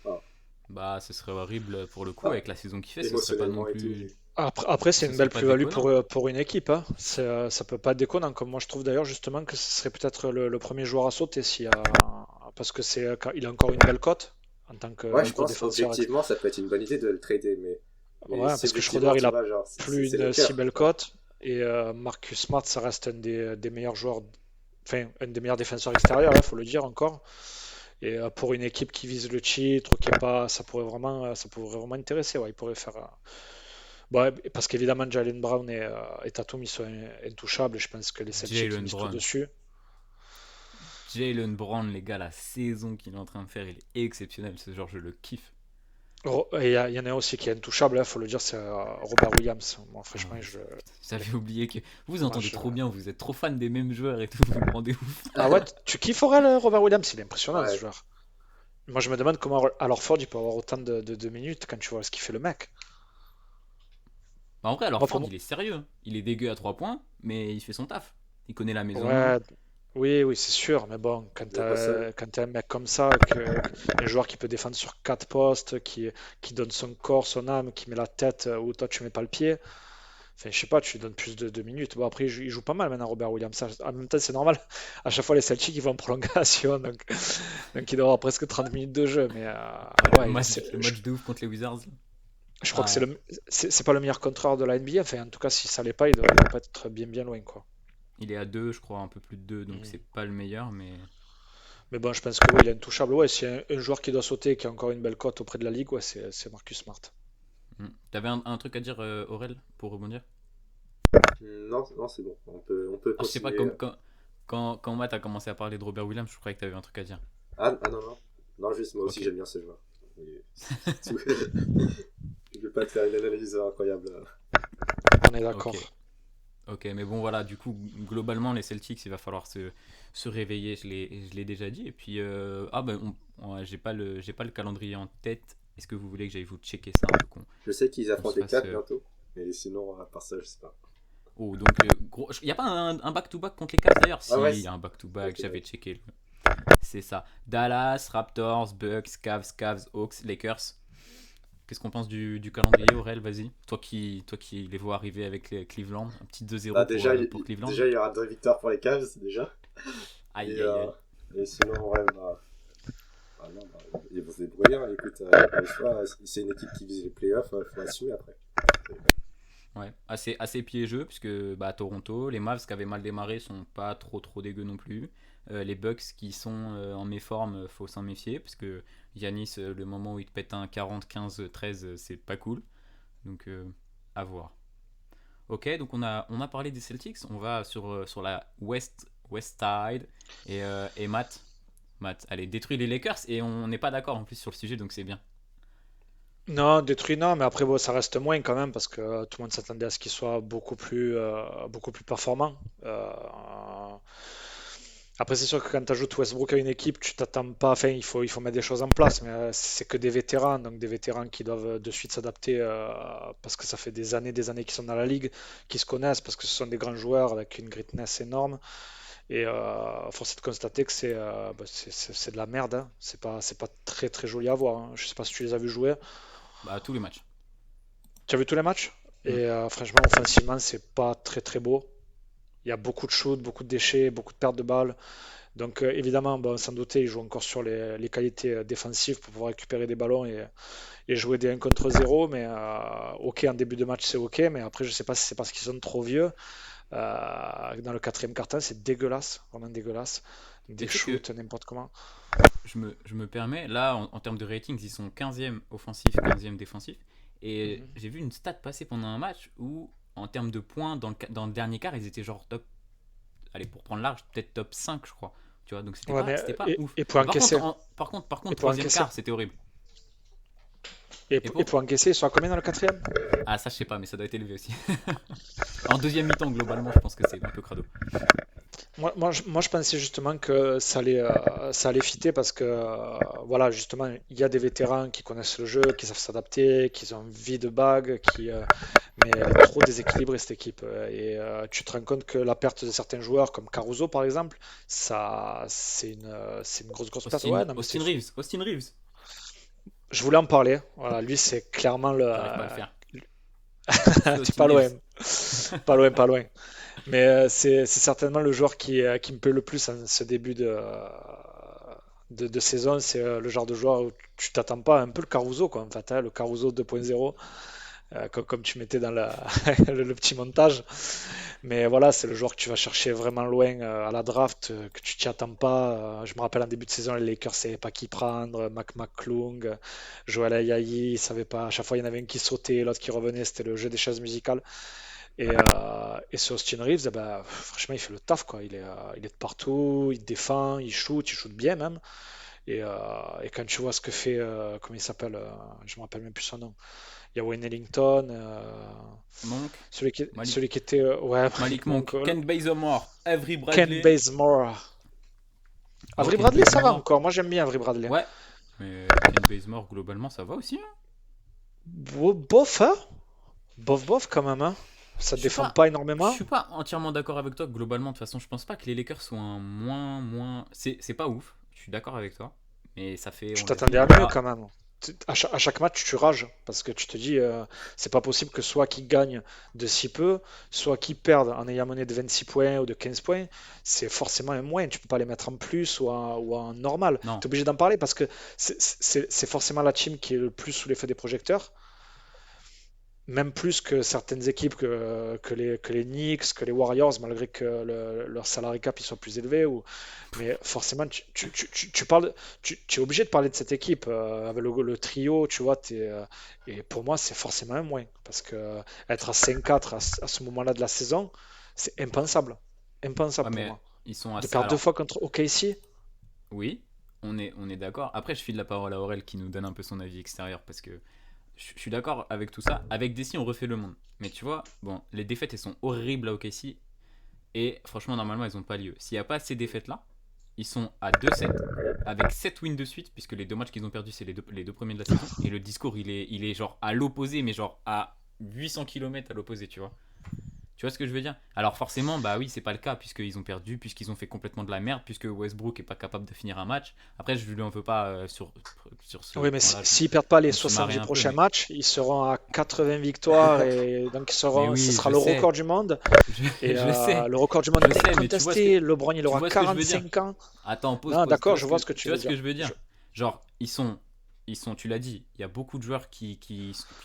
[SPEAKER 3] Enfin,
[SPEAKER 2] Bah, ce serait horrible pour le coup,
[SPEAKER 3] enfin,
[SPEAKER 2] avec la saison qu'il fait, ce serait pas non
[SPEAKER 3] émotionnellement et tout.
[SPEAKER 2] plus.
[SPEAKER 1] Après, c'est
[SPEAKER 2] Ce
[SPEAKER 1] une
[SPEAKER 2] serait
[SPEAKER 1] belle
[SPEAKER 2] pas
[SPEAKER 1] plus-value
[SPEAKER 2] déconnant.
[SPEAKER 1] pour une équipe, hein. Ça peut pas être déconnant. Comme moi, je trouve d'ailleurs justement que ce serait peut-être le premier joueur à sauter parce que il a encore une belle cote en tant
[SPEAKER 3] Ouais, je
[SPEAKER 1] que
[SPEAKER 3] pense,
[SPEAKER 1] défenseur.
[SPEAKER 3] objectivement, ça peut être une bonne idée de le trader, mais
[SPEAKER 1] Ouais, parce que Schroeder,
[SPEAKER 3] subjectivement,
[SPEAKER 1] il
[SPEAKER 3] tu
[SPEAKER 1] a
[SPEAKER 3] vois, genre,
[SPEAKER 1] plus
[SPEAKER 3] c'est le
[SPEAKER 1] une si
[SPEAKER 3] cœur,
[SPEAKER 1] belle
[SPEAKER 3] tu vois.
[SPEAKER 1] cote. Et Marcus Smart, ça reste un des meilleurs joueurs, enfin, un des meilleurs défenseurs extérieurs, il faut le dire encore. Et pour une équipe qui vise le titre, qui est pas, ça pourrait vraiment intéresser. Ouais, il pourrait faire. Bon, parce qu'évidemment, Jalen Brown et Tatum, ils sont intouchables. Et je pense que les Celtics
[SPEAKER 2] Jalen
[SPEAKER 1] misent tout
[SPEAKER 2] Brown.
[SPEAKER 1] dessus.
[SPEAKER 2] Jalen Brown, les gars, la saison qu'il est en train de faire, il est exceptionnel. Ce genre, je le kiffe.
[SPEAKER 1] Et il y en a aussi qui est intouchable, il faut le dire, c'est Robert Williams. Moi,
[SPEAKER 2] Ah
[SPEAKER 1] franchement,
[SPEAKER 2] ouais,
[SPEAKER 1] je,
[SPEAKER 2] putain, j'avais oublié que vous
[SPEAKER 1] moi,
[SPEAKER 2] entendez
[SPEAKER 1] je-
[SPEAKER 2] trop bien, vous êtes trop fan des mêmes joueurs et tout, vous me rendez ouf.
[SPEAKER 1] Ah ouais, tu kiffes Robert Williams, il est impressionnant ce
[SPEAKER 3] Ouais,
[SPEAKER 1] joueur. Moi, je me demande comment Al Horford il peut avoir autant de minutes quand tu vois ce qu'il fait le mec.
[SPEAKER 2] Bah, en vrai, alors
[SPEAKER 1] Moi, pour
[SPEAKER 2] Ford,
[SPEAKER 1] moi,
[SPEAKER 2] il est sérieux, hein. Il est dégueu à 3 points, mais il fait son taf. Il connaît la maison.
[SPEAKER 1] ouais, oui, c'est sûr, mais bon,
[SPEAKER 3] il est pas seul.
[SPEAKER 1] quand t'as un mec comme ça, un joueur qui peut défendre sur 4 postes, qui donne son corps, son âme, qui met la tête où toi tu mets pas le pied, enfin, je sais pas, tu lui donnes plus de minutes. Bon, après, il joue pas mal maintenant, Robert Williams. En même temps, c'est normal. À chaque fois, les Celtics, ils vont en prolongation, donc il doit avoir presque 30 minutes de jeu. Mais
[SPEAKER 2] Le
[SPEAKER 1] ouais,
[SPEAKER 2] match, le match de ouf contre les Wizards.
[SPEAKER 1] je crois que
[SPEAKER 2] Ah,
[SPEAKER 1] c'est pas le meilleur contreur de la NBA. Enfin, en tout cas, si ça l'est pas, il doit pas être bien loin, quoi.
[SPEAKER 2] il est à 2, je crois, un peu plus de 2, donc
[SPEAKER 1] Mm.
[SPEAKER 2] c'est pas le meilleur, mais.
[SPEAKER 1] Mais bon, je pense que ouais, il est intouchable. Ouais, s'il y a un joueur qui doit sauter et qui a encore une belle cote auprès de la ligue, ouais, c'est Marcus Smart.
[SPEAKER 2] T'avais un truc à dire, Aurel, pour rebondir?
[SPEAKER 3] Non, non, c'est bon. On peut
[SPEAKER 2] Ah, je sais pas,
[SPEAKER 3] continuer.
[SPEAKER 2] quand Matt a commencé à parler de Robert Williams, je croyais que t'avais un truc à dire.
[SPEAKER 3] Non, non. Non, juste moi
[SPEAKER 2] Ok.
[SPEAKER 3] aussi j'aime bien ce joueur. Mais c'est tout. Je vais pas te faire une analyse incroyable.
[SPEAKER 1] On est
[SPEAKER 2] Ok.
[SPEAKER 1] d'accord.
[SPEAKER 2] Ok, mais bon, voilà, du coup, globalement, les Celtics, il va falloir se réveiller, je l'ai déjà dit. Et puis, ouais, j'ai pas le calendrier en tête. Est-ce que vous voulez que j'aille vous checker ça un peu con?
[SPEAKER 3] Je sais qu'ils
[SPEAKER 2] Qu'on se
[SPEAKER 3] affrontent les
[SPEAKER 2] fasse.
[SPEAKER 3] 4 bientôt, mais sinon, à part ça, je sais pas.
[SPEAKER 2] Oh, donc, gros. Il n'y a pas un back-to-back contre les Cavs d'ailleurs? Si,
[SPEAKER 3] Ah ouais,
[SPEAKER 2] il y a un back-to-back,
[SPEAKER 3] ok,
[SPEAKER 2] j'avais
[SPEAKER 3] ouais.
[SPEAKER 2] checké. C'est ça. Dallas, Raptors, Bucks, Cavs, Hawks, Lakers. Qu'est-ce qu'on pense du calendrier, Aurel? Vas-y. Toi qui les vois arriver avec les Cleveland. Un petit 2-0
[SPEAKER 3] Bah, déjà,
[SPEAKER 2] pour Cleveland.
[SPEAKER 3] déjà, il y aura 2 victoires pour les Cavs, déjà.
[SPEAKER 2] Aïe,
[SPEAKER 3] Et,
[SPEAKER 2] aïe, aïe.
[SPEAKER 3] et sinon, ouais, non, ils vont se débrouiller, hein. Écoute, y a pas le choix. Si c'est une équipe qui vise les playoffs, il faut assumer après.
[SPEAKER 2] Ouais, assez piégeux, puisque bah, Toronto, les Mavs qui avaient mal démarré sont pas trop dégueux non plus. Les Bucks qui sont en méforme, faut s'en méfier, parce que Yanis, le moment où il te pète un 40, 15, 13, c'est pas cool. Donc, à voir. Ok, donc on a parlé des Celtics, on va sur la West Side et Matt, allez, détruis les Lakers et on n'est pas d'accord en plus sur le sujet, donc c'est bien.
[SPEAKER 1] Non, détruit, non, mais après, bon, ça reste moins quand même parce que tout le monde s'attendait à ce qu'il soit beaucoup plus performant. Après, c'est sûr que quand tu ajoutes Westbrook à une équipe, tu t'attends pas, enfin, il faut mettre des choses en place, mais c'est que des vétérans, donc des vétérans qui doivent de suite s'adapter parce que ça fait des années qu'ils sont dans la ligue, qui se connaissent, parce que ce sont des grands joueurs avec une gritness énorme. Et force est de constater que c'est de la merde, hein. C'est pas très très joli à voir, hein. Je sais pas si tu les as vus jouer.
[SPEAKER 2] Bah, tous les matchs.
[SPEAKER 1] Tu as vu tous les matchs?
[SPEAKER 2] Hmm.
[SPEAKER 1] Et franchement, offensivement, c'est pas très très beau. Il y a beaucoup de shoots, beaucoup de déchets, beaucoup de pertes de balles. Donc évidemment, bon, sans douter, ils jouent encore sur les qualités défensives pour pouvoir récupérer des ballons et jouer des 1 contre 0. Mais ok, en début de match, c'est ok. Mais après, je sais pas si c'est parce qu'ils sont trop vieux. Dans le quatrième quart-temps, c'est dégueulasse, vraiment dégueulasse.
[SPEAKER 2] Et
[SPEAKER 1] Des
[SPEAKER 2] tu sais que
[SPEAKER 1] shoots, n'importe comment.
[SPEAKER 2] je me permets, là, en termes de ratings, ils sont 15e offensif, 15e défensif. Et
[SPEAKER 1] Mhm.
[SPEAKER 2] j'ai vu une stat passer pendant un match où, en termes de points, dans le dernier quart, ils étaient genre top, allez, pour prendre large, peut-être top 5, je crois. Tu vois, donc c'était
[SPEAKER 1] Ouais,
[SPEAKER 2] pas,
[SPEAKER 1] mais
[SPEAKER 2] c'était pas ouf.
[SPEAKER 1] et pour
[SPEAKER 2] Mais par contre,
[SPEAKER 1] encaisser, et pour
[SPEAKER 2] troisième
[SPEAKER 1] encaisser,
[SPEAKER 2] quart, c'était horrible. Et
[SPEAKER 1] et
[SPEAKER 2] pour
[SPEAKER 1] pour encaisser, ils sont à combien dans le quatrième?
[SPEAKER 2] Ah, ça, je sais pas, mais ça doit être élevé aussi. En deuxième mi-temps, globalement, je pense que c'est un peu crado.
[SPEAKER 1] Moi, je pensais justement que ça allait fitter parce que, voilà, justement, il y a des vétérans qui connaissent le jeu, qui savent s'adapter, qui ont envie de bague, mais elle est trop déséquilibrée cette équipe. Et tu te rends compte que la perte de certains joueurs, comme Caruso par exemple, c'est une grosse perte. Ouais, non, mais
[SPEAKER 2] Austin Reeves, Austin Reeves.
[SPEAKER 1] je voulais en parler. Voilà, lui, c'est clairement
[SPEAKER 2] J'arrive pas à le faire. C'est
[SPEAKER 1] T'es
[SPEAKER 2] Austin
[SPEAKER 1] pas loin,
[SPEAKER 2] Reeves.
[SPEAKER 1] pas loin. Mais c'est certainement le joueur qui me plaît le plus en ce début de saison. C'est le genre de joueur où tu t'attends pas, un peu le Caruso, quoi, en fait, hein, le Caruso 2.0, comme tu mettais dans le petit montage. Mais voilà, c'est le joueur que tu vas chercher vraiment loin à la draft, que tu t'y attends pas. Je me rappelle en début de saison, les Lakers ne savaient pas qui prendre, Mac McClung, Joel Ayayi, ils savaient pas. À chaque fois, il y en avait un qui sautait, l'autre qui revenait. C'était le jeu des chaises musicales. Et ce Austin Reeves, eh ben, franchement, il fait le taf, quoi. Il est de partout, il défend, il shoot bien même. Et quand tu vois ce que fait, comment il s'appelle, je me rappelle même plus son nom. Il y a Wayne Ellington,
[SPEAKER 2] Monk, Malik,
[SPEAKER 1] celui qui était, ouais,
[SPEAKER 2] Malik
[SPEAKER 1] Malik Monk,
[SPEAKER 2] Monk, Ken Bazemore, Avery
[SPEAKER 1] Ken
[SPEAKER 2] Bradley.
[SPEAKER 1] Bazemore.
[SPEAKER 2] Oh,
[SPEAKER 1] Avery
[SPEAKER 2] Ken
[SPEAKER 1] Bradley, ça va
[SPEAKER 2] Bazemore.
[SPEAKER 1] encore. Moi, j'aime bien Avery Bradley.
[SPEAKER 2] Ouais. Mais Ken Bazemore, globalement, ça va aussi, hein.
[SPEAKER 1] Bof, hein? Bof, quand même, hein? Ça
[SPEAKER 2] Je suis
[SPEAKER 1] défend
[SPEAKER 2] pas,
[SPEAKER 1] pas
[SPEAKER 2] je
[SPEAKER 1] énormément.
[SPEAKER 2] suis pas entièrement d'accord avec toi. Globalement, de toute façon, je pense pas que les Lakers soient un moins. C'est pas ouf. Je suis d'accord avec toi. Mais ça fait,
[SPEAKER 1] Tu
[SPEAKER 2] on l'a
[SPEAKER 1] t'attendais
[SPEAKER 2] dit.
[SPEAKER 1] à mieux quand même. À chaque match, tu rages parce que tu te dis, c'est pas possible que soit qu'ils gagnent de si peu, soit qu'ils perdent en ayant mené de 26 points ou de 15 points. C'est forcément un moins. Tu peux pas les mettre en plus ou en normal.
[SPEAKER 2] Non.
[SPEAKER 1] Tu es obligé d'en parler parce que c'est forcément la team qui est le plus sous les feux des projecteurs. Même plus que certaines équipes que les Knicks, que les Warriors, malgré que leur salary cap il soit plus élevé. Mais forcément, tu parles, tu es obligé de parler de cette équipe avec le trio, tu vois. Et pour moi, c'est forcément un moins. Parce que être à 5-4 à ce moment-là de la saison, c'est impensable.
[SPEAKER 2] Ouais,
[SPEAKER 1] Impensable pour
[SPEAKER 2] mais
[SPEAKER 1] moi.
[SPEAKER 2] ils sont
[SPEAKER 1] De
[SPEAKER 2] assez.
[SPEAKER 1] perdre deux
[SPEAKER 2] Alors,
[SPEAKER 1] fois contre OKC.
[SPEAKER 2] oui, on est d'accord. Après, je file la parole à Aurel qui nous donne un peu son avis extérieur parce que je suis d'accord avec tout ça. Avec Desi, on refait le monde. Mais tu vois, bon, les défaites, elles sont horribles à OKC. Et franchement, normalement, elles n'ont pas lieu. S'il n'y a pas ces défaites-là, ils sont à 2-7 avec 7 wins de suite, puisque les deux matchs qu'ils ont perdus, c'est les deux premiers de la saison. Et le discours, il est genre à l'opposé, mais genre à 800 kilomètres à l'opposé, tu vois. Tu vois ce que je veux dire? Alors forcément, bah oui, c'est pas le cas, puisqu'ils ont perdu, puisqu'ils ont fait complètement de la merde, puisque Westbrook est pas capable de finir un match. Après, je lui en veux pas sur ce
[SPEAKER 1] Oui, mais
[SPEAKER 2] point-là,
[SPEAKER 1] s'ils perdent pas les
[SPEAKER 2] on se marrait
[SPEAKER 1] 70
[SPEAKER 2] un peu,
[SPEAKER 1] prochains
[SPEAKER 2] mais.
[SPEAKER 1] matchs, ils seront à 80 victoires et donc
[SPEAKER 2] Mais
[SPEAKER 1] ce
[SPEAKER 2] oui,
[SPEAKER 1] sera
[SPEAKER 2] je
[SPEAKER 1] le record
[SPEAKER 2] sais,
[SPEAKER 1] du monde.
[SPEAKER 2] je,
[SPEAKER 1] Et
[SPEAKER 2] je sais,
[SPEAKER 1] le record du monde
[SPEAKER 2] je
[SPEAKER 1] est
[SPEAKER 2] sais, mais
[SPEAKER 1] incontesté. LeBron, il
[SPEAKER 2] tu
[SPEAKER 1] aura
[SPEAKER 2] vois ce que je veux dire.
[SPEAKER 1] 45 ans.
[SPEAKER 2] Attends, pause,
[SPEAKER 1] Non,
[SPEAKER 2] pause. Tu
[SPEAKER 1] d'accord,
[SPEAKER 2] vois
[SPEAKER 1] je
[SPEAKER 2] ce
[SPEAKER 1] vois
[SPEAKER 2] que,
[SPEAKER 1] ce que
[SPEAKER 2] tu
[SPEAKER 1] tu
[SPEAKER 2] vois
[SPEAKER 1] veux
[SPEAKER 2] ce que
[SPEAKER 1] dire.
[SPEAKER 2] je veux dire? Genre, tu l'as dit, il y a beaucoup de joueurs qui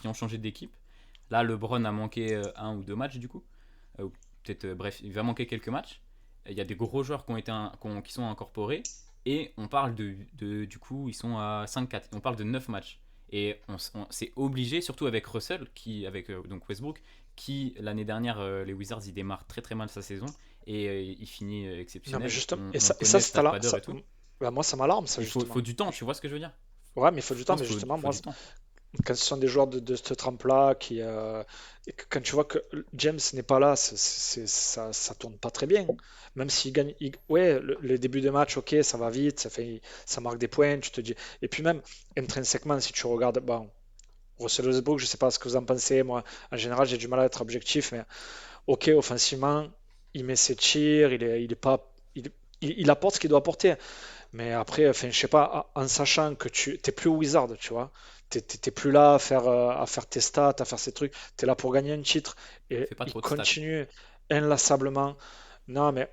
[SPEAKER 2] ont changé d'équipe. Là, LeBron a manqué un ou deux matchs du coup. Ou peut-être, bref, il va manquer quelques matchs. Il y a des gros joueurs qui sont incorporés. Et on parle du coup, ils sont à 5-4. On parle de 9 matchs. Et c'est obligé, surtout avec Russell, donc Westbrook, qui l'année dernière, les Wizards, il démarre très très mal sa saison et il finit
[SPEAKER 1] Non, mais
[SPEAKER 2] exceptionnel.
[SPEAKER 1] justement,
[SPEAKER 2] On,
[SPEAKER 1] et
[SPEAKER 2] on
[SPEAKER 1] ça,
[SPEAKER 2] connaît
[SPEAKER 1] c'est
[SPEAKER 2] Stat Padder et tout.
[SPEAKER 1] bah, moi, ça m'alarme, ça,
[SPEAKER 2] Il faut
[SPEAKER 1] justement.
[SPEAKER 2] du temps, tu vois ce que je veux dire?
[SPEAKER 1] Ouais, mais il faut du
[SPEAKER 2] Je
[SPEAKER 1] temps,
[SPEAKER 2] pense
[SPEAKER 1] mais
[SPEAKER 2] qu'il
[SPEAKER 1] justement,
[SPEAKER 2] faut
[SPEAKER 1] moi,
[SPEAKER 2] du temps.
[SPEAKER 1] quand ce sont des joueurs de cette trempe-là, et que quand tu vois que James n'est pas là, ça tourne pas très bien. Même s'il gagne, ouais, le début de match, ok, ça va vite, ça marque des points, tu te dis. Et puis même, intrinsèquement, si tu regardes, bon, Russell Westbrook, je sais pas ce que vous en pensez, moi, en général, j'ai du mal à être objectif, mais ok, offensivement, il met ses tirs, il est pas, il apporte ce qu'il doit apporter. Mais après, enfin, je sais pas, en sachant que tu t'es plus Wizard, tu vois, t'es plus là à faire tes stats, à faire ces trucs, tu es là pour gagner un titre et
[SPEAKER 2] Fais pas
[SPEAKER 1] il
[SPEAKER 2] trop de stats.
[SPEAKER 1] continue inlassablement. Non, mais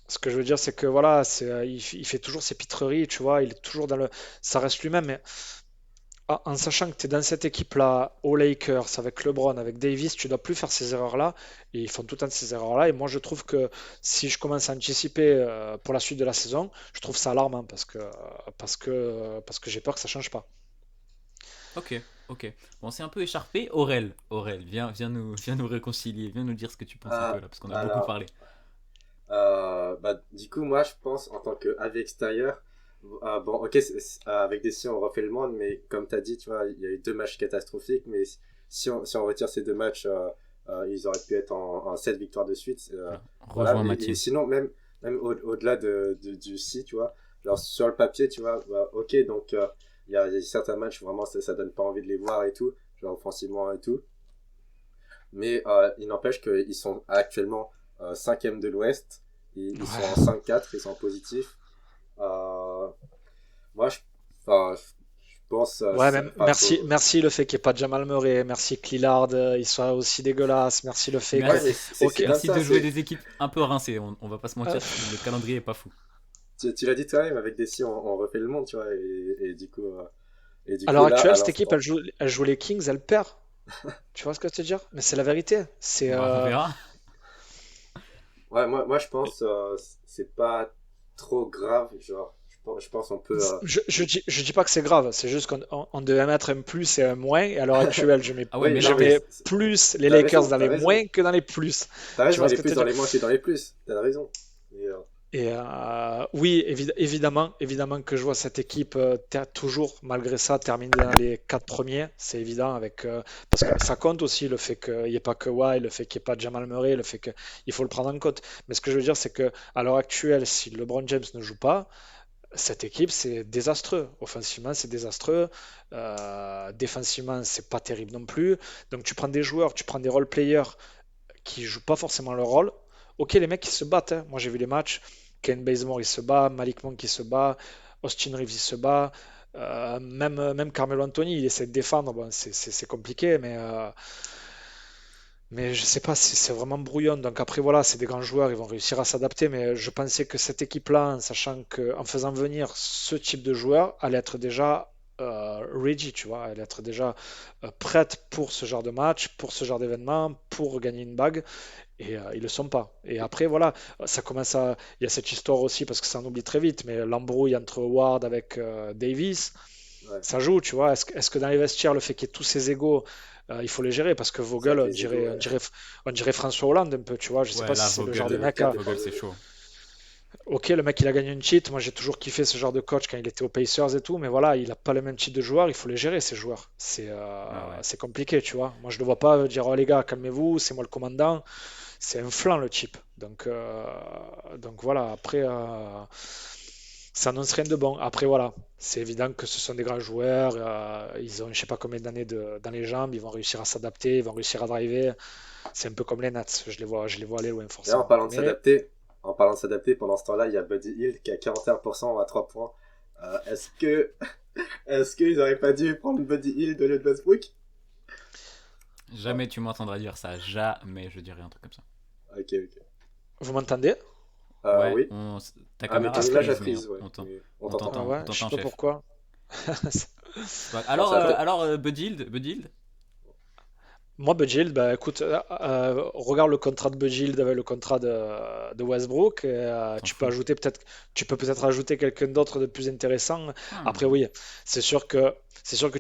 [SPEAKER 1] ce que je veux dire, c'est que voilà, il fait toujours ses pitreries, tu vois, il est toujours dans le. Ça reste lui-même, mais en sachant que tu es dans cette équipe-là, aux Lakers, avec LeBron, avec Davis, tu dois plus faire ces erreurs-là. Et ils font tout le temps ces erreurs-là. Et moi, je trouve que si je commence à anticiper pour la suite de la saison, je trouve ça alarmant parce que j'ai peur que ça change pas.
[SPEAKER 2] Ok, ok. Bon, c'est un peu écharpé. Aurel, viens nous réconcilier, viens nous dire ce que tu penses un peu
[SPEAKER 3] Ah,
[SPEAKER 2] là, parce qu'on a beaucoup
[SPEAKER 3] alors,
[SPEAKER 2] parlé.
[SPEAKER 3] du coup, moi, je pense, en tant qu'avis extérieur, bon, ok, avec des si on refait le monde, mais comme tu as dit, tu vois, il y a eu 2 matchs catastrophiques, mais si on retire ces 2 matchs, ils auraient pu être en 7 victoires de suite.
[SPEAKER 2] Voilà.
[SPEAKER 3] Voilà,
[SPEAKER 2] Rejoins ma
[SPEAKER 3] et
[SPEAKER 2] team.
[SPEAKER 3] sinon, même au-delà du si, tu vois, genre sur le papier, tu vois, bah, ok, donc il y a certains matchs, vraiment, ça donne pas envie de les voir et tout, genre offensivement et tout. Mais il n'empêche qu'ils sont actuellement 5e de l'Ouest. Ils sont en
[SPEAKER 1] Ouais.
[SPEAKER 3] 5-4, ils sont en positif. Euh, moi, enfin, je pense.
[SPEAKER 1] Ouais, mais
[SPEAKER 3] Faut...
[SPEAKER 1] merci le fait qu'il n'y ait pas de Jamal Murray, merci que Lillard il soit aussi dégueulasse, merci le fait que.
[SPEAKER 3] Ouais, mais
[SPEAKER 2] Merci.
[SPEAKER 1] Ok,
[SPEAKER 3] c'est comme
[SPEAKER 2] Merci
[SPEAKER 3] ça.
[SPEAKER 2] de jouer des équipes un peu rincées, on va pas se
[SPEAKER 1] euh,
[SPEAKER 2] mentir, le calendrier est pas fou.
[SPEAKER 3] Tu l'as dit toi-même, avec des si, on refait le monde, tu vois. Et du
[SPEAKER 1] à
[SPEAKER 3] coup,
[SPEAKER 1] l'heure
[SPEAKER 3] là,
[SPEAKER 1] actuelle,
[SPEAKER 3] à
[SPEAKER 1] cette équipe,
[SPEAKER 3] l'instant.
[SPEAKER 1] elle joue les Kings, elle perd. Tu vois ce que je veux te dire? Mais c'est la vérité.
[SPEAKER 2] On verra.
[SPEAKER 3] Ouais, moi, je pense c'est pas trop grave. Genre, je pense on peut.
[SPEAKER 1] Je dis pas que c'est grave, c'est juste qu'on devait mettre un plus et un moins, et à l'heure actuelle,
[SPEAKER 2] Ah ouais,
[SPEAKER 3] Oui,
[SPEAKER 2] mais
[SPEAKER 1] je
[SPEAKER 3] non,
[SPEAKER 2] là,
[SPEAKER 3] mais
[SPEAKER 1] mets plus les
[SPEAKER 3] t'as
[SPEAKER 1] Lakers
[SPEAKER 3] raison,
[SPEAKER 1] dans
[SPEAKER 3] t'as
[SPEAKER 1] les
[SPEAKER 3] raison.
[SPEAKER 1] moins que dans les plus.
[SPEAKER 3] T'as
[SPEAKER 1] Tu
[SPEAKER 3] raison,
[SPEAKER 1] vois
[SPEAKER 3] elle
[SPEAKER 1] ce
[SPEAKER 3] est
[SPEAKER 1] que je
[SPEAKER 3] plus
[SPEAKER 1] veux te
[SPEAKER 3] dans
[SPEAKER 1] dire?
[SPEAKER 3] les moins que dans les plus. T'as raison. Mais,
[SPEAKER 1] Et oui, évidemment que je vois cette équipe toujours, malgré ça, terminer dans les 4 premiers, c'est évident, parce que ça compte aussi le fait qu'il n'y ait pas Kawhi, le fait qu'il n'y ait pas Jamal Murray, le fait qu'il faut le prendre en compte. Mais ce que je veux dire, c'est que à l'heure actuelle, si LeBron James ne joue pas, cette équipe, c'est désastreux. Offensivement, c'est désastreux. Défensivement, c'est pas terrible non plus. Donc, tu prends des joueurs, tu prends des role players qui jouent pas forcément leur rôle. Ok, les mecs, ils se battent, hein. Moi, j'ai vu les matchs. Ken Bazemore, il se bat. Malik Monk, il se bat. Austin Reeves, il se bat. Même Carmelo Anthony, il essaie de défendre. Bon, c'est compliqué, mais je sais pas, c'est vraiment brouillon. Donc après, voilà, c'est des grands joueurs, ils vont réussir à s'adapter. Mais je pensais que cette équipe-là, en sachant que, en faisant venir ce type de joueur, allait être déjà ready, tu vois, allait être déjà prête pour ce genre de match, pour ce genre d'événement, pour gagner une bague. Et ils le sont pas. Et après, voilà, ça commence à. Il y a cette histoire aussi, parce que ça en oublie très vite, mais l'embrouille entre Ward avec Davis,
[SPEAKER 3] ouais,
[SPEAKER 1] ça joue, tu vois. Est-ce que dans les vestiaires, le fait qu'il y ait tous ces égos, il faut les gérer? Parce que
[SPEAKER 3] c'est
[SPEAKER 1] Vogel,
[SPEAKER 3] avec les égos. Ouais.
[SPEAKER 1] on dirait François Hollande un peu, tu vois. Je sais
[SPEAKER 2] ouais,
[SPEAKER 1] pas si
[SPEAKER 2] là,
[SPEAKER 1] c'est le genre de
[SPEAKER 3] Le
[SPEAKER 2] Vogel,
[SPEAKER 1] mec
[SPEAKER 3] cas
[SPEAKER 1] à.
[SPEAKER 3] dépend
[SPEAKER 2] Vogel,
[SPEAKER 3] de
[SPEAKER 2] c'est
[SPEAKER 3] lui.
[SPEAKER 2] chaud.
[SPEAKER 1] Ok, le mec, il a gagné une cheat. Moi, j'ai toujours kiffé ce genre de coach quand il était aux Pacers et tout, mais voilà, il a pas le même type de joueur. Il faut les gérer, ces joueurs.
[SPEAKER 2] Ah ouais.
[SPEAKER 1] C'est compliqué, tu vois. Moi, je ne le vois pas dire, oh les gars, calmez-vous, c'est moi le commandant. C'est un flanc le type. Donc voilà, après, ça annonce rien de bon. Après, voilà, c'est évident que ce sont des grands joueurs. Ils ont je sais pas combien d'années dans les jambes. Ils vont réussir à s'adapter, ils vont réussir à driver. C'est un peu comme les Nets. Je les vois aller loin
[SPEAKER 3] D'ailleurs,
[SPEAKER 1] forcément. Mais
[SPEAKER 3] en parlant de s'adapter, pendant ce temps-là, il y a Buddy Hield qui a 41% à 3 points. Est-ce que, est-ce qu'ils auraient pas dû prendre Buddy Hield au lieu de Westbrook?
[SPEAKER 2] Jamais tu m'entendras dire ça, jamais je dirais un truc comme ça.
[SPEAKER 3] Ok, ok.
[SPEAKER 1] vous m'entendez?
[SPEAKER 2] Ouais,
[SPEAKER 3] Oui.
[SPEAKER 2] ta
[SPEAKER 3] Ah, mais
[SPEAKER 2] caméra
[SPEAKER 3] ton
[SPEAKER 2] a
[SPEAKER 1] Parce que
[SPEAKER 3] image a
[SPEAKER 2] freeze, mais
[SPEAKER 3] freeze, ouais.
[SPEAKER 2] on t'en-
[SPEAKER 3] Mais on
[SPEAKER 2] on
[SPEAKER 3] t'entend.
[SPEAKER 1] ah
[SPEAKER 2] t'entend,
[SPEAKER 1] ouais,
[SPEAKER 2] on
[SPEAKER 1] je sais
[SPEAKER 2] t'entend,
[SPEAKER 1] pas
[SPEAKER 2] chef.
[SPEAKER 1] pourquoi.
[SPEAKER 2] Ouais,
[SPEAKER 3] Alors, ça a peut-être.
[SPEAKER 2] alors, Buddy Hield,
[SPEAKER 3] Moi,
[SPEAKER 1] Moi, Buddy Hield, bah écoute, regarde le contrat de Buddy Hield avec le contrat de Westbrook.
[SPEAKER 2] T'en fous.
[SPEAKER 1] Tu peux peut-être ajouter quelqu'un d'autre de plus intéressant. Après,
[SPEAKER 2] Hmm.
[SPEAKER 1] oui, c'est sûr que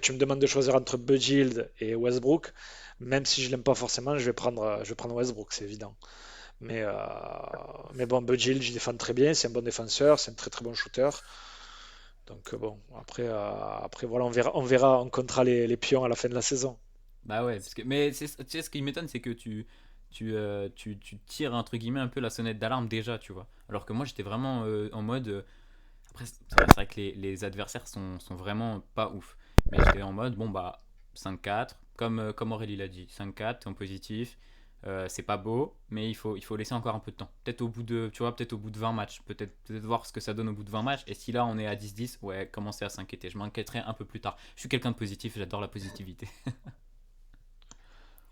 [SPEAKER 1] tu me demandes de choisir entre Buddy Hield et Westbrook. Même si je l'aime pas forcément, je vais prendre Westbrook, c'est évident. Mais, euh, mais bon, Buddy Hield, je défends très bien. C'est un bon défenseur, c'est un très très bon shooter. Donc bon, après voilà, on comptera les pions à la fin de la saison.
[SPEAKER 2] Bah ouais, parce que, mais tu sais, ce qui m'étonne, c'est que tu tires entre guillemets un peu la sonnette d'alarme déjà, tu vois. Alors que moi, j'étais vraiment en mode. Après, c'est vrai que les adversaires sont vraiment pas ouf. Mais j'étais en mode, bon bah, 5-4, comme Aurélie l'a dit, 5-4 en positif. C'est pas beau, mais il faut laisser encore un peu de temps. Peut-être au bout de, tu vois, peut-être au bout de 20 matchs. Peut-être voir ce que ça donne au bout de 20 matchs. Et si là, on est à 10-10, ouais, commencer à s'inquiéter. Je m'inquiéterai un peu plus tard. Je suis quelqu'un de positif, j'adore la positivité.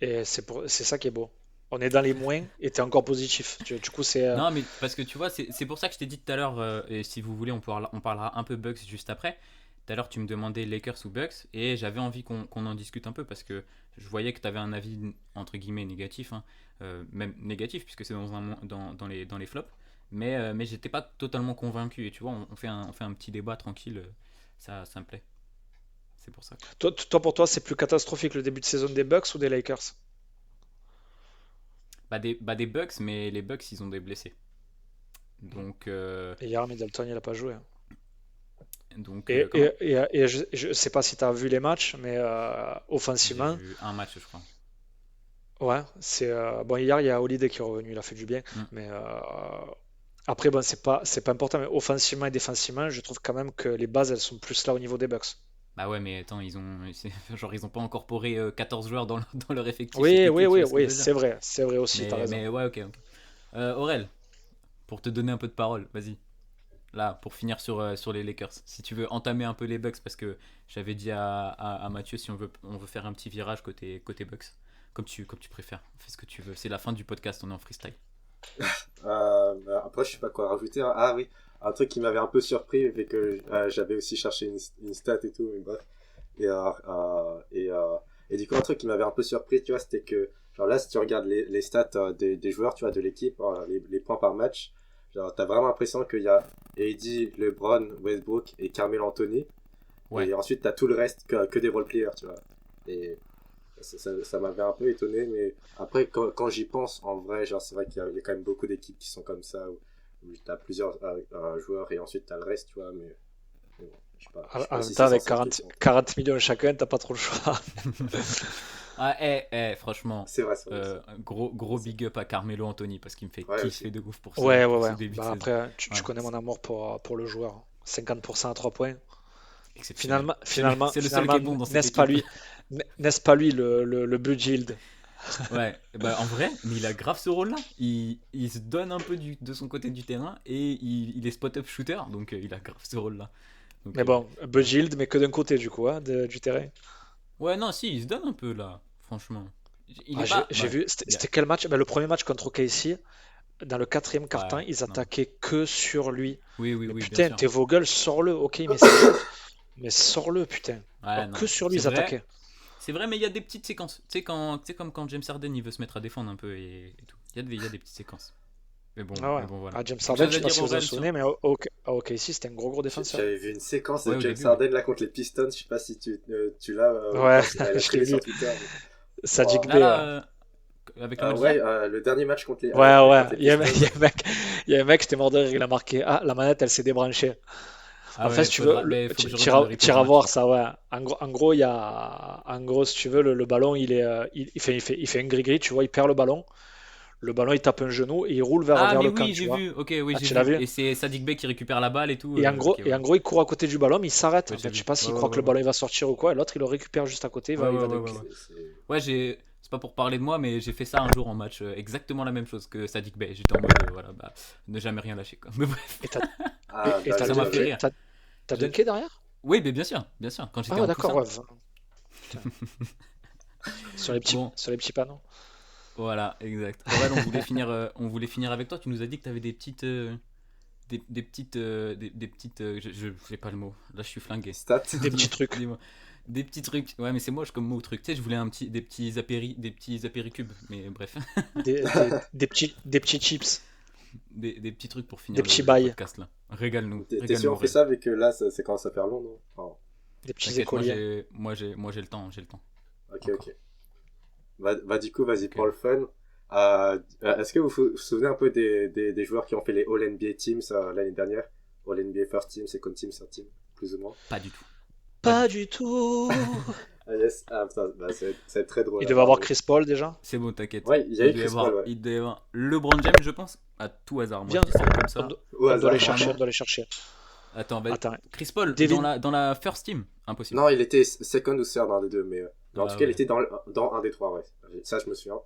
[SPEAKER 1] Et c'est ça qui est beau. On est dans les moins et t'es encore positif. Du coup,
[SPEAKER 2] Non, mais parce que tu vois, c'est pour ça que je t'ai dit tout à l'heure, et si vous voulez, on parlera un peu Bucks juste après. Tout à l'heure, tu me demandais Lakers ou Bucks, et j'avais envie qu'on en discute un peu parce que je voyais que tu avais un avis entre guillemets négatif, hein, même négatif puisque c'est dans les flops, mais j'étais pas totalement convaincu. Et tu vois, on fait un petit débat tranquille, ça me plaît. C'est pour ça.
[SPEAKER 1] pour toi, c'est plus catastrophique le début de saison des Bucks ou des Lakers?
[SPEAKER 2] Bah des Bucks, mais les Bucks, ils ont des blessés.
[SPEAKER 1] Mm.
[SPEAKER 2] Donc,
[SPEAKER 1] Et hier, Middleton, il a pas joué, hein.
[SPEAKER 2] donc comment?
[SPEAKER 1] Et je sais pas si tu as vu les matchs, mais
[SPEAKER 2] J'ai
[SPEAKER 1] offensivement,
[SPEAKER 2] vu un match, je crois.
[SPEAKER 1] ouais, bon, hier, il y a Holiday qui est revenu, il a fait du bien.
[SPEAKER 2] Hmm.
[SPEAKER 1] Mais après, bon, c'est pas important, mais offensivement et défensivement, je trouve quand même que les bases, elles sont plus là au niveau des Bucks.
[SPEAKER 2] Bah ouais, mais attends, genre, ils ont pas incorporé 14 joueurs dans leur effectif cet
[SPEAKER 1] Oui, oui,
[SPEAKER 2] été, tu
[SPEAKER 1] oui,
[SPEAKER 2] vois ce que je
[SPEAKER 1] oui,
[SPEAKER 2] veux dire?
[SPEAKER 1] c'est vrai aussi, t'as raison.
[SPEAKER 2] Mais ouais, ok, ok. Aurel, pour te donner un peu de parole, vas-y. Là, pour finir sur les Lakers. Si tu veux entamer un peu les Bucks, parce que j'avais dit à Mathieu si on veut faire un petit virage côté Bucks. Comme tu préfères. Fais ce que tu veux. C'est la fin du podcast, on est en freestyle.
[SPEAKER 3] Après, je sais pas quoi rajouter, hein. Ah oui, un truc qui m'avait un peu surpris, vu que j'avais aussi cherché une stat et tout, mais bref. Et, et du coup, un truc qui m'avait un peu surpris, tu vois, c'était que, genre là, si tu regardes les stats des joueurs, tu vois, de l'équipe, les points par match, genre, t'as vraiment l'impression qu'il y a AD, LeBron, Westbrook et Carmelo Anthony.
[SPEAKER 2] Ouais.
[SPEAKER 3] Et ensuite, t'as tout le reste que des role-players, tu vois. Et ça m'avait un peu étonné, mais après, quand j'y pense, en vrai, genre, c'est vrai qu'il y a quand même beaucoup d'équipes qui sont comme ça, où t'as plusieurs joueurs et ensuite t'as le reste, tu vois, mais bon, je sais
[SPEAKER 1] En
[SPEAKER 3] pas
[SPEAKER 1] même
[SPEAKER 3] si
[SPEAKER 1] temps,
[SPEAKER 3] c'est
[SPEAKER 1] avec
[SPEAKER 3] censé être question.
[SPEAKER 1] 40 millions chacun, t'as pas trop le choix.
[SPEAKER 2] Ah, franchement,
[SPEAKER 3] C'est vrai.
[SPEAKER 2] un gros big up à Carmelo Anthony parce qu'il me fait
[SPEAKER 3] Ouais, aussi.
[SPEAKER 2] kiffer de ouf pour ce,
[SPEAKER 1] Ouais, ouais,
[SPEAKER 2] pour ce
[SPEAKER 1] ouais.
[SPEAKER 2] début de
[SPEAKER 1] Bah
[SPEAKER 2] saison.
[SPEAKER 1] après, tu
[SPEAKER 2] Ouais,
[SPEAKER 1] connais mon amour pour le joueur. 50% à 3 points.
[SPEAKER 2] exceptionnel. C'est le seul qui
[SPEAKER 1] Finalement,
[SPEAKER 2] est bon dans cette
[SPEAKER 1] n'est-ce pas
[SPEAKER 2] équipe.
[SPEAKER 1] lui, n'est-ce pas lui le Budgild?
[SPEAKER 2] Ouais, bah en vrai, mais il a grave ce rôle-là. Il se donne un peu de son côté du terrain et il est spot-up shooter, donc il a grave ce rôle-là. Donc,
[SPEAKER 1] Mais bon,
[SPEAKER 2] ouais.
[SPEAKER 1] Budgild, mais que d'un côté du coup, hein, du terrain.
[SPEAKER 2] Ouais, non, si, il se donne un peu là, franchement. Il est
[SPEAKER 1] Ah,
[SPEAKER 2] pas.
[SPEAKER 1] j'ai
[SPEAKER 2] Ouais,
[SPEAKER 1] vu,
[SPEAKER 2] il a-
[SPEAKER 1] c'était quel match? Ben, le premier match contre OKC, dans le quatrième quart-temps,
[SPEAKER 2] ouais,
[SPEAKER 1] ils
[SPEAKER 2] non.
[SPEAKER 1] attaquaient que sur lui.
[SPEAKER 2] Oui, oui,
[SPEAKER 1] Mais
[SPEAKER 2] oui, bien
[SPEAKER 1] putain,
[SPEAKER 2] sûr.
[SPEAKER 1] t'es Vogel, sors-le, ok, mais ça shoot. Mais sors-le, putain.
[SPEAKER 2] Ouais,
[SPEAKER 1] Alors que
[SPEAKER 2] non,
[SPEAKER 1] sur lui,
[SPEAKER 2] c'est
[SPEAKER 1] ils
[SPEAKER 2] vrai.
[SPEAKER 1] attaquaient.
[SPEAKER 2] C'est vrai, mais il y a des petites séquences. Tu sais, comme quand James Harden il veut se mettre à défendre un peu et tout. Il y a des petites séquences. Mais bon,
[SPEAKER 1] Ah ouais.
[SPEAKER 2] mais bon, voilà.
[SPEAKER 1] Ah, James
[SPEAKER 2] Quelque
[SPEAKER 1] Harden, je
[SPEAKER 2] chose
[SPEAKER 1] sais
[SPEAKER 2] à
[SPEAKER 1] pas
[SPEAKER 2] dire,
[SPEAKER 1] si vous en
[SPEAKER 2] Aurel,
[SPEAKER 1] souvenez,
[SPEAKER 2] sur.
[SPEAKER 1] mais à OKC, c'était un gros défenseur.
[SPEAKER 3] J'avais vu une séquence
[SPEAKER 2] Ouais,
[SPEAKER 3] de
[SPEAKER 2] au
[SPEAKER 3] James
[SPEAKER 2] début, oui.
[SPEAKER 3] Harden là contre les Pistons, je sais pas si tu l'as ou
[SPEAKER 1] Ouais,
[SPEAKER 3] pas, il a
[SPEAKER 1] je l'ai
[SPEAKER 3] traîné
[SPEAKER 1] vu.
[SPEAKER 3] sur Twitter.
[SPEAKER 1] Sadik
[SPEAKER 3] Wow.
[SPEAKER 1] B.
[SPEAKER 2] Là, avec le match
[SPEAKER 3] Ouais,
[SPEAKER 2] d'hier.
[SPEAKER 3] le dernier match
[SPEAKER 1] Ouais, ouais.
[SPEAKER 3] contre les
[SPEAKER 1] Il y a,
[SPEAKER 3] Pistons.
[SPEAKER 1] il y a un mec, j'étais mort de rire, il a marqué. Ah, la manette, elle s'est débranchée.
[SPEAKER 2] Ah
[SPEAKER 1] En fait,
[SPEAKER 2] ouais,
[SPEAKER 1] si tu veux,
[SPEAKER 2] faut que je
[SPEAKER 1] tu
[SPEAKER 2] regarde le replay du
[SPEAKER 1] iras
[SPEAKER 2] match.
[SPEAKER 1] voir ça, ouais. En gros, si tu veux, le ballon, il fait un gris-gris, tu vois, il perd le ballon. Le ballon, il tape un genou et il roule
[SPEAKER 2] Ah,
[SPEAKER 1] vers
[SPEAKER 2] mais
[SPEAKER 1] le camp,
[SPEAKER 2] oui,
[SPEAKER 1] tu
[SPEAKER 2] j'ai
[SPEAKER 1] vois.
[SPEAKER 2] vu. Ok, oui,
[SPEAKER 1] Ah,
[SPEAKER 2] j'ai
[SPEAKER 1] tu l'as
[SPEAKER 2] vu.
[SPEAKER 1] vu?
[SPEAKER 2] Et c'est Sadik Bey qui récupère la balle et tout. Ok,
[SPEAKER 1] Et
[SPEAKER 2] ouais.
[SPEAKER 1] en gros, il court à côté du ballon, mais il s'arrête.
[SPEAKER 2] Ouais,
[SPEAKER 1] En
[SPEAKER 2] j'ai
[SPEAKER 1] fait, je sais
[SPEAKER 2] vu.
[SPEAKER 1] pas
[SPEAKER 2] Ouais,
[SPEAKER 1] s'il
[SPEAKER 2] ouais,
[SPEAKER 1] croit que
[SPEAKER 2] ouais,
[SPEAKER 1] le
[SPEAKER 2] ouais.
[SPEAKER 1] ballon il va sortir ou quoi. Et l'autre, il le récupère juste à côté,
[SPEAKER 2] Ouais,
[SPEAKER 1] il
[SPEAKER 2] ouais,
[SPEAKER 1] va
[SPEAKER 2] ouais, ouais,
[SPEAKER 1] dunker.
[SPEAKER 2] ouais. Ouais, c'est pas pour parler de moi, mais j'ai fait ça un jour en match, exactement la même chose que Sadik Bey. J'étais en mode, voilà, bah, ne jamais rien lâcher, quoi. Mais bref,
[SPEAKER 1] Et t'as
[SPEAKER 3] Ah,
[SPEAKER 1] et
[SPEAKER 3] bah,
[SPEAKER 1] t'as
[SPEAKER 2] ça m'a fait
[SPEAKER 1] dunké,
[SPEAKER 2] rire.
[SPEAKER 1] t'as
[SPEAKER 2] Je-
[SPEAKER 1] dunké derrière?
[SPEAKER 2] Oui, mais bien sûr, quand
[SPEAKER 1] Ah
[SPEAKER 2] j'étais
[SPEAKER 1] ouais,
[SPEAKER 2] en
[SPEAKER 1] d'accord,
[SPEAKER 2] coussin.
[SPEAKER 1] ouais. Putain,
[SPEAKER 2] Bon,
[SPEAKER 1] sur les petits panneaux.
[SPEAKER 2] voilà, exact. Aurel, on voulait finir avec toi. Tu nous as dit que tu avais des petites, je sais pas le mot. Là, je suis flingué.
[SPEAKER 3] stats.
[SPEAKER 1] Des petits trucs.
[SPEAKER 2] Dis-moi. Des petits trucs. Ouais, mais c'est moche comme mot truc. Tu sais, je voulais des petits apéricubes. Mais bref,
[SPEAKER 1] Des petits chips,
[SPEAKER 2] des petits trucs pour
[SPEAKER 1] des
[SPEAKER 2] finir
[SPEAKER 1] petits
[SPEAKER 2] le
[SPEAKER 1] bails,
[SPEAKER 2] podcast là. Régale-nous.
[SPEAKER 3] T'es sûr on fait
[SPEAKER 2] Red.
[SPEAKER 3] ça, vu que là, ça commence à faire long, non? Enfin,
[SPEAKER 1] des petits
[SPEAKER 2] T'inquiète,
[SPEAKER 1] écoliers.
[SPEAKER 2] moi j'ai le temps, j'ai le temps.
[SPEAKER 3] ok,
[SPEAKER 2] Encore.
[SPEAKER 3] ok. Bah, du coup, vas-y,
[SPEAKER 2] Ok.
[SPEAKER 3] pour le fun. Est-ce que vous souvenez un peu des joueurs qui ont fait les All-NBA Teams l'année dernière? All-NBA First Team, Second Team, Third Team, plus ou moins.
[SPEAKER 2] Pas du tout.
[SPEAKER 1] Pas du tout.
[SPEAKER 3] Ah yes, putain, bah, c'est très drôle.
[SPEAKER 1] Il devait avoir Chris Paul déjà.
[SPEAKER 2] C'est bon, t'inquiète.
[SPEAKER 3] Ouais, il y a eu
[SPEAKER 2] devait
[SPEAKER 3] Chris Paul, ouais.
[SPEAKER 2] il devait y avoir LeBron James, je pense. À tout hasard. Moi,
[SPEAKER 1] Viens,
[SPEAKER 2] je dis ça comme
[SPEAKER 1] on,
[SPEAKER 2] ça.
[SPEAKER 1] do-
[SPEAKER 3] Au
[SPEAKER 1] on doit
[SPEAKER 3] hasard.
[SPEAKER 1] les chercher, on doit les chercher.
[SPEAKER 2] Attends, vas-y.
[SPEAKER 1] Attends,
[SPEAKER 2] Chris Paul,
[SPEAKER 1] Devin-
[SPEAKER 2] dans la first team. Impossible.
[SPEAKER 3] Non, il était second ou third, un des deux, mais en
[SPEAKER 2] Ah,
[SPEAKER 3] tout cas, il
[SPEAKER 2] ouais.
[SPEAKER 3] était dans un des trois, ouais. Ça, je me souviens.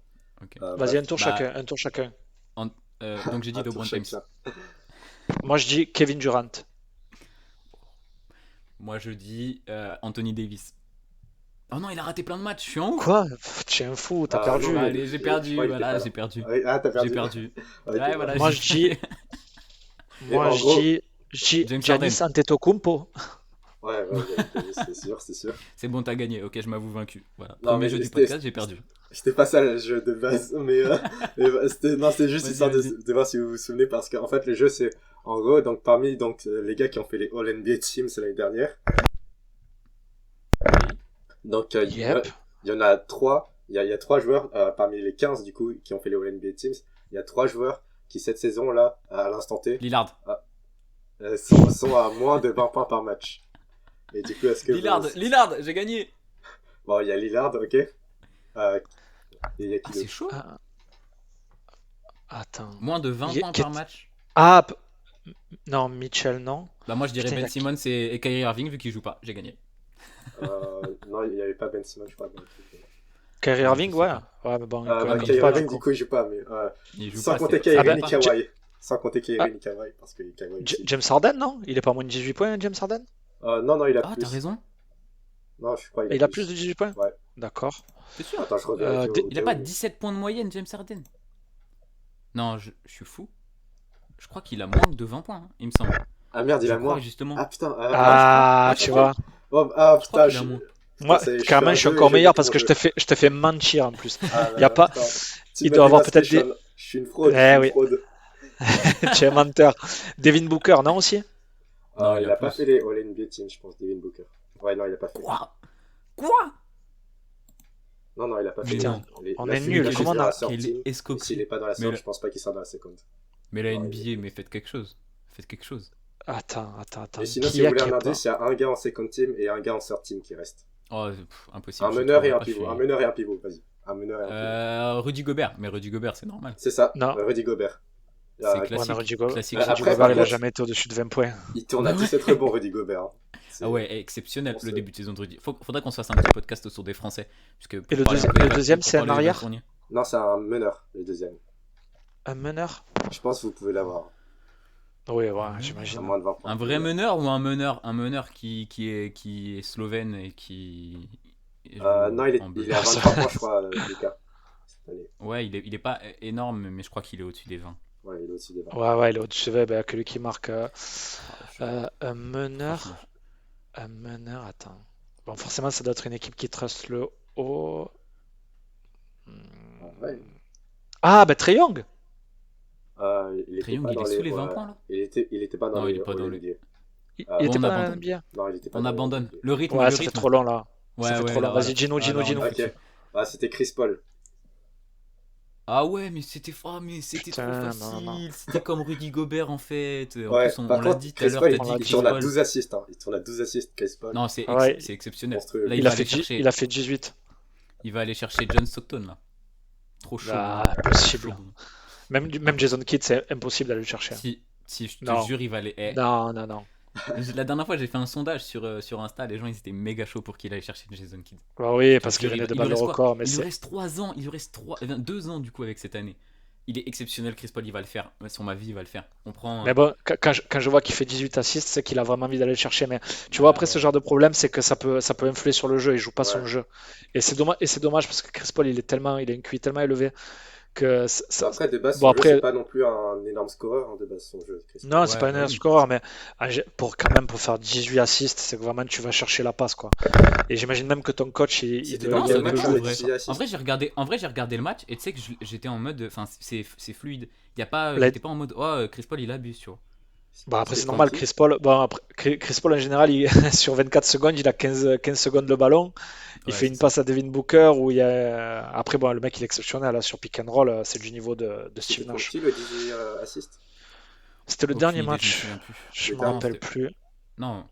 [SPEAKER 2] Ok.
[SPEAKER 1] vas-y,
[SPEAKER 3] Bref.
[SPEAKER 1] un tour chacun.
[SPEAKER 2] Donc j'ai dit
[SPEAKER 3] Attends,
[SPEAKER 2] LeBron
[SPEAKER 3] check
[SPEAKER 2] James.
[SPEAKER 3] ça.
[SPEAKER 1] Moi, je dis Kevin Durant.
[SPEAKER 2] Moi, je dis Anthony Davis. Oh non, il a raté plein de matchs. Je suis en haut.
[SPEAKER 1] Quoi? Pff, tu es un fou, t'as
[SPEAKER 3] Ah,
[SPEAKER 1] perdu.
[SPEAKER 3] non,
[SPEAKER 2] Allez, j'ai
[SPEAKER 3] je
[SPEAKER 2] perdu.
[SPEAKER 3] crois qu'il était
[SPEAKER 2] Voilà,
[SPEAKER 3] pas là.
[SPEAKER 2] j'ai perdu.
[SPEAKER 3] Ah, t'as perdu.
[SPEAKER 2] J'ai perdu.
[SPEAKER 3] Ok,
[SPEAKER 2] Ouais, voilà,
[SPEAKER 1] Moi,
[SPEAKER 2] j'ai-
[SPEAKER 1] je dis, moi,
[SPEAKER 3] en
[SPEAKER 1] je
[SPEAKER 3] gros-
[SPEAKER 1] dis, je dis
[SPEAKER 2] James
[SPEAKER 1] Giannis Antetokounmpo.
[SPEAKER 3] Ouais, c'est sûr, c'est sûr.
[SPEAKER 2] C'est bon, t'as gagné. Ok, je m'avoue vaincu. Voilà.
[SPEAKER 3] Non,
[SPEAKER 2] Premier
[SPEAKER 3] mais
[SPEAKER 2] jeu du
[SPEAKER 3] c'était-
[SPEAKER 2] podcast, j'ai perdu.
[SPEAKER 3] C'était pas ça le jeu de base, mais c'était juste
[SPEAKER 2] Vas-y,
[SPEAKER 3] histoire
[SPEAKER 2] vas-y.
[SPEAKER 3] de voir si vous vous souvenez, parce qu'en fait, le jeu, c'est, en gros, donc, parmi les gars qui ont fait les All-NBA Teams l'année dernière, donc,
[SPEAKER 1] Yep.
[SPEAKER 3] il y en a 3, il y a 3 joueurs, parmi les 15, du coup, qui ont fait les All-NBA Teams, il y a 3 joueurs qui, cette saison-là, à l'instant T,
[SPEAKER 2] Lillard.
[SPEAKER 3] sont à moins de 20 points par match. Et du coup, est-ce que...
[SPEAKER 2] Lillard, j'ai gagné.
[SPEAKER 3] Bon, il y a Lillard, ok. Et il y a qui
[SPEAKER 2] Ah, c'est
[SPEAKER 3] d'autre?
[SPEAKER 2] chaud.
[SPEAKER 1] Ah. Attends.
[SPEAKER 2] Moins de 20 points par match.
[SPEAKER 1] Ah, non, Mitchell, non.
[SPEAKER 2] Bah, moi, je dirais
[SPEAKER 1] Putain, il y
[SPEAKER 2] Ben
[SPEAKER 1] a qui-
[SPEAKER 2] Simmons et Kyrie Irving, vu qu'il joue pas. J'ai gagné.
[SPEAKER 3] Non, il n'y avait pas Ben Simmons, je crois. Dans le truc.
[SPEAKER 1] Kyrie
[SPEAKER 2] Ah,
[SPEAKER 1] Irving,
[SPEAKER 2] je sais
[SPEAKER 1] ouais.
[SPEAKER 2] pas.
[SPEAKER 1] Ouais, mais bon,
[SPEAKER 2] mais
[SPEAKER 1] il
[SPEAKER 3] Kyrie
[SPEAKER 1] joue pas,
[SPEAKER 3] Irving,
[SPEAKER 1] du
[SPEAKER 3] du
[SPEAKER 1] coup.
[SPEAKER 3] coup, il joue pas, mais
[SPEAKER 2] il joue
[SPEAKER 3] sans
[SPEAKER 2] pas.
[SPEAKER 3] compter
[SPEAKER 2] c'est-
[SPEAKER 3] Kyrie
[SPEAKER 1] Ah,
[SPEAKER 3] ni
[SPEAKER 1] bah,
[SPEAKER 3] Kawhi. Sans compter Kyrie
[SPEAKER 1] Ah.
[SPEAKER 3] ni Kawhi, parce que Kawhi aussi.
[SPEAKER 1] James Harden, non? Il est pas moins de 18 points, James Harden?
[SPEAKER 3] Non, il a
[SPEAKER 2] Ah,
[SPEAKER 3] plus.
[SPEAKER 2] t'as raison.
[SPEAKER 3] Non, je crois
[SPEAKER 1] Il a plus de 18 points?
[SPEAKER 3] Ouais.
[SPEAKER 1] D'accord.
[SPEAKER 2] C'est sûr.
[SPEAKER 3] Attends, je reviens.
[SPEAKER 2] Il a pas 17 points de moyenne, James Harden. Non, je suis fou. Je crois qu'il a moins de 20 points, hein, il me semble.
[SPEAKER 3] Ah merde, il
[SPEAKER 2] Je
[SPEAKER 3] a
[SPEAKER 2] crois,
[SPEAKER 3] moins.
[SPEAKER 2] justement.
[SPEAKER 3] Ah putain.
[SPEAKER 1] Ah,
[SPEAKER 2] je
[SPEAKER 1] tu
[SPEAKER 2] crois.
[SPEAKER 1] vois.
[SPEAKER 2] Je crois qu'il a moins.
[SPEAKER 1] Moi,
[SPEAKER 3] c'est- je
[SPEAKER 1] carrément,
[SPEAKER 3] fais un
[SPEAKER 1] je suis
[SPEAKER 3] jeu et
[SPEAKER 1] encore
[SPEAKER 3] je
[SPEAKER 1] meilleur
[SPEAKER 3] dis
[SPEAKER 1] parce
[SPEAKER 3] ton
[SPEAKER 1] que
[SPEAKER 3] jeu.
[SPEAKER 1] je te fais mentir en plus.
[SPEAKER 3] Ah,
[SPEAKER 1] Y a pas-
[SPEAKER 3] putain. Tu
[SPEAKER 1] il
[SPEAKER 3] m'as
[SPEAKER 1] doit avoir
[SPEAKER 3] dévasté,
[SPEAKER 1] peut-être
[SPEAKER 3] je suis une fraude.
[SPEAKER 1] Eh
[SPEAKER 3] je suis une
[SPEAKER 1] oui.
[SPEAKER 3] fraude.
[SPEAKER 1] Tu es un menteur. Devin Booker, non aussi?
[SPEAKER 2] Non,
[SPEAKER 3] Il
[SPEAKER 2] il a
[SPEAKER 3] a pas
[SPEAKER 2] plus.
[SPEAKER 3] fait les All-NBA Teams, je pense, Devin Booker. Ouais, non, il a pas fait.
[SPEAKER 2] Quoi?
[SPEAKER 3] Non, il a pas fait.
[SPEAKER 2] Putain,
[SPEAKER 1] on
[SPEAKER 3] Là,
[SPEAKER 1] est
[SPEAKER 3] je suis
[SPEAKER 1] nuls,
[SPEAKER 3] juste
[SPEAKER 1] comment
[SPEAKER 3] dans
[SPEAKER 1] on a-
[SPEAKER 3] la sortie.
[SPEAKER 2] Quelle
[SPEAKER 3] S'il
[SPEAKER 2] escroquerie.
[SPEAKER 3] est pas dans la
[SPEAKER 2] Mais
[SPEAKER 3] sortie,
[SPEAKER 2] le-
[SPEAKER 3] je pense pas qu'il sera dans la seconde.
[SPEAKER 2] Mais la
[SPEAKER 3] Ouais,
[SPEAKER 2] NBA, mais faites quelque chose. Faites quelque chose.
[SPEAKER 1] Attends.
[SPEAKER 3] Et sinon,
[SPEAKER 1] Qui
[SPEAKER 3] si vous
[SPEAKER 1] a
[SPEAKER 3] voulez
[SPEAKER 1] qui
[SPEAKER 3] un
[SPEAKER 1] a pas?
[SPEAKER 3] indice, il y a un gars en second team et un gars en third team qui reste.
[SPEAKER 2] Oh, impossible.
[SPEAKER 3] Un
[SPEAKER 2] je
[SPEAKER 3] meneur et
[SPEAKER 2] trouverai
[SPEAKER 3] un
[SPEAKER 2] pas,
[SPEAKER 3] pivot.
[SPEAKER 2] je suis-
[SPEAKER 3] Un meneur et un pivot, vas-y. Un meneur et un pivot.
[SPEAKER 2] Rudy Gobert. Mais Rudy Gobert, c'est normal.
[SPEAKER 3] C'est ça,
[SPEAKER 1] Non.
[SPEAKER 3] Rudy Gobert.
[SPEAKER 2] C'est
[SPEAKER 3] Ah,
[SPEAKER 1] Ouais,
[SPEAKER 2] classique.
[SPEAKER 1] mais Rudy Gobert,
[SPEAKER 2] Classique.
[SPEAKER 3] Après,
[SPEAKER 1] Rudy
[SPEAKER 3] par
[SPEAKER 1] Gobert, il a
[SPEAKER 3] contre-
[SPEAKER 1] jamais été au-dessus de 20 points.
[SPEAKER 3] Il tourne à 17 rebonds, Rudy Gobert. Hein. C'est-
[SPEAKER 2] Ah ouais, exceptionnel
[SPEAKER 3] On
[SPEAKER 2] le
[SPEAKER 3] sait.
[SPEAKER 2] début de saison de Rudy. Faudrait qu'on se fasse un petit podcast autour des Français. Puisque pour
[SPEAKER 1] Et le
[SPEAKER 2] parler
[SPEAKER 1] deuxi-
[SPEAKER 2] un peu
[SPEAKER 1] le
[SPEAKER 2] des-
[SPEAKER 1] deuxième,
[SPEAKER 2] pour
[SPEAKER 1] c'est un
[SPEAKER 2] parler des
[SPEAKER 1] arrière
[SPEAKER 2] Fournier.
[SPEAKER 3] Non, c'est un meneur, le deuxième.
[SPEAKER 1] Un meneur?
[SPEAKER 3] Je pense que vous pouvez l'avoir.
[SPEAKER 1] Oui, ouais,
[SPEAKER 3] À
[SPEAKER 1] j'imagine.
[SPEAKER 3] moins de 20 points.
[SPEAKER 2] Un vrai meneur ou un meneur qui est slovène et qui. joue
[SPEAKER 3] Non, il est
[SPEAKER 2] en
[SPEAKER 3] à
[SPEAKER 2] bleu.
[SPEAKER 3] 23 points, je crois, Lucas. Cette année.
[SPEAKER 2] Ouais, il est pas énorme, mais je crois qu'il est au-dessus des 20.
[SPEAKER 3] Ouais, il est aussi des 20.
[SPEAKER 1] Ouais, il est au-dessus, que lui qui marque. Un
[SPEAKER 2] Franchement.
[SPEAKER 1] meneur. Un meneur, attends. Bon, forcément, ça doit être une équipe qui truste le haut.
[SPEAKER 3] Ouais.
[SPEAKER 1] Ah, Trae Young!
[SPEAKER 3] Il était
[SPEAKER 2] Trae Young,
[SPEAKER 3] pas
[SPEAKER 2] il
[SPEAKER 3] dans
[SPEAKER 2] est
[SPEAKER 3] les-
[SPEAKER 2] sous les 20
[SPEAKER 3] ouais.
[SPEAKER 2] points là.
[SPEAKER 3] Il était pas dans
[SPEAKER 2] Non,
[SPEAKER 3] les
[SPEAKER 2] il est pas dans
[SPEAKER 3] All
[SPEAKER 2] les-
[SPEAKER 3] NBA.
[SPEAKER 1] Il
[SPEAKER 3] Ah,
[SPEAKER 1] il était
[SPEAKER 2] on
[SPEAKER 1] pas dans la
[SPEAKER 2] abandonne.
[SPEAKER 1] NBA?
[SPEAKER 3] Non, il était pas
[SPEAKER 2] On
[SPEAKER 3] dans
[SPEAKER 2] abandonne.
[SPEAKER 3] les NBA.
[SPEAKER 2] Le rythme,
[SPEAKER 1] Ouais,
[SPEAKER 2] le
[SPEAKER 1] ça fait
[SPEAKER 2] rythme.
[SPEAKER 1] trop long là.
[SPEAKER 2] Ouais,
[SPEAKER 1] Ça fait
[SPEAKER 2] ouais,
[SPEAKER 1] trop
[SPEAKER 2] là,
[SPEAKER 1] long.
[SPEAKER 2] voilà.
[SPEAKER 1] Vas-y, Gino.
[SPEAKER 2] non,
[SPEAKER 3] Ok. Ah, c'était Chris Paul.
[SPEAKER 2] Ah ouais, mais c'était trop
[SPEAKER 1] Putain,
[SPEAKER 2] facile.
[SPEAKER 1] non.
[SPEAKER 2] C'était comme Rudy Gobert en fait. En
[SPEAKER 3] Ouais,
[SPEAKER 2] plus, on
[SPEAKER 3] par
[SPEAKER 2] l'a
[SPEAKER 3] contre,
[SPEAKER 2] dit tout à
[SPEAKER 3] Chris
[SPEAKER 2] l'heure,
[SPEAKER 3] Paul,
[SPEAKER 2] t'as
[SPEAKER 1] on
[SPEAKER 2] dit
[SPEAKER 1] l'a
[SPEAKER 3] il
[SPEAKER 1] dit.
[SPEAKER 2] Chris
[SPEAKER 3] tourne à
[SPEAKER 2] Paul.
[SPEAKER 3] 12 assists. Hein. Il tourne à 12 assists, Chris Paul.
[SPEAKER 2] Non, c'est
[SPEAKER 1] Ouais.
[SPEAKER 2] c'est exceptionnel.
[SPEAKER 3] Monstrueux.
[SPEAKER 2] Là,
[SPEAKER 1] Il
[SPEAKER 2] va
[SPEAKER 1] a
[SPEAKER 2] aller
[SPEAKER 1] fait,
[SPEAKER 2] chercher,
[SPEAKER 1] il a fait 18.
[SPEAKER 2] il va aller chercher John Stockton là. Trop chaud.
[SPEAKER 1] Ah,
[SPEAKER 2] Trop
[SPEAKER 1] impossible.
[SPEAKER 2] chaud.
[SPEAKER 1] Même Jason Kidd, c'est impossible d'aller le chercher.
[SPEAKER 2] Si je te
[SPEAKER 1] Non.
[SPEAKER 2] jure, il va aller.
[SPEAKER 1] Non.
[SPEAKER 2] La dernière fois, j'ai fait un sondage sur Insta. Les gens, ils étaient méga chauds pour qu'il aille chercher Jason Kidd.
[SPEAKER 1] Bah oui,
[SPEAKER 2] Je
[SPEAKER 1] parce
[SPEAKER 2] te
[SPEAKER 1] qu'il
[SPEAKER 2] jure,
[SPEAKER 1] venait de
[SPEAKER 2] il
[SPEAKER 1] battre
[SPEAKER 2] lui
[SPEAKER 1] le
[SPEAKER 2] reste quoi
[SPEAKER 1] record. Mais
[SPEAKER 2] Il lui
[SPEAKER 1] c'est.
[SPEAKER 2] reste 3 ans. Il lui reste 2 ans du coup avec cette année. Il est exceptionnel, Chris Paul. Il va le faire. Sur ma vie, il va le faire. On prend.
[SPEAKER 1] Mais bon, quand je vois qu'il fait 18 assists, c'est qu'il a vraiment envie d'aller le chercher. Mais tu vois, après, ce genre de problème, c'est que ça peut influer sur le jeu. Il joue pas son
[SPEAKER 3] Ouais.
[SPEAKER 1] jeu. Et c'est dommage parce que Chris Paul, il a un QI tellement élevé
[SPEAKER 3] Après, de base,
[SPEAKER 1] Bon,
[SPEAKER 3] son jeu, c'est
[SPEAKER 1] après,
[SPEAKER 3] pas non plus un énorme scoreur, hein, de base, son jeu, Chris Paul.
[SPEAKER 1] non, c'est
[SPEAKER 2] Ouais,
[SPEAKER 1] pas
[SPEAKER 2] bah
[SPEAKER 1] un
[SPEAKER 2] oui.
[SPEAKER 1] scoreur, mais pour faire 18 assists, c'est que vraiment tu vas chercher la passe, quoi. Et j'imagine même que ton coach,
[SPEAKER 3] C'était dans
[SPEAKER 2] Non,
[SPEAKER 1] il
[SPEAKER 2] c'est
[SPEAKER 3] quel
[SPEAKER 1] aime le
[SPEAKER 3] match
[SPEAKER 2] honnêtement
[SPEAKER 1] jouer.
[SPEAKER 3] avec
[SPEAKER 2] vrai.
[SPEAKER 3] 18
[SPEAKER 2] En vrai,
[SPEAKER 3] assists?
[SPEAKER 2] j'ai regardé le match et tu sais que j'étais en mode. Enfin, c'est fluide. Y a pas,
[SPEAKER 1] Là,
[SPEAKER 2] j'étais pas en mode. Oh, Chris Paul, il abuse, tu vois.
[SPEAKER 1] bah après,
[SPEAKER 3] C'était
[SPEAKER 1] c'est
[SPEAKER 3] contre
[SPEAKER 1] normal,
[SPEAKER 3] qui?
[SPEAKER 1] Chris Paul. Bon, après, Chris Paul, en général, sur 24 secondes, il a 15 secondes le ballon. Il
[SPEAKER 2] Ouais,
[SPEAKER 1] fait
[SPEAKER 2] c'est
[SPEAKER 1] une
[SPEAKER 2] ça.
[SPEAKER 1] passe à Devin Booker où il y a. Après, bon, le mec, il est exceptionnel là, sur pick and roll. C'est du niveau de
[SPEAKER 3] C'était
[SPEAKER 1] Steve
[SPEAKER 3] contre
[SPEAKER 1] Nash.
[SPEAKER 3] qui le 18 assists?
[SPEAKER 1] C'était le
[SPEAKER 2] Aucune
[SPEAKER 1] dernier
[SPEAKER 2] idée, je me
[SPEAKER 1] match.
[SPEAKER 2] souviens plus.
[SPEAKER 1] Je
[SPEAKER 3] Le
[SPEAKER 1] me
[SPEAKER 3] dernier?
[SPEAKER 2] Non,
[SPEAKER 1] rappelle
[SPEAKER 2] c'était.
[SPEAKER 1] plus.
[SPEAKER 2] Non,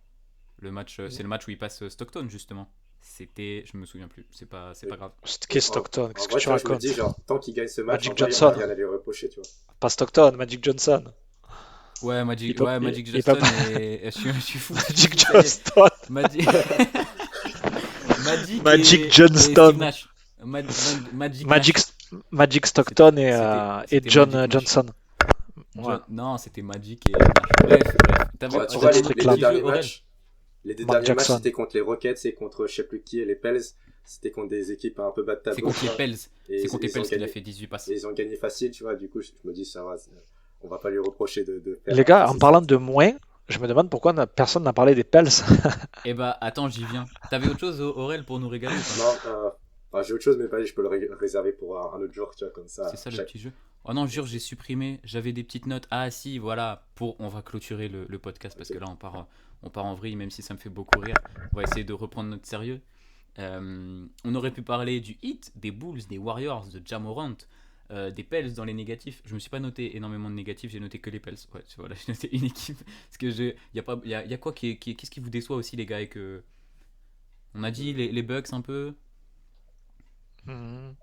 [SPEAKER 2] c'est le match où il passe Stockton, justement. C'était. Je me souviens plus. C'est pas
[SPEAKER 3] Oui.
[SPEAKER 2] grave.
[SPEAKER 1] C'était qui
[SPEAKER 3] Oui,
[SPEAKER 1] Stockton?
[SPEAKER 3] en
[SPEAKER 1] Qu'est-ce que
[SPEAKER 3] vrai,
[SPEAKER 1] tu
[SPEAKER 3] tu vois, je me
[SPEAKER 1] racontes?
[SPEAKER 3] dis, genre, tant qu'il gagne ce match, en
[SPEAKER 1] Magic
[SPEAKER 3] vrai, on a
[SPEAKER 1] Johnson.
[SPEAKER 3] rien à lui reprocher, tu vois.
[SPEAKER 1] Pas Stockton, Magic Johnson. Il peut,
[SPEAKER 2] Magic
[SPEAKER 1] il peut
[SPEAKER 2] Johnson
[SPEAKER 1] pas.
[SPEAKER 2] et. Je suis fou,
[SPEAKER 1] Magic
[SPEAKER 2] ça y est.
[SPEAKER 1] Johnston.
[SPEAKER 2] Magic, Magic
[SPEAKER 1] Magic
[SPEAKER 2] et Steve
[SPEAKER 1] Johnston.
[SPEAKER 2] Nash. Magic
[SPEAKER 1] Magic,
[SPEAKER 2] Nash.
[SPEAKER 1] Magic
[SPEAKER 2] C'était
[SPEAKER 1] Stockton et
[SPEAKER 2] c'était
[SPEAKER 1] John
[SPEAKER 2] Magic Nash.
[SPEAKER 1] Johnson. Ouais.
[SPEAKER 2] Non, c'était Magic et Nash. Bref.
[SPEAKER 3] Ouais, tu
[SPEAKER 1] On
[SPEAKER 3] vois,
[SPEAKER 1] a ce
[SPEAKER 2] T'avais
[SPEAKER 3] les
[SPEAKER 2] noté
[SPEAKER 1] truc-là.
[SPEAKER 3] deux
[SPEAKER 2] qui jouait,
[SPEAKER 3] derniers
[SPEAKER 2] Aurel?
[SPEAKER 3] matchs, les deux
[SPEAKER 1] Mark
[SPEAKER 3] derniers matchs,
[SPEAKER 1] Jackson.
[SPEAKER 3] c'était contre les Rockets et contre je sais plus qui et les Pels. C'était contre des équipes un peu bas de
[SPEAKER 2] C'est
[SPEAKER 3] tableau,
[SPEAKER 2] contre
[SPEAKER 3] tu
[SPEAKER 2] les
[SPEAKER 3] vois.
[SPEAKER 2] Pels.
[SPEAKER 3] Et
[SPEAKER 2] C'est contre les
[SPEAKER 3] ils ont
[SPEAKER 2] Pels qu'il a
[SPEAKER 3] gagné.
[SPEAKER 2] fait 18 passes.
[SPEAKER 3] Et ils ont gagné facile, tu vois. Du coup, je me dis, ça va, on va pas lui reprocher de faire
[SPEAKER 1] Les gars,
[SPEAKER 3] faire
[SPEAKER 1] en
[SPEAKER 3] ses
[SPEAKER 1] parlant
[SPEAKER 3] stats.
[SPEAKER 1] de moins, je me demande pourquoi personne n'a parlé des Pels.
[SPEAKER 2] Eh bah, attends, j'y viens. T'avais autre chose, Aurel, pour nous régaler ou pas?
[SPEAKER 3] Non, enfin, j'ai autre chose, mais pas, je peux le réserver pour un autre jour, tu vois, comme
[SPEAKER 2] C'est
[SPEAKER 3] ça.
[SPEAKER 2] ça le petit jeu. Oh non, jure, j'ai supprimé. J'avais des petites notes. Ah si, voilà. On va clôturer le podcast parce
[SPEAKER 3] Ok.
[SPEAKER 2] que là, on part en vrille, même si ça me fait beaucoup rire. On va essayer de reprendre notre sérieux. On aurait pu parler du Heat, des Bulls, des Warriors, de Ja Morant, des Pels dans les négatifs. Je me suis pas noté énormément de négatifs, j'ai noté que les Pels. Ouais, voilà, j'ai noté une équipe. Parce que y a quoi qu'est-ce qui vous déçoit aussi, les gars, et que on a dit les Bucks un peu.
[SPEAKER 1] Mhm.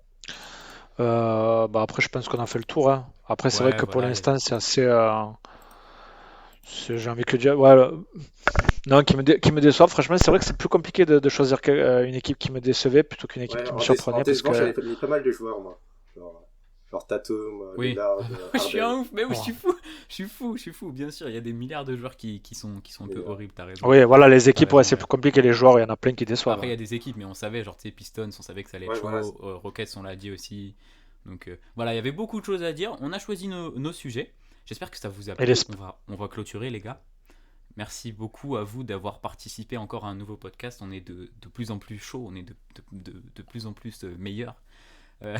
[SPEAKER 1] Bah après, je pense qu'on a fait le tour, hein. Après, c'est vrai
[SPEAKER 2] Ouais,
[SPEAKER 1] que pour
[SPEAKER 2] voilà.
[SPEAKER 1] l'instant, c'est assez. J'ai envie que dire. Ouais, non, qui me déçoit. Franchement, c'est vrai que c'est plus compliqué de choisir une équipe qui me décevait plutôt qu'une équipe
[SPEAKER 3] Ouais,
[SPEAKER 1] qui me
[SPEAKER 3] en
[SPEAKER 1] surprenait parce
[SPEAKER 3] décevant,
[SPEAKER 1] que.
[SPEAKER 3] j'avais mis pas mal de joueurs, moi. Genre Tatum,
[SPEAKER 2] Oui.
[SPEAKER 3] Lillard,
[SPEAKER 2] Je suis
[SPEAKER 3] Harden.
[SPEAKER 2] un ouf, mais oui,
[SPEAKER 1] Ouais.
[SPEAKER 2] je suis fou, bien sûr. Il y a des milliards de joueurs qui sont un
[SPEAKER 3] Mais,
[SPEAKER 2] peu horribles, t'as raison.
[SPEAKER 1] Oui, voilà, les
[SPEAKER 2] T'as
[SPEAKER 1] équipes, ouais,
[SPEAKER 2] raison,
[SPEAKER 1] c'est
[SPEAKER 2] ouais.
[SPEAKER 1] plus compliqué. Les joueurs, il y en a plein qui déçoivent.
[SPEAKER 2] Après, il y a des équipes, mais on savait, genre, tu sais, Pistons, on savait que ça allait être
[SPEAKER 3] ouais, voilà.
[SPEAKER 2] chaud. Rockets, on l'a dit aussi. Donc voilà, il y avait beaucoup de choses à dire. On a choisi nos sujets. J'espère que ça vous a
[SPEAKER 1] Et les,
[SPEAKER 2] plu. On va clôturer, les gars. Merci beaucoup à vous d'avoir participé encore à un nouveau podcast. On est de plus en plus chaud, on est de plus en plus meilleur. Euh,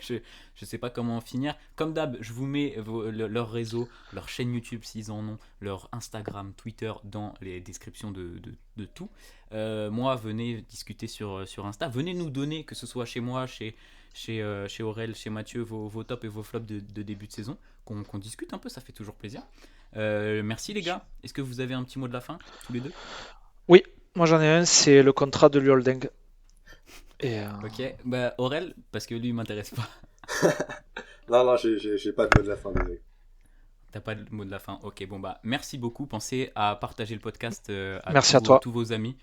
[SPEAKER 2] je sais pas comment finir. Comme d'hab, je vous mets leur réseau, leur chaîne YouTube s'ils en ont, leur Instagram, Twitter dans les descriptions de tout. Moi, venez discuter sur Insta. Venez nous donner, que ce soit chez moi, chez Aurel, chez Mathieu, vos tops et vos flops de début de saison. Qu'on discute un peu, ça fait toujours plaisir. Merci les gars. Est-ce que vous avez un petit mot de la fin, tous les deux?
[SPEAKER 1] Oui, moi j'en ai un, c'est le contrat de Liu Et
[SPEAKER 2] Ok, bah Aurel, parce que lui il m'intéresse pas.
[SPEAKER 3] Non, j'ai pas de mot de la fin, désolé.
[SPEAKER 2] T'as pas de mot de la fin. Ok, bon bah merci beaucoup. Pensez à partager le podcast à
[SPEAKER 1] merci à toi.
[SPEAKER 2] tous vos amis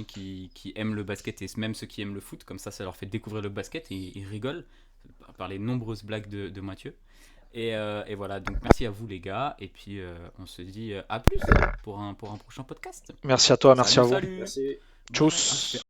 [SPEAKER 2] qui aiment le basket et même ceux qui aiment le foot. Comme ça leur fait découvrir le basket et ils rigolent par les nombreuses blagues de Mathieu. Et voilà, donc merci à vous les gars. Et puis on se dit à plus pour un prochain podcast.
[SPEAKER 1] Merci à toi, merci à vous.
[SPEAKER 2] Salut.
[SPEAKER 3] Merci.
[SPEAKER 1] Tchuss.